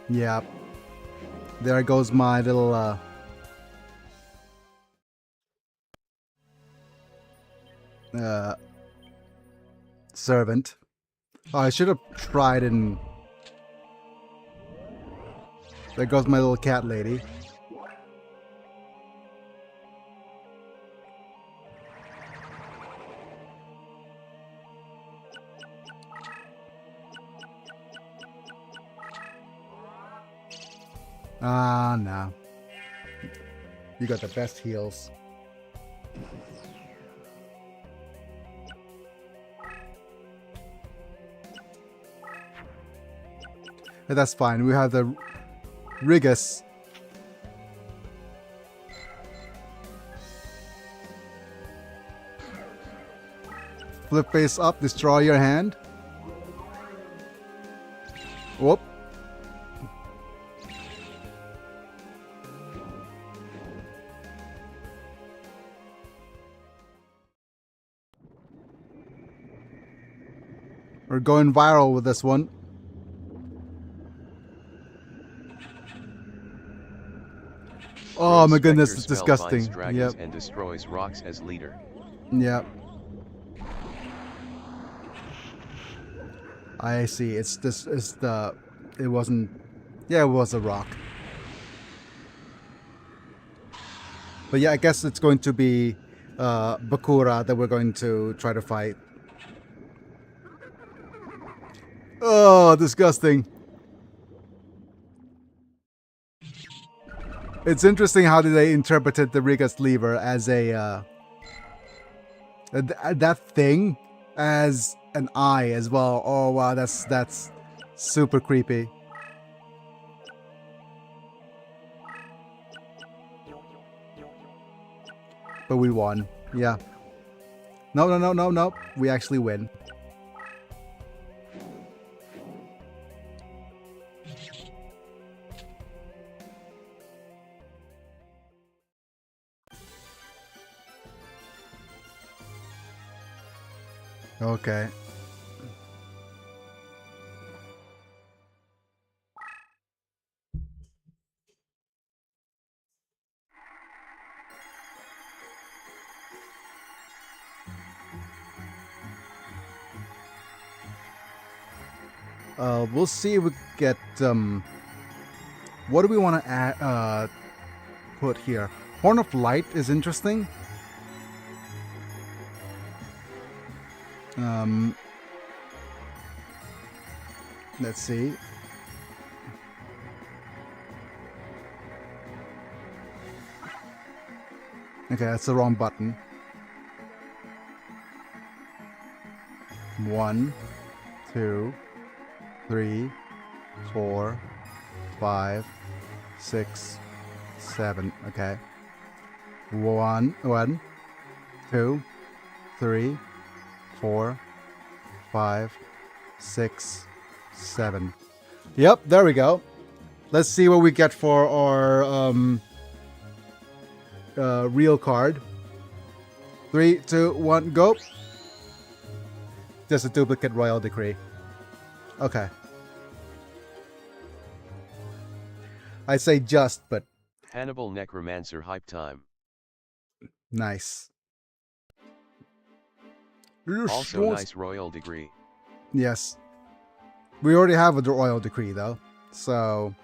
Yep. There goes my little, servant. Oh, I should have tried and... There goes my little cat lady. Ah, no. You got the best heals. But that's fine. We have the Rigus. Flip face up, destroy your hand. Whoop. We're going viral with this one. Oh my goodness, it's disgusting. Yep. And destroys rocks as leader. Yep. I see. It's this. It's the. It wasn't. Yeah, it was a rock. But yeah, I guess it's going to be Bakura that we're going to try to fight. Oh, disgusting. It's interesting how they interpreted the Rigas lever as a that thing as an eye as well. Oh wow, that's super creepy. But we won. Yeah. No. We actually win. Okay. We'll see if we get what do we want to add put here? Horn of Light is interesting. Let's see. Okay, that's the wrong button. 1, 2, 3, 4, 5, 6, 7. Okay. 1, 2, 3, 4, 5, 6, 7. Yep, there we go. Let's see what we get for our real card. 3, 2, 1, go. Just a duplicate Royal Decree. Okay. I say just, but Hannibal Necromancer hype time. nice. Also nice Royal Decree. Yes. We already have a Royal Decree though, so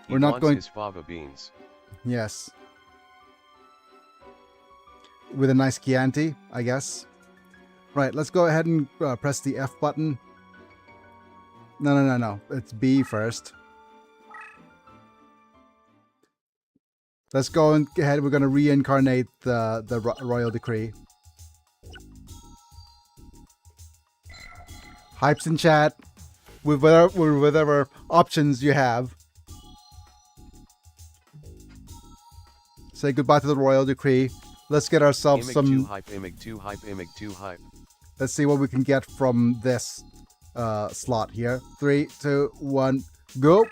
we're not going. His fava beans. Yes. With a nice Chianti, I guess. Right, let's go ahead and press the F button. No. It's B first. Let's go ahead. We're going to reincarnate the Royal Decree. Hypes in chat with whatever options you have. Say goodbye to the Royal Decree. Let's get ourselves some. Imig 2 hype. Let's see what we can get from this slot here. 3, 2, 1, go.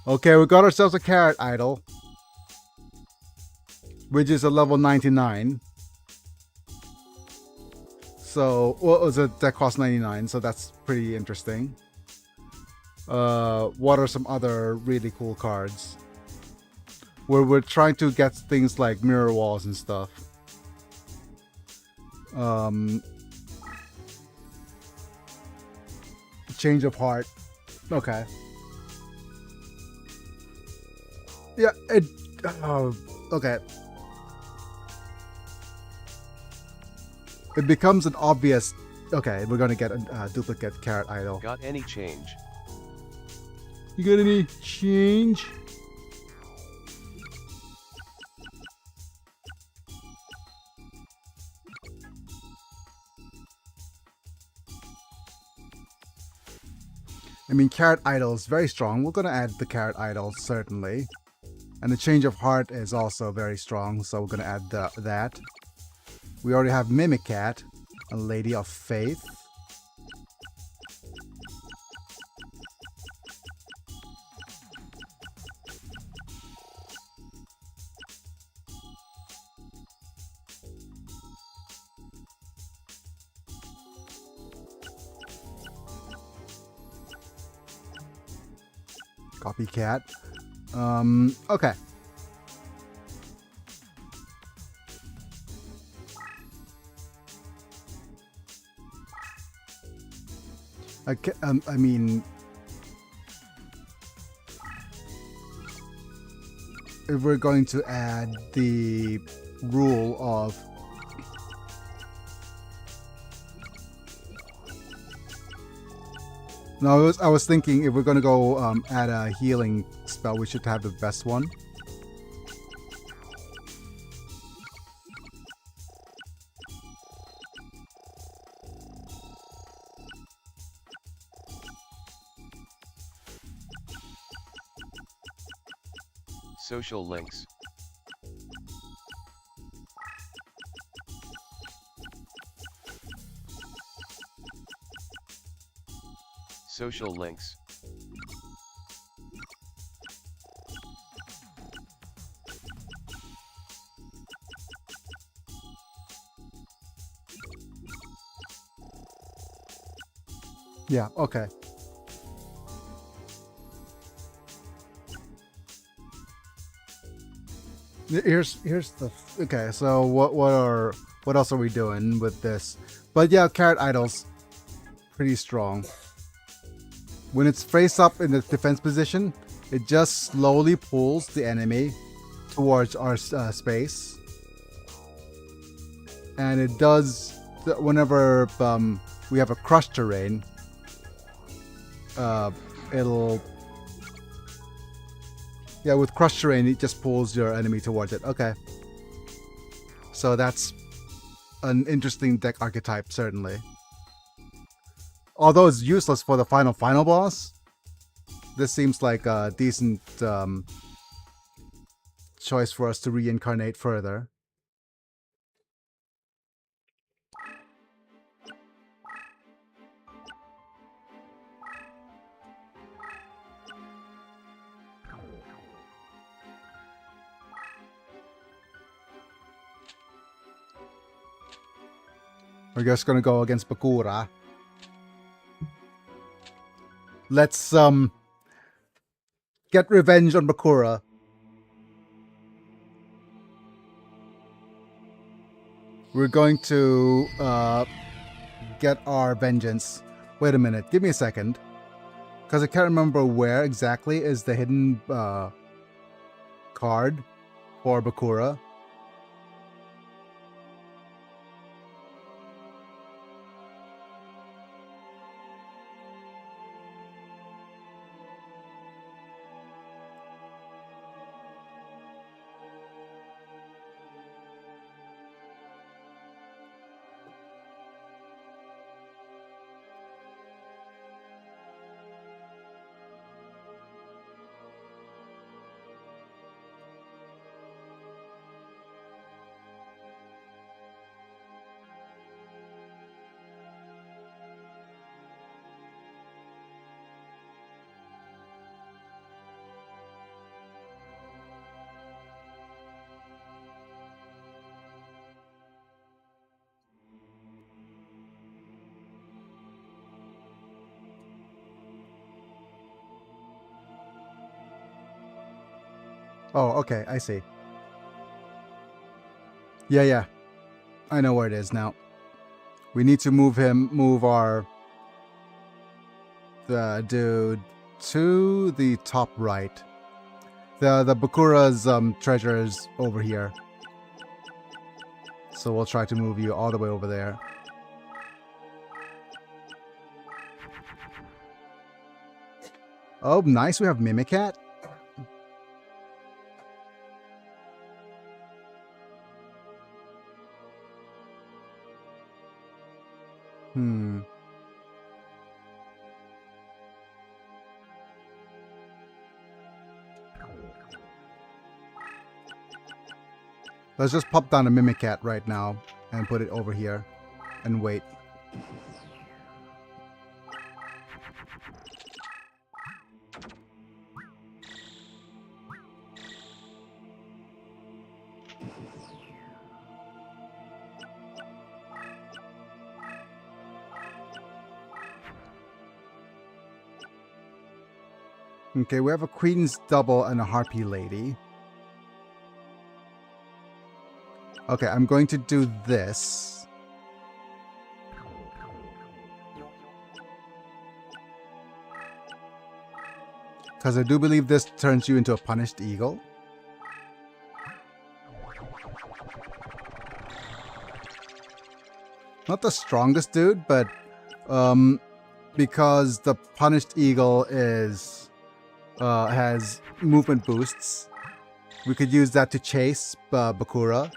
Okay, we got ourselves a carrot idol, which is a level 99. So, well, it was that cost 99, so that's pretty interesting. What are some other really cool cards? Where we're trying to get things like mirror walls and stuff. Change of heart. Okay. Yeah, okay. It becomes an obvious. Okay, we're gonna get a duplicate carrot idol. Got any change? You got any change? I mean, Carrot Idol is very strong. We're going to add the Carrot Idol, certainly. And the Change of Heart is also very strong, so we're going to add that. We already have Mimic Cat, a Lady of Faith. Copycat. Okay. I mean, if we're going to add the rule of no, I was thinking if we're going to go add a healing spell, we should have the best one. Social links. Social links. Yeah, okay. Here's the okay. So what else are we doing with this? But yeah, Carrot Idol's pretty strong. When it's face up in the defense position, it just slowly pulls the enemy towards our space, and it does whenever we have a crush terrain. It'll. Yeah, with crush terrain, it just pulls your enemy towards it. Okay. So that's an interesting deck archetype, certainly. Although it's useless for the final boss, this seems like a decent choice for us to reincarnate further. We're just gonna go against Bakura. Let's get revenge on Bakura. We're going to get our vengeance. Wait a minute, give me a second. Because I can't remember where exactly is the hidden card for Bakura. Oh, okay, I see. Yeah. I know where it is now. We need to move our dude to the top right. The Bakura's treasure is over here. So we'll try to move you all the way over there. Oh, nice. We have Mimicat. Let's just pop down a Mimicat right now and put it over here and wait. Okay, we have a Queen's Double and a Harpy Lady. Okay, I'm going to do this. Because I do believe this turns you into a Punished Eagle. Not the strongest dude, but because the Punished Eagle is has movement boosts, we could use that to chase Bakura.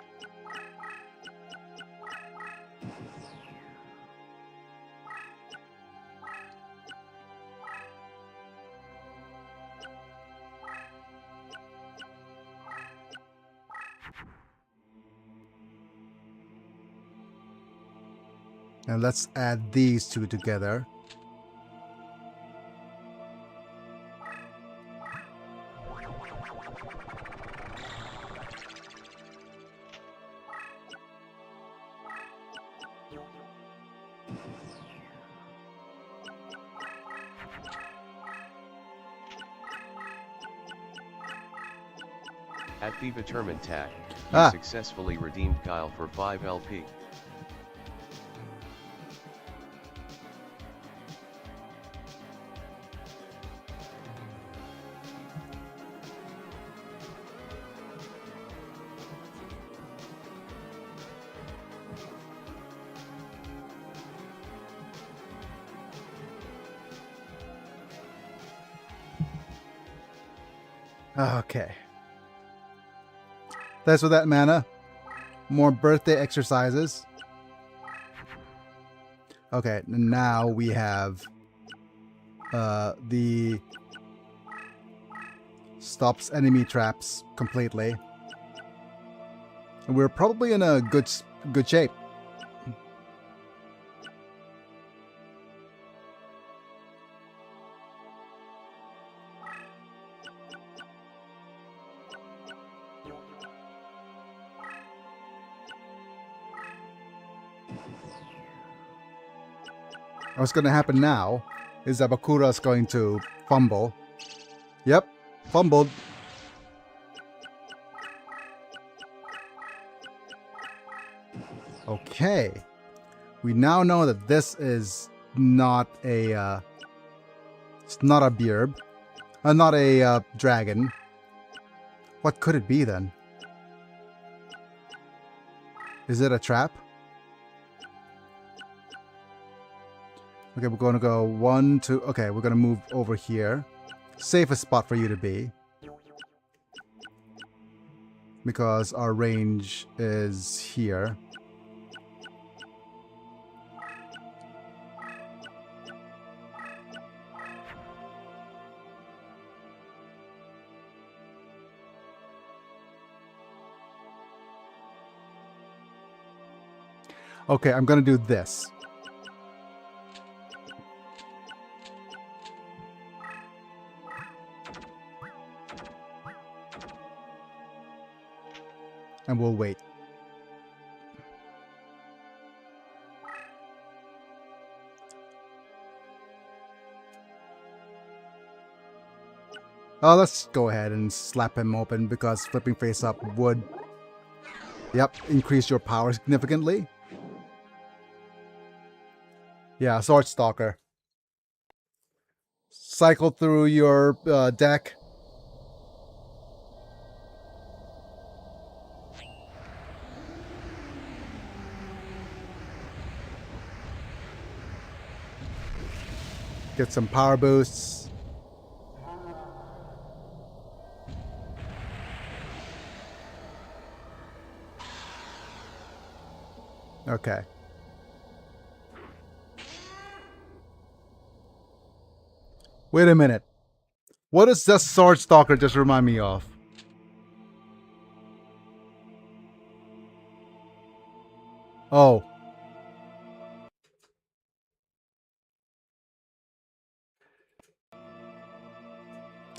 And let's add these two together. At the Determined tag, you successfully redeemed Kyle for 5 LP. Okay. Thanks for that mana. More birthday exercises. Okay, now we have the stops enemy traps completely. And we're probably in a good shape. What's going to happen now is that Bakura's going to fumble. Yep, fumbled. Okay. We now know that this is not a it's not a beerb. Not a dragon. What could it be then? Is it a trap? Okay, we're going to go 1, 2. Okay, we're going to move over here. Safest spot for you to be. Because our range is here. Okay, I'm going to do this. And we'll wait. Let's go ahead and slap him open because flipping face up would, yep, increase your power significantly. Yeah, Sword Stalker. Cycle through your deck. Get some power boosts. Okay. Wait a minute. What does this Sword Stalker just remind me of? Oh.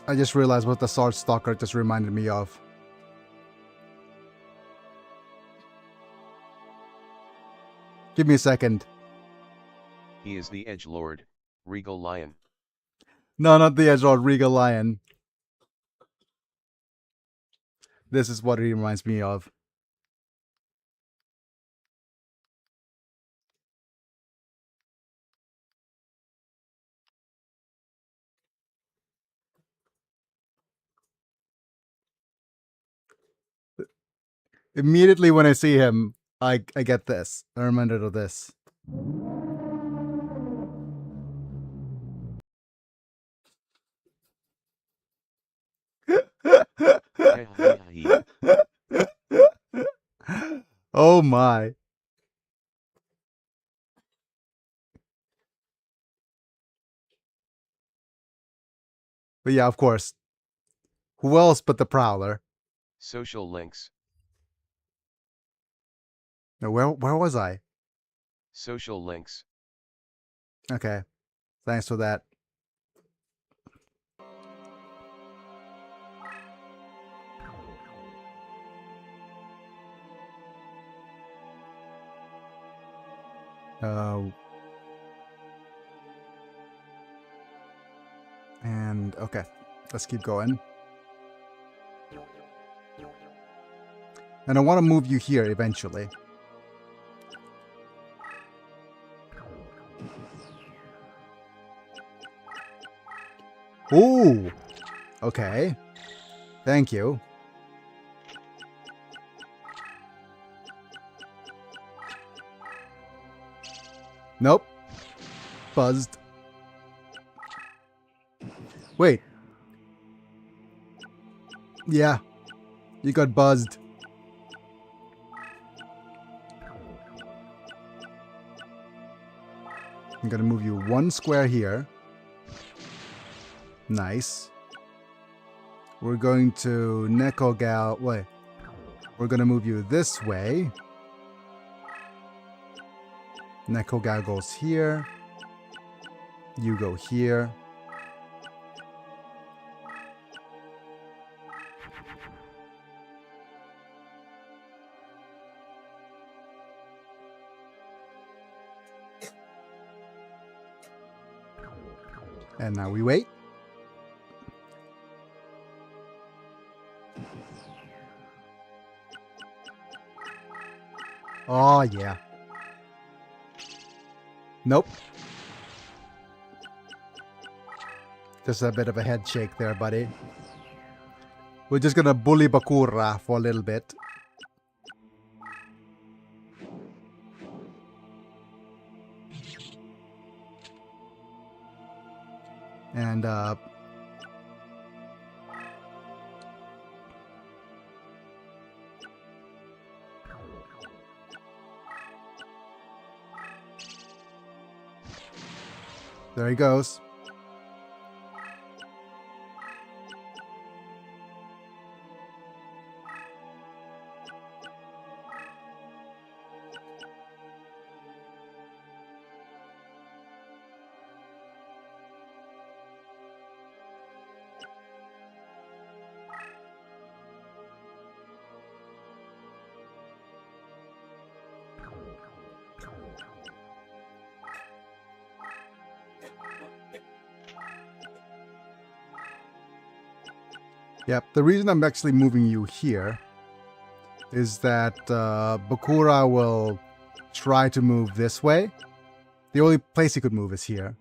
I just realized what the Sword Stalker just reminded me of. Give me a second. He is the edgelord, Regal Lion. No, not the Edgelord, Regal Lion. This is what he reminds me of. Immediately when I see him, I get this. I reminded of this. Oh my. But yeah, of course. Who else but the Prowler? Social links. No, where was I? Social links. Okay. Thanks for that. And okay, let's keep going. And I want to move you here eventually. Ooh. Okay. Thank you. Nope. Buzzed. Wait. Yeah. You got buzzed. I'm gonna move you one square here. Nice. We're going to Nekogal. Wait. We're gonna move you this way. Nekogal goes here. You go here. And now we wait. Oh, yeah. Nope. Just a bit of a head shake there, buddy. We're just gonna bully Bakura for a little bit. And, there he goes. Yep, the reason I'm actually moving you here is that Bakura will try to move this way. The only place he could move is here.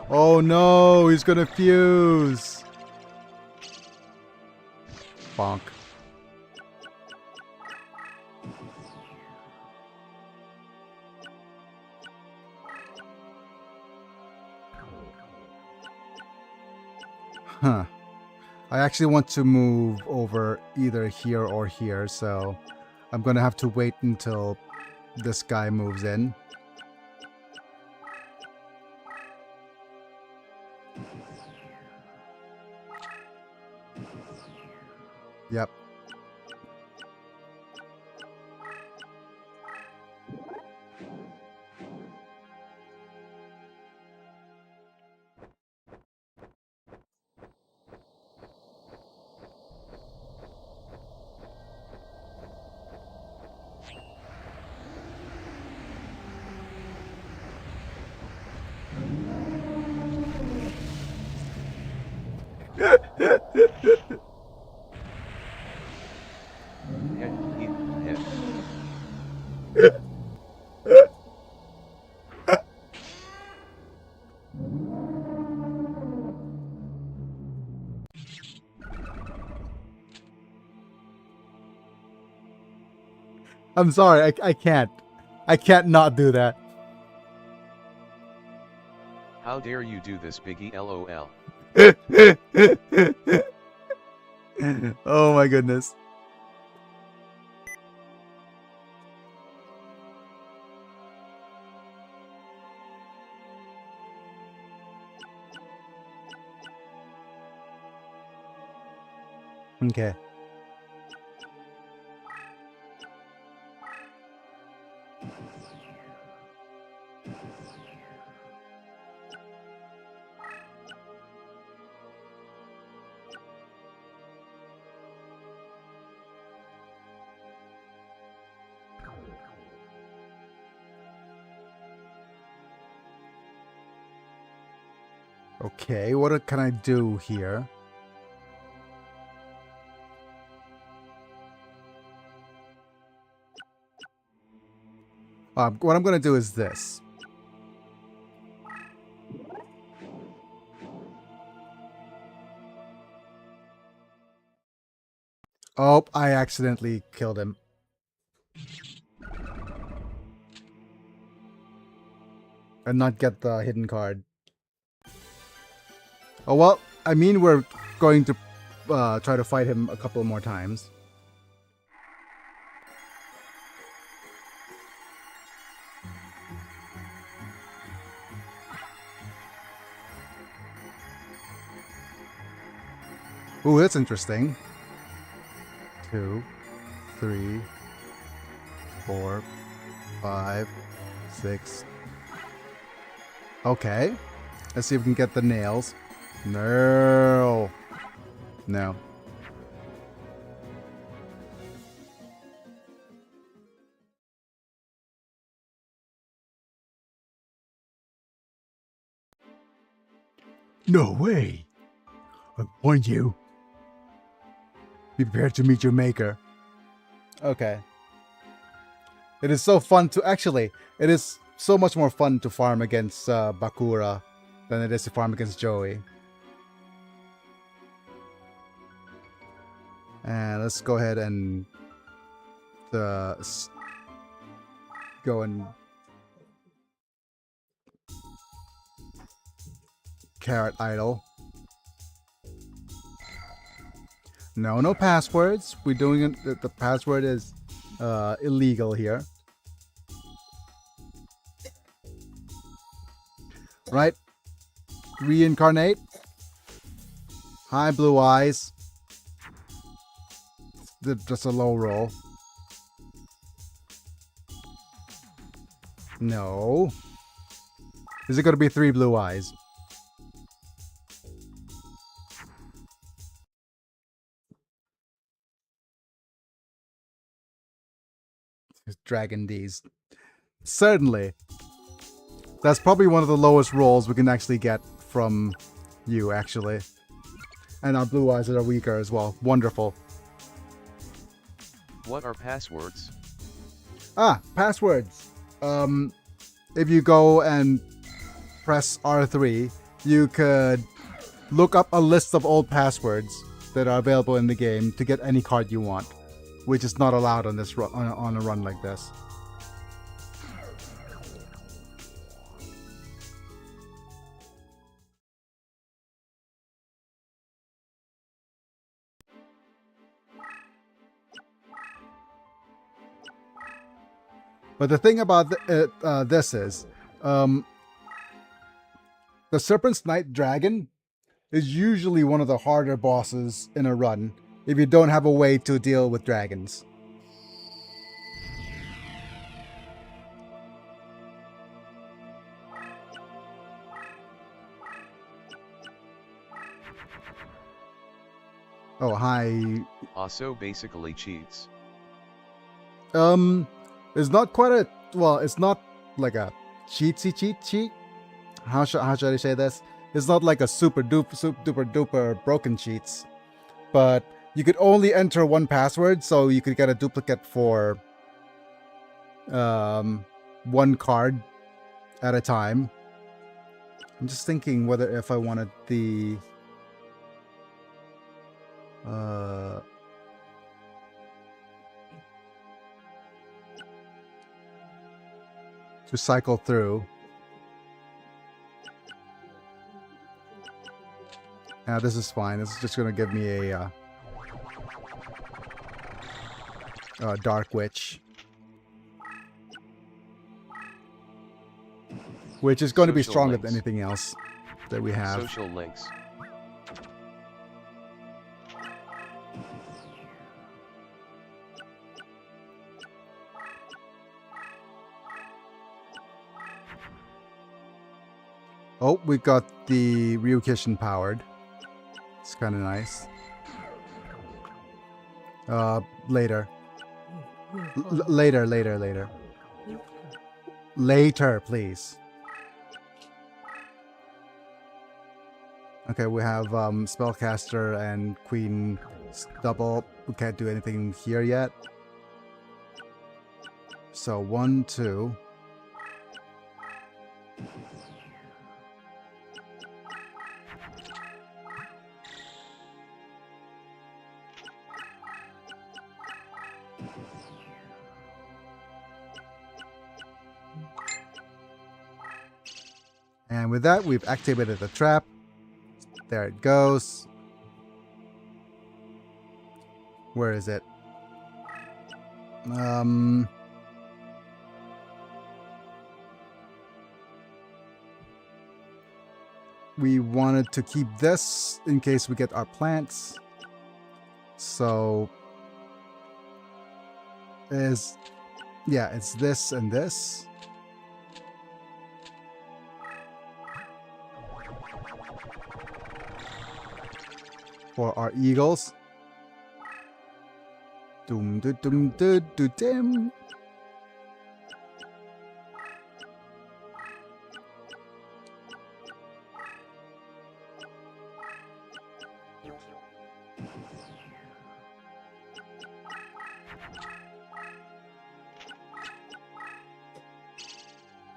Oh no, he's gonna fuse. Bonk. Huh. I actually want to move over either here or here, so I'm going to have to wait until this guy moves in. Yep. I'm sorry, I can't. I can't not do that. How dare you do this, Biggie, LOL. Oh my goodness. Okay. Okay, what can I do here? What I'm going to do is this. Oh, I accidentally killed him. And not get the hidden card. Oh well, I mean we're going to try to fight him a couple more times. Ooh, that's interesting. 2, 3, 4, 5, 6. Okay. Let's see if we can get the nails. No. No. No way. I warn you. Be prepared to meet your maker. Okay. It is so fun to... Actually, it is so much more fun to farm against Bakura than it is to farm against Joey. And let's go ahead and go and carrot idol. No passwords. We're doing it. The password is illegal here. Right? Reincarnate. Hi, blue eyes. Just a low roll. No. Is it going to be 3 blue eyes? Dragon D's. Certainly. That's probably one of the lowest rolls we can actually get from you, actually. And our blue eyes are weaker as well. Wonderful. What are passwords? Passwords. If you go and press R3, you could look up a list of old passwords that are available in the game to get any card you want, which is not allowed on this on a run like this. But the thing about this is, the Serpent's Night Dragon is usually one of the harder bosses in a run if you don't have a way to deal with dragons. Oh, hi. Also basically cheats. It's not quite a, well, it's not like a cheat. How should I say this? It's not like a super duper broken cheats, but you could only enter one password, so you could get a duplicate for one card at a time. I'm just thinking whether if I wanted the to cycle through. This is fine. This is just going to give me a Dark Witch. Which is going to be stronger than anything else that we have. Social links. Oh, we got the Ryukishin powered. It's kind of nice. Later. Later. Later, please. Okay, we have Spellcaster and Queen double. We can't do anything here yet. So 1, 2. And with that, we've activated the trap. There it goes. Where is it? We wanted to keep this in case we get our plants. So it's this and this. For our eagles. Doom do doom do do dim.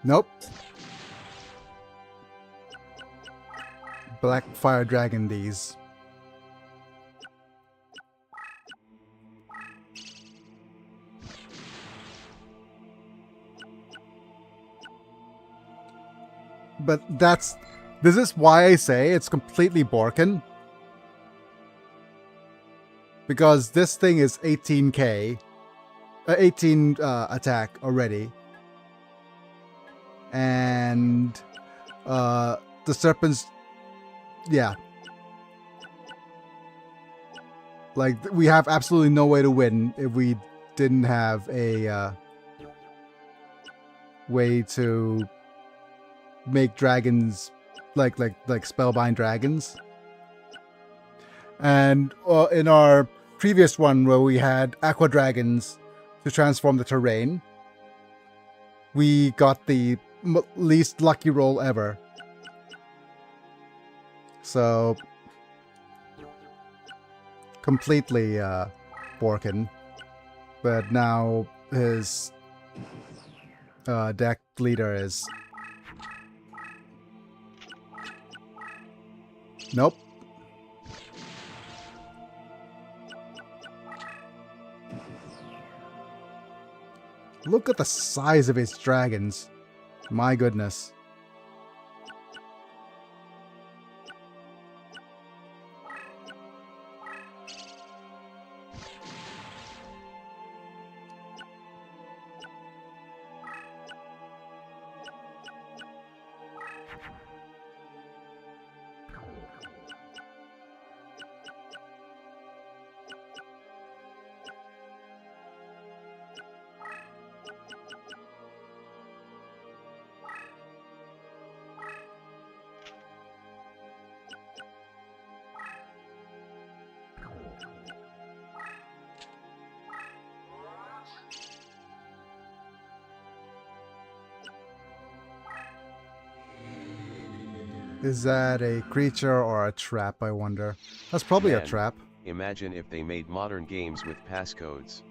Nope. Black Fire Dragon these. But this is why I say it's completely broken. Because this thing is 18k, 18 attack already. And the serpents, yeah. Like, we have absolutely no way to win if we didn't have a way to make dragons like spellbind dragons. And in our previous one where we had aqua dragons to transform the terrain, we got the least lucky roll ever. So completely broken. But now his deck leader is nope. Look at the size of his dragons. My goodness. Is that a creature or a trap, I wonder? That's probably a Man, trap. imagine if they made modern games with passcodes.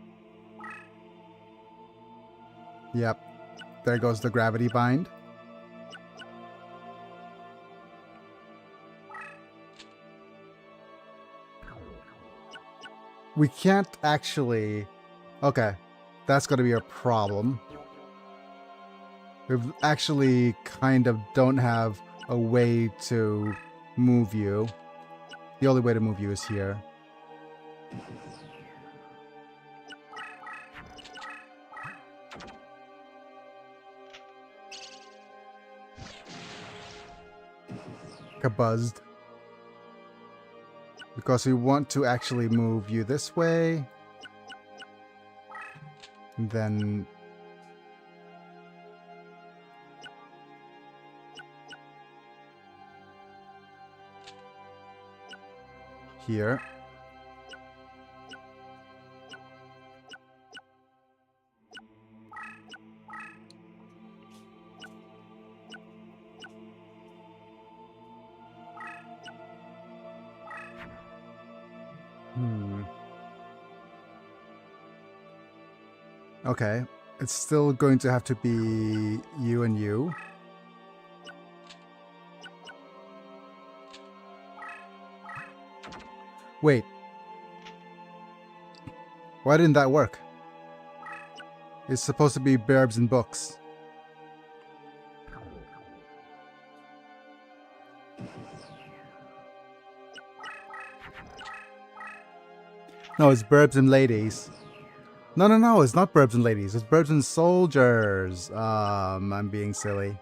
Yep. There goes the gravity bind. We can't actually... Okay. That's going to be a problem. We actually kind of don't have a way to move you. The only way to move you is here. Kabuzzed. Because we want to actually move you this way. And then... here. Okay. It's still going to have to be you and you. Wait. Why didn't that work? It's supposed to be Berbs and Books. No, it's Burbs and Ladies. No, it's not Burbs and Ladies. It's Burbs and Soldiers. I'm being silly.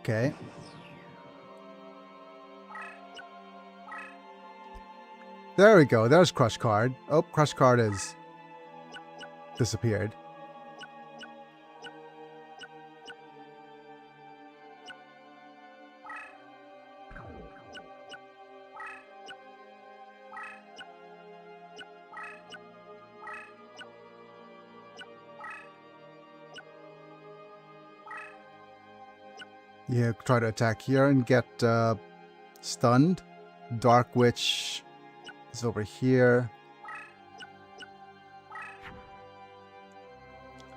Okay. There we go. There's Crush Card. Oh, Crush Card is disappeared. Yeah, try to attack here and get stunned. Dark Witch is over here.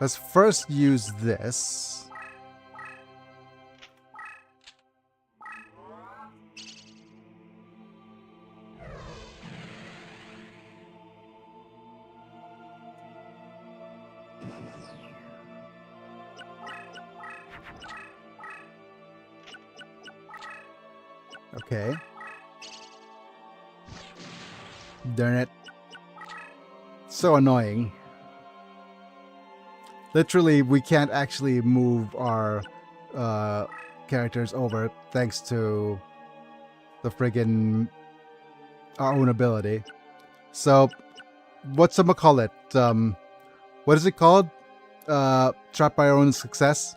Let's first use this. Okay. Darn it. So annoying. Literally, we can't actually move our characters over thanks to the friggin' our own ability. So, whatchamacallit? What is it called? Trapped by our own success?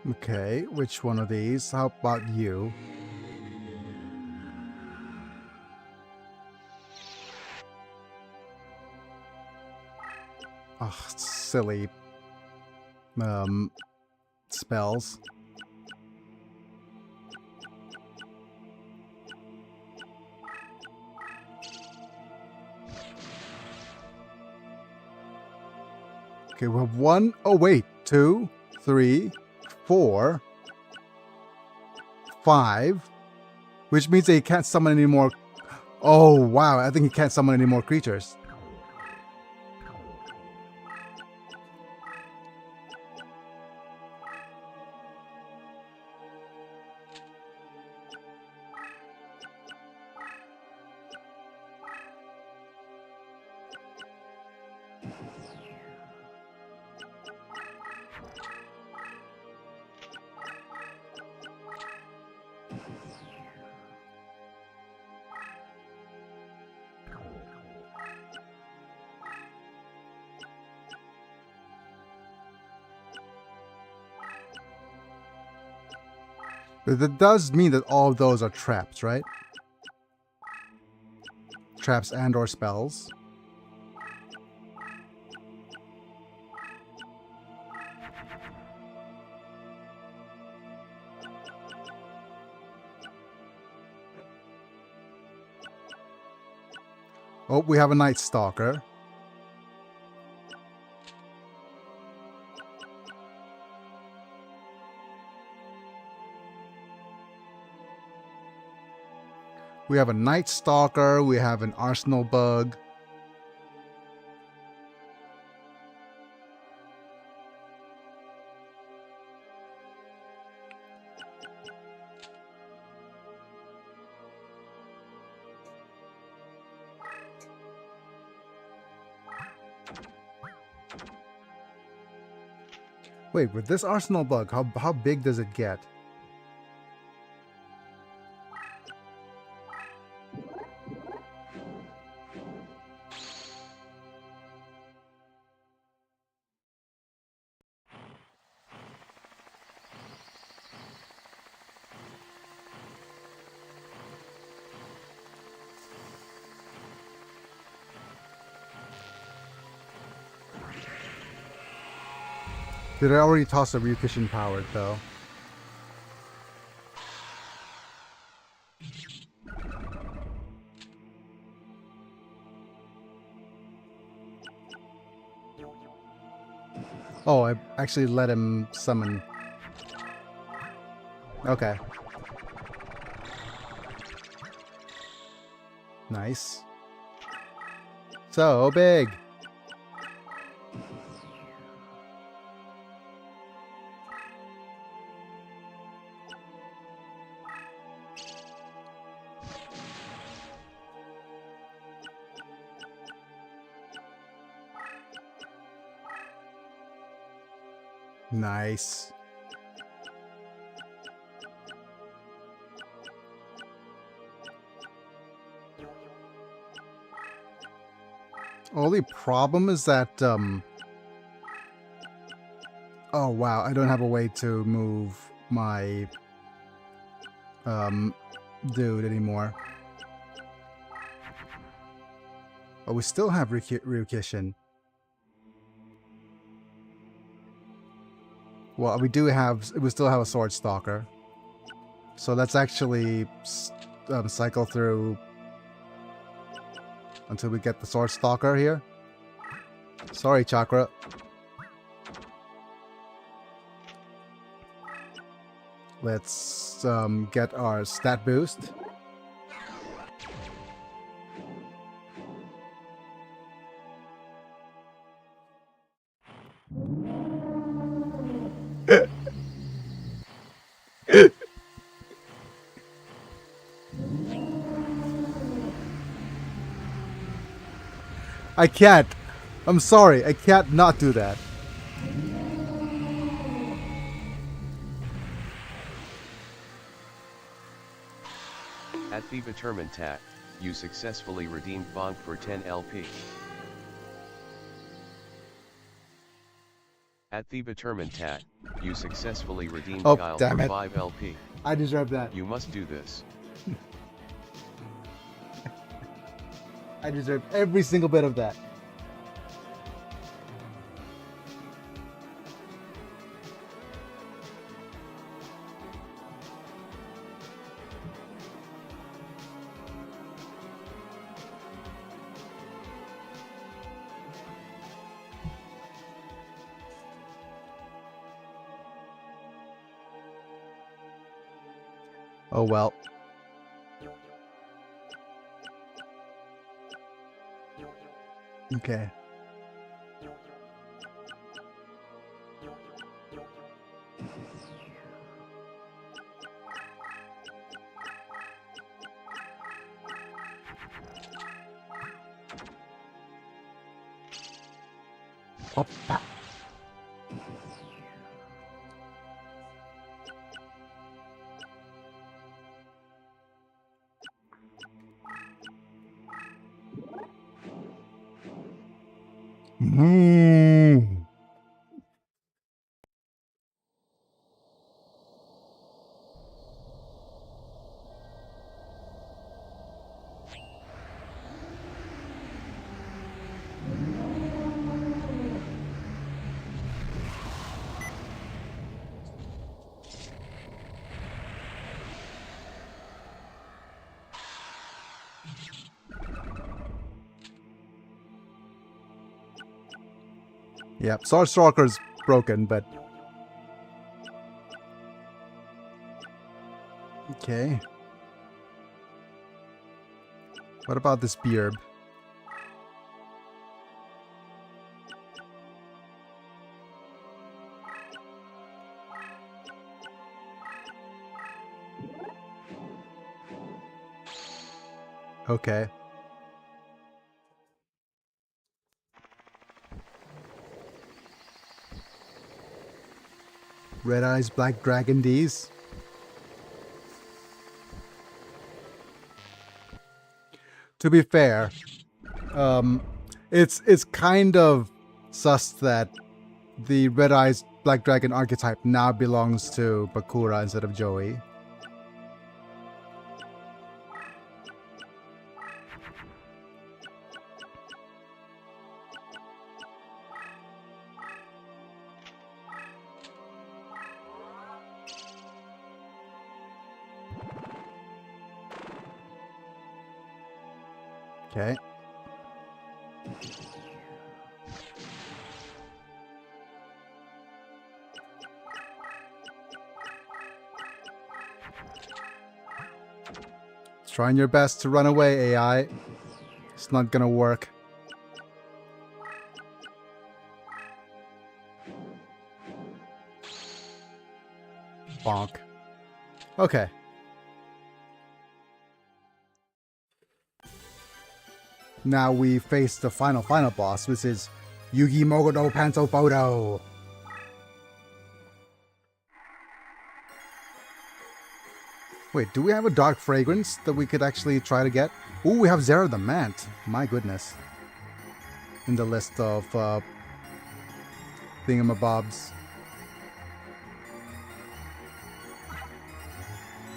Okay, which one of these? How about you? Ugh, silly spells. Okay, we have 1. Oh wait, 2, 3, 4, 5, which means that he can't summon any more. Oh wow, I think he can't summon any more creatures. But that does mean that all of those are traps, right? Traps and or spells. Oh, we have a Night Stalker. We have a Night Stalker, we have an Arsenal Bug. Wait, with this Arsenal Bug, how big does it get? Did I already toss a Ryukishin powered though? Oh, I actually let him summon. Okay. Nice. So big. Nice. Only problem is that, oh wow, I don't have a way to move my, dude anymore. Oh, we still have Ryukishin. Well, we still have a Sword Stalker. So let's actually cycle through until we get the Sword Stalker here. Sorry, Chakra. Let's get our stat boost. I can't. I'm sorry. I can't not do that. At the Determined tab, you successfully redeemed Bonk for 10 LP. At the Determined tab, you successfully redeemed Kyle damn for it. 5 LP. I deserve that. You must do this. I deserve every single bit of that. Oh well. Okay. Oppa. Mm. Yep, Star Stalker's broken, but okay. What about this beard? Okay. Red Eyes Black Dragon D's. To be fair, it's kind of sus that the Red Eyes Black Dragon archetype now belongs to Bakura instead of Joey. Okay. Trying your best to run away, AI. It's not gonna work. Bonk. Okay. Now we face the final boss, which is Yugi Mogodo Panto Photo. Wait, do we have a dark fragrance that we could actually try to get? Ooh, we have Zera the Mant. My goodness. In the list of thingamabobs.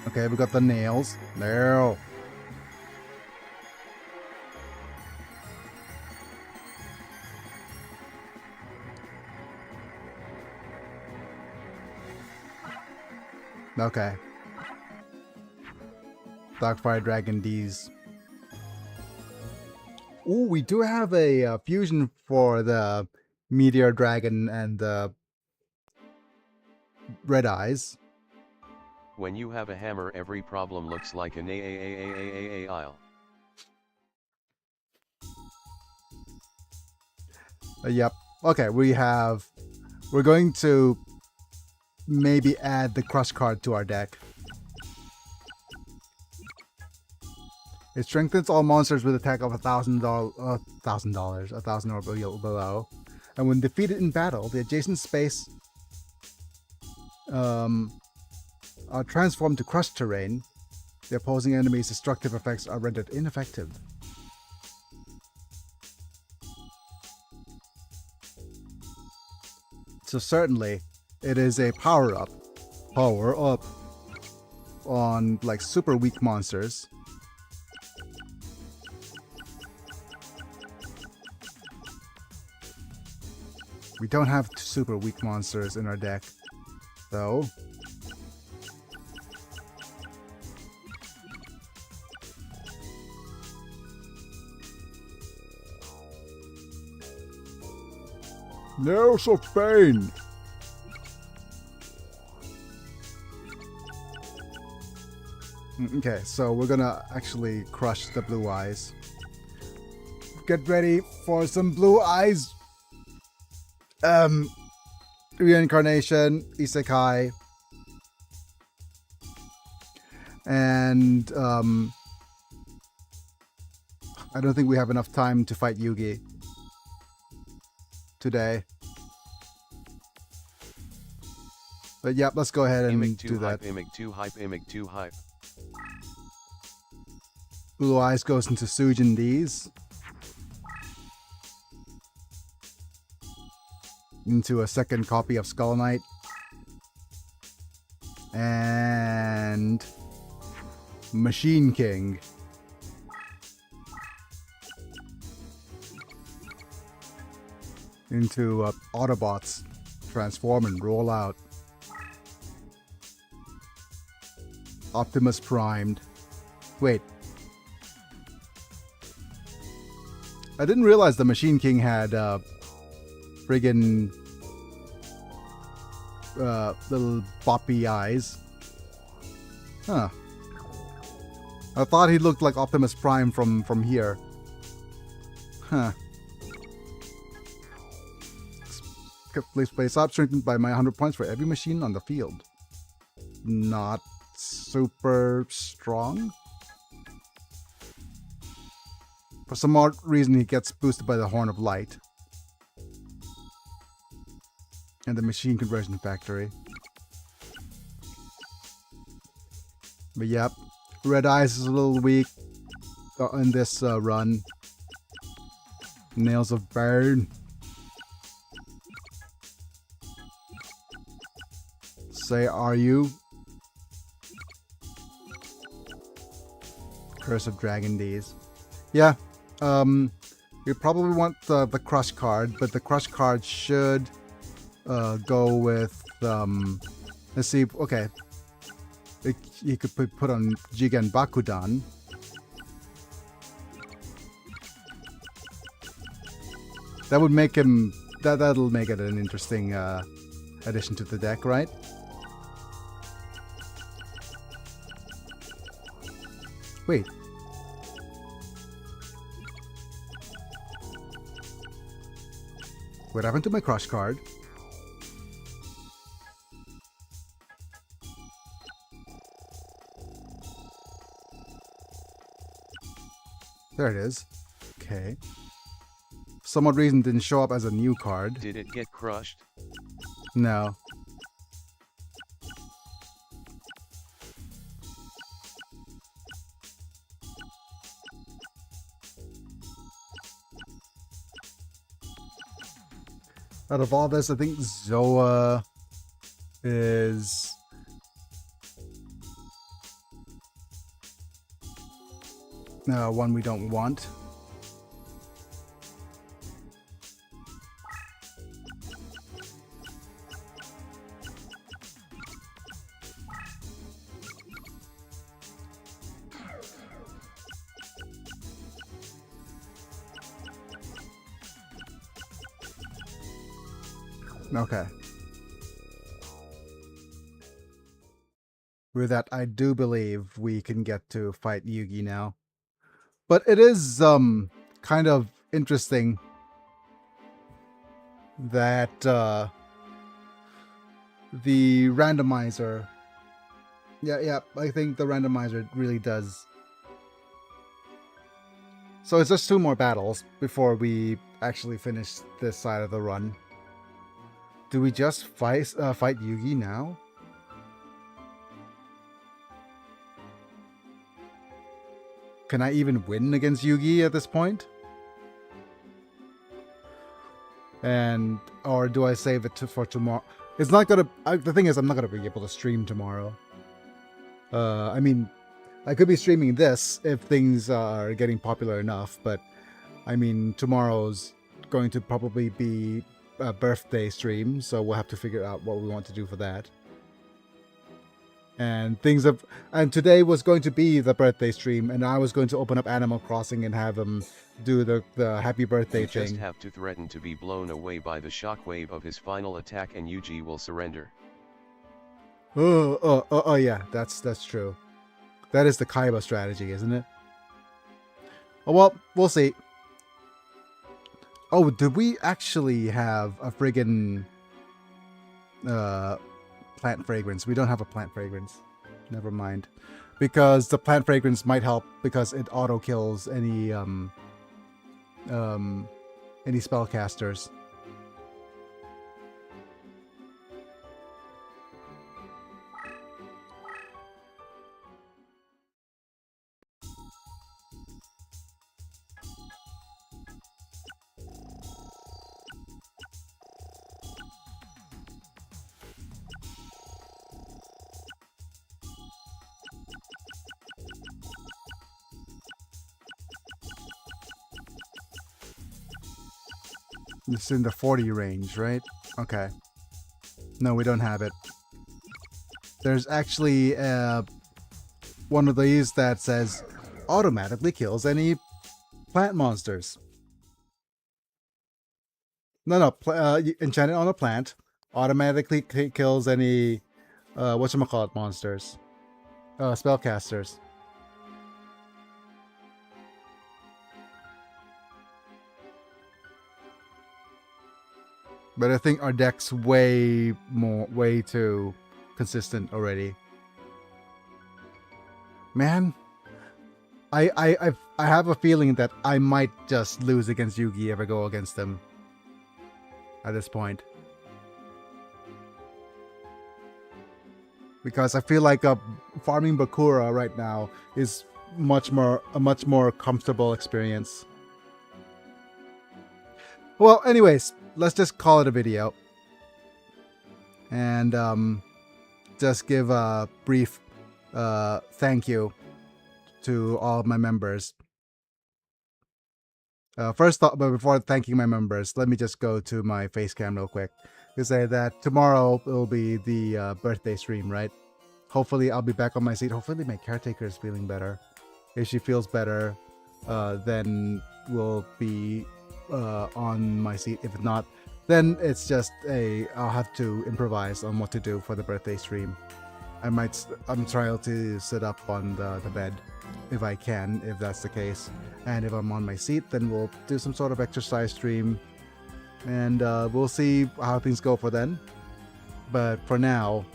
Okay, we got the nails. There. Okay. Darkfire Dragon D's. Ooh, we do have a fusion for the Meteor Dragon and the Red Eyes. When you have a hammer, every problem looks like an aisle. Yep. Okay, we're going to maybe add the Crush card to our deck. It strengthens all monsters with attack of $1,000 or below. And when defeated in battle, the adjacent space are transformed to Crush terrain. The opposing enemy's destructive effects are rendered ineffective. So certainly, it is a power-up. Power-up on, like, super weak monsters. We don't have super weak monsters in our deck, though. Nails of Pain! Okay, so we're gonna actually crush the blue eyes. Get ready for some blue eyes! Reincarnation, Isekai. And, I don't think we have enough time to fight Yugi today. But yeah, let's go ahead and do that. Imig 2 hype, Imig 2 hype. Blue Eyes goes into Sujin D's. Into a second copy of Skull Knight. And Machine King. Into Autobots. Transform and roll out. Optimus primed. Wait. I didn't realize the Machine King had friggin' little boppy eyes. Huh. I thought he looked like Optimus Prime from here. Huh. Please place up, strengthened by my 100 points for every machine on the field. Not super strong. For some odd reason, he gets boosted by the Horn of Light. And the Machine Conversion Factory. But yep, Red Eyes is a little weak in this run. Nails of Burn. Say, are you? Curse of Dragon D's. Yeah, we probably want the Crush card, but the Crush card should go with, let's see, okay. You could put on Jigen Bakudan. That would make him, that'll make it an interesting addition to the deck, right? Wait. What happened to my Crush card? There it is. Okay. For some odd reason didn't show up as a new card. Did it get crushed? No. Out of all this, I think Zoa is one we don't want. Okay. With that, I do believe we can get to fight Yugi now. But it is kind of interesting that the randomizer, yeah, I think the randomizer really does. So it's just 2 more battles before we actually finish this side of the run. Do we just fight Yugi now? can I even win against Yugi at this point? And or do I save it for tomorrow? It's not gonna. The thing is, I'm not gonna be able to stream tomorrow. I mean, I could be streaming this if things are getting popular enough, but I mean, tomorrow's going to probably be a birthday stream, so we'll have to figure out what we want to do for that. And today was going to be the birthday stream, and I was going to open up Animal Crossing and have them do the happy birthday thing. You just have to threaten to be blown away by the shockwave of his final attack and Yugioh will surrender. Oh yeah, that's true. That is the Kaiba strategy, isn't it? Oh well, we'll see. Oh, did we actually have a friggin' plant fragrance? We don't have a plant fragrance. Never mind. Because the plant fragrance might help because it auto kills any spellcasters. It's in the 40 range, right? Okay. No, we don't have it. There's actually one of these that says automatically kills any plant monsters. No, enchanted on a plant automatically kills any whatchamacallit monsters, spellcasters. But I think our deck's way too consistent already. Man, I have a feeling that I might just lose against Yugi if I go against him at this point. Because I feel like farming Bakura right now is a much more comfortable experience. Well, anyways, let's just call it a video. And just give a brief thank you to all of my members. First, but before thanking my members, let me just go to my face cam real quick to say that tomorrow will be the birthday stream, right? Hopefully, I'll be back on my seat. Hopefully, my caretaker is feeling better. If she feels better, then we'll be on my seat. If not, then it's just I'll have to improvise on what to do for the birthday stream. I'm trying to sit up on the bed if I can, if that's the case. And if I'm on my seat, then we'll do some sort of exercise stream. And we'll see how things go for then. But for now,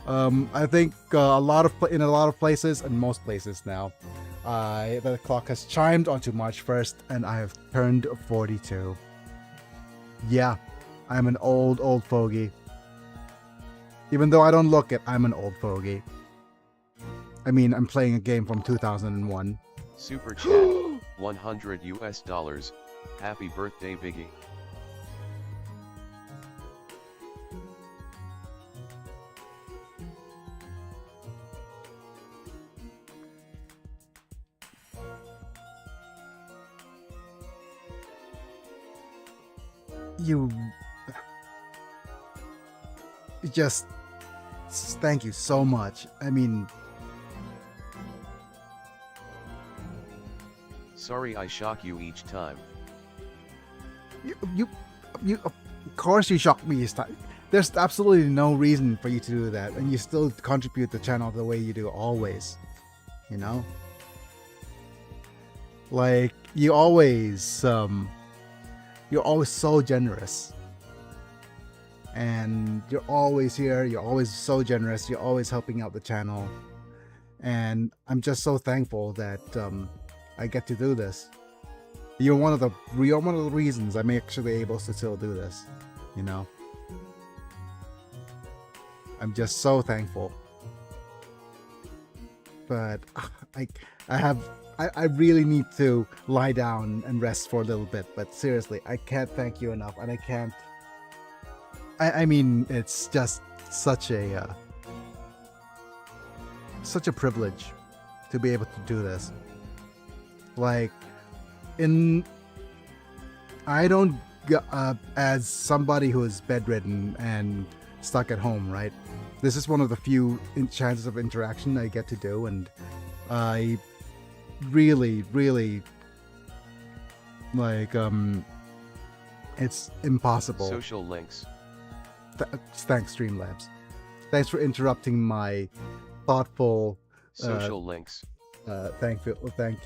I think in a lot of places and most places now, the clock has chimed onto March 1st and I have turned 42. Yeah, I'm an old fogey. Even though I don't look it, I'm an old fogey. I mean, I'm playing a game from 2001. Super chat, $100. Happy birthday, Biggie. Just thank you so much. I mean, sorry I shock you each time. You of course you shocked me this time. There's absolutely no reason for you to do that, and you still contribute to the channel the way you do always. You know, like you're always so generous. And you're always here, you're always so generous, you're always helping out the channel. And I'm just so thankful that I get to do this. You're one of the reasons I'm actually able to still do this, you know. I'm just so thankful. But I I really need to lie down and rest for a little bit. But seriously, I can't thank you enough, and I can't. I mean, it's just such a privilege to be able to do this. Like, I don't, as somebody who is bedridden and stuck at home, right? This is one of the few chances of interaction I get to do, and I really, really, like, it's impossible. Social links. Thanks, Streamlabs. Thanks for interrupting my thoughtful social links. Thank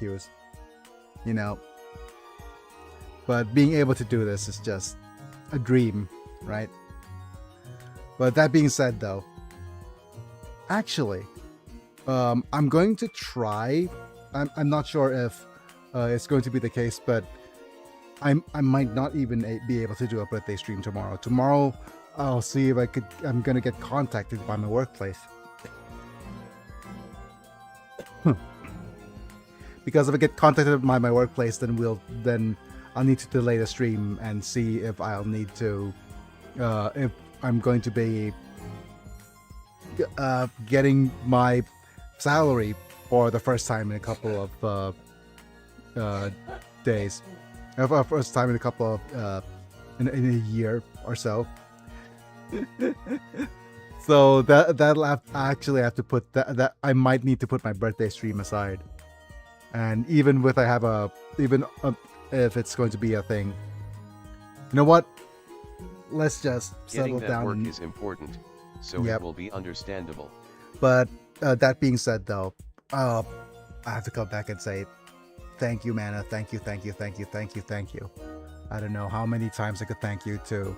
yous. You know, but being able to do this is just a dream, right? But that being said, though, actually, I'm going to try. I'm not sure if it's going to be the case, but I might not even be able to do a birthday stream tomorrow. Tomorrow, I'll see if I'm gonna get contacted by my workplace. Because if I get contacted by my workplace, then I'll need to delay the stream and see if I'll need to, if I'm going to be getting my salary for the first time in a couple of days. First time in a couple of in a year or so. So that'll actually have to put that I might need to put my birthday stream aside. And even if it's going to be a thing, you know what? Let's just settle Getting that down. Work is important, so Yep. it will be understandable. But that being said, though, I have to come back and say thank you, Mana. Thank you. I don't know how many times I could thank you to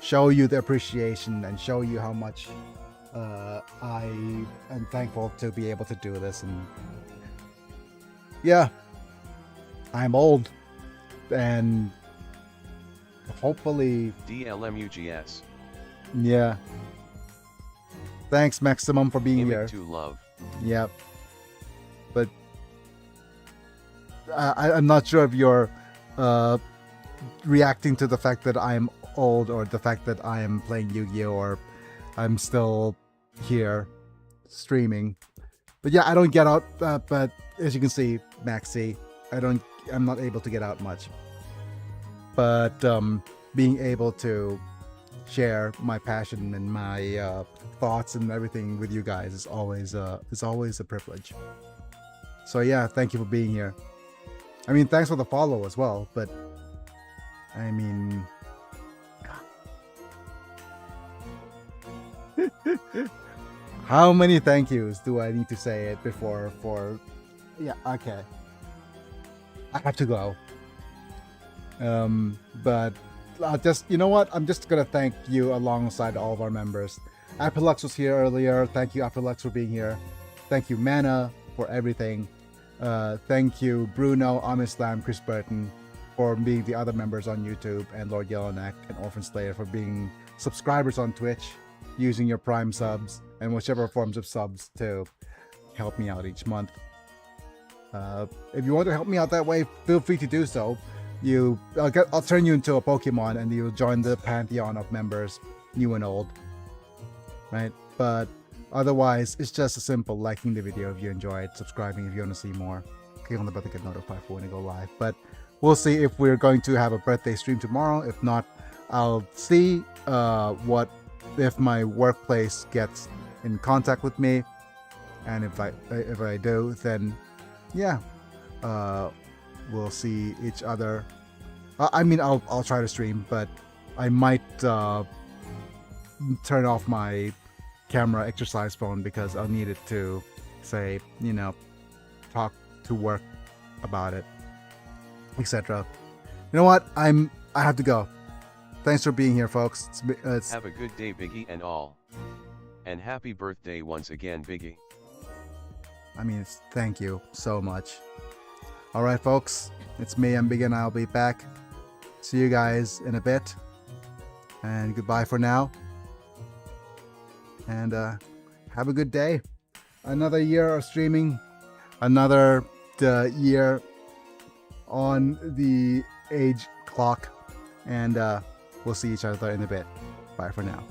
show you the appreciation and show you how much I am thankful to be able to do this. And yeah, I'm old, and hopefully, DLMUGS. yeah. Thanks, Maximum, for being here. To love. Yep. But I'm not sure if you're reacting to the fact that I'm old, or the fact that I am playing Yu-Gi-Oh, or I'm still here streaming. But yeah, I don't get out. But as you can see, Maxi, I'm not able to get out much. But being able to share my passion and my thoughts and everything with you guys is always a privilege. So yeah, thank you for being here. I mean, thanks for the follow as well, but I mean, how many thank yous do I need to say it before yeah, okay, I have to go. But you know what? I'm just gonna thank you alongside all of our members. Aprilux was here earlier. Thank you, Aprilux, for being here. Thank you, Mana, for everything. Thank you, Bruno, Amislam, Chris Burton, for being the other members on YouTube, and Lord Yellowneck and Orphan Slayer for being subscribers on Twitch, using your Prime subs and whichever forms of subs to help me out each month. If you want to help me out that way, feel free to do so. I'll turn you into a Pokemon, and you'll join the pantheon of members, new and old. Right? But otherwise, it's just a simple liking the video if you enjoy it, subscribing if you want to see more, click on the bell to get notified for when I go live. But we'll see if we're going to have a birthday stream tomorrow. If not, I'll see if my workplace gets in contact with me, and if I do, then yeah, we'll see each other. I mean, I'll try to stream, but I might turn off my camera exercise phone because I'll need it to say, talk to work about it, etc. You know what? I have to go. Thanks for being here, folks. Have a good day, Biggie, and all. And happy birthday once again, Biggie. I mean, thank you so much. All right, folks. It's me, I'm Biggie, and I'll be back. See you guys in a bit. And goodbye for now. And have a good day. Another year of streaming. Another year on the age clock, and we'll see each other in a bit. Bye for now.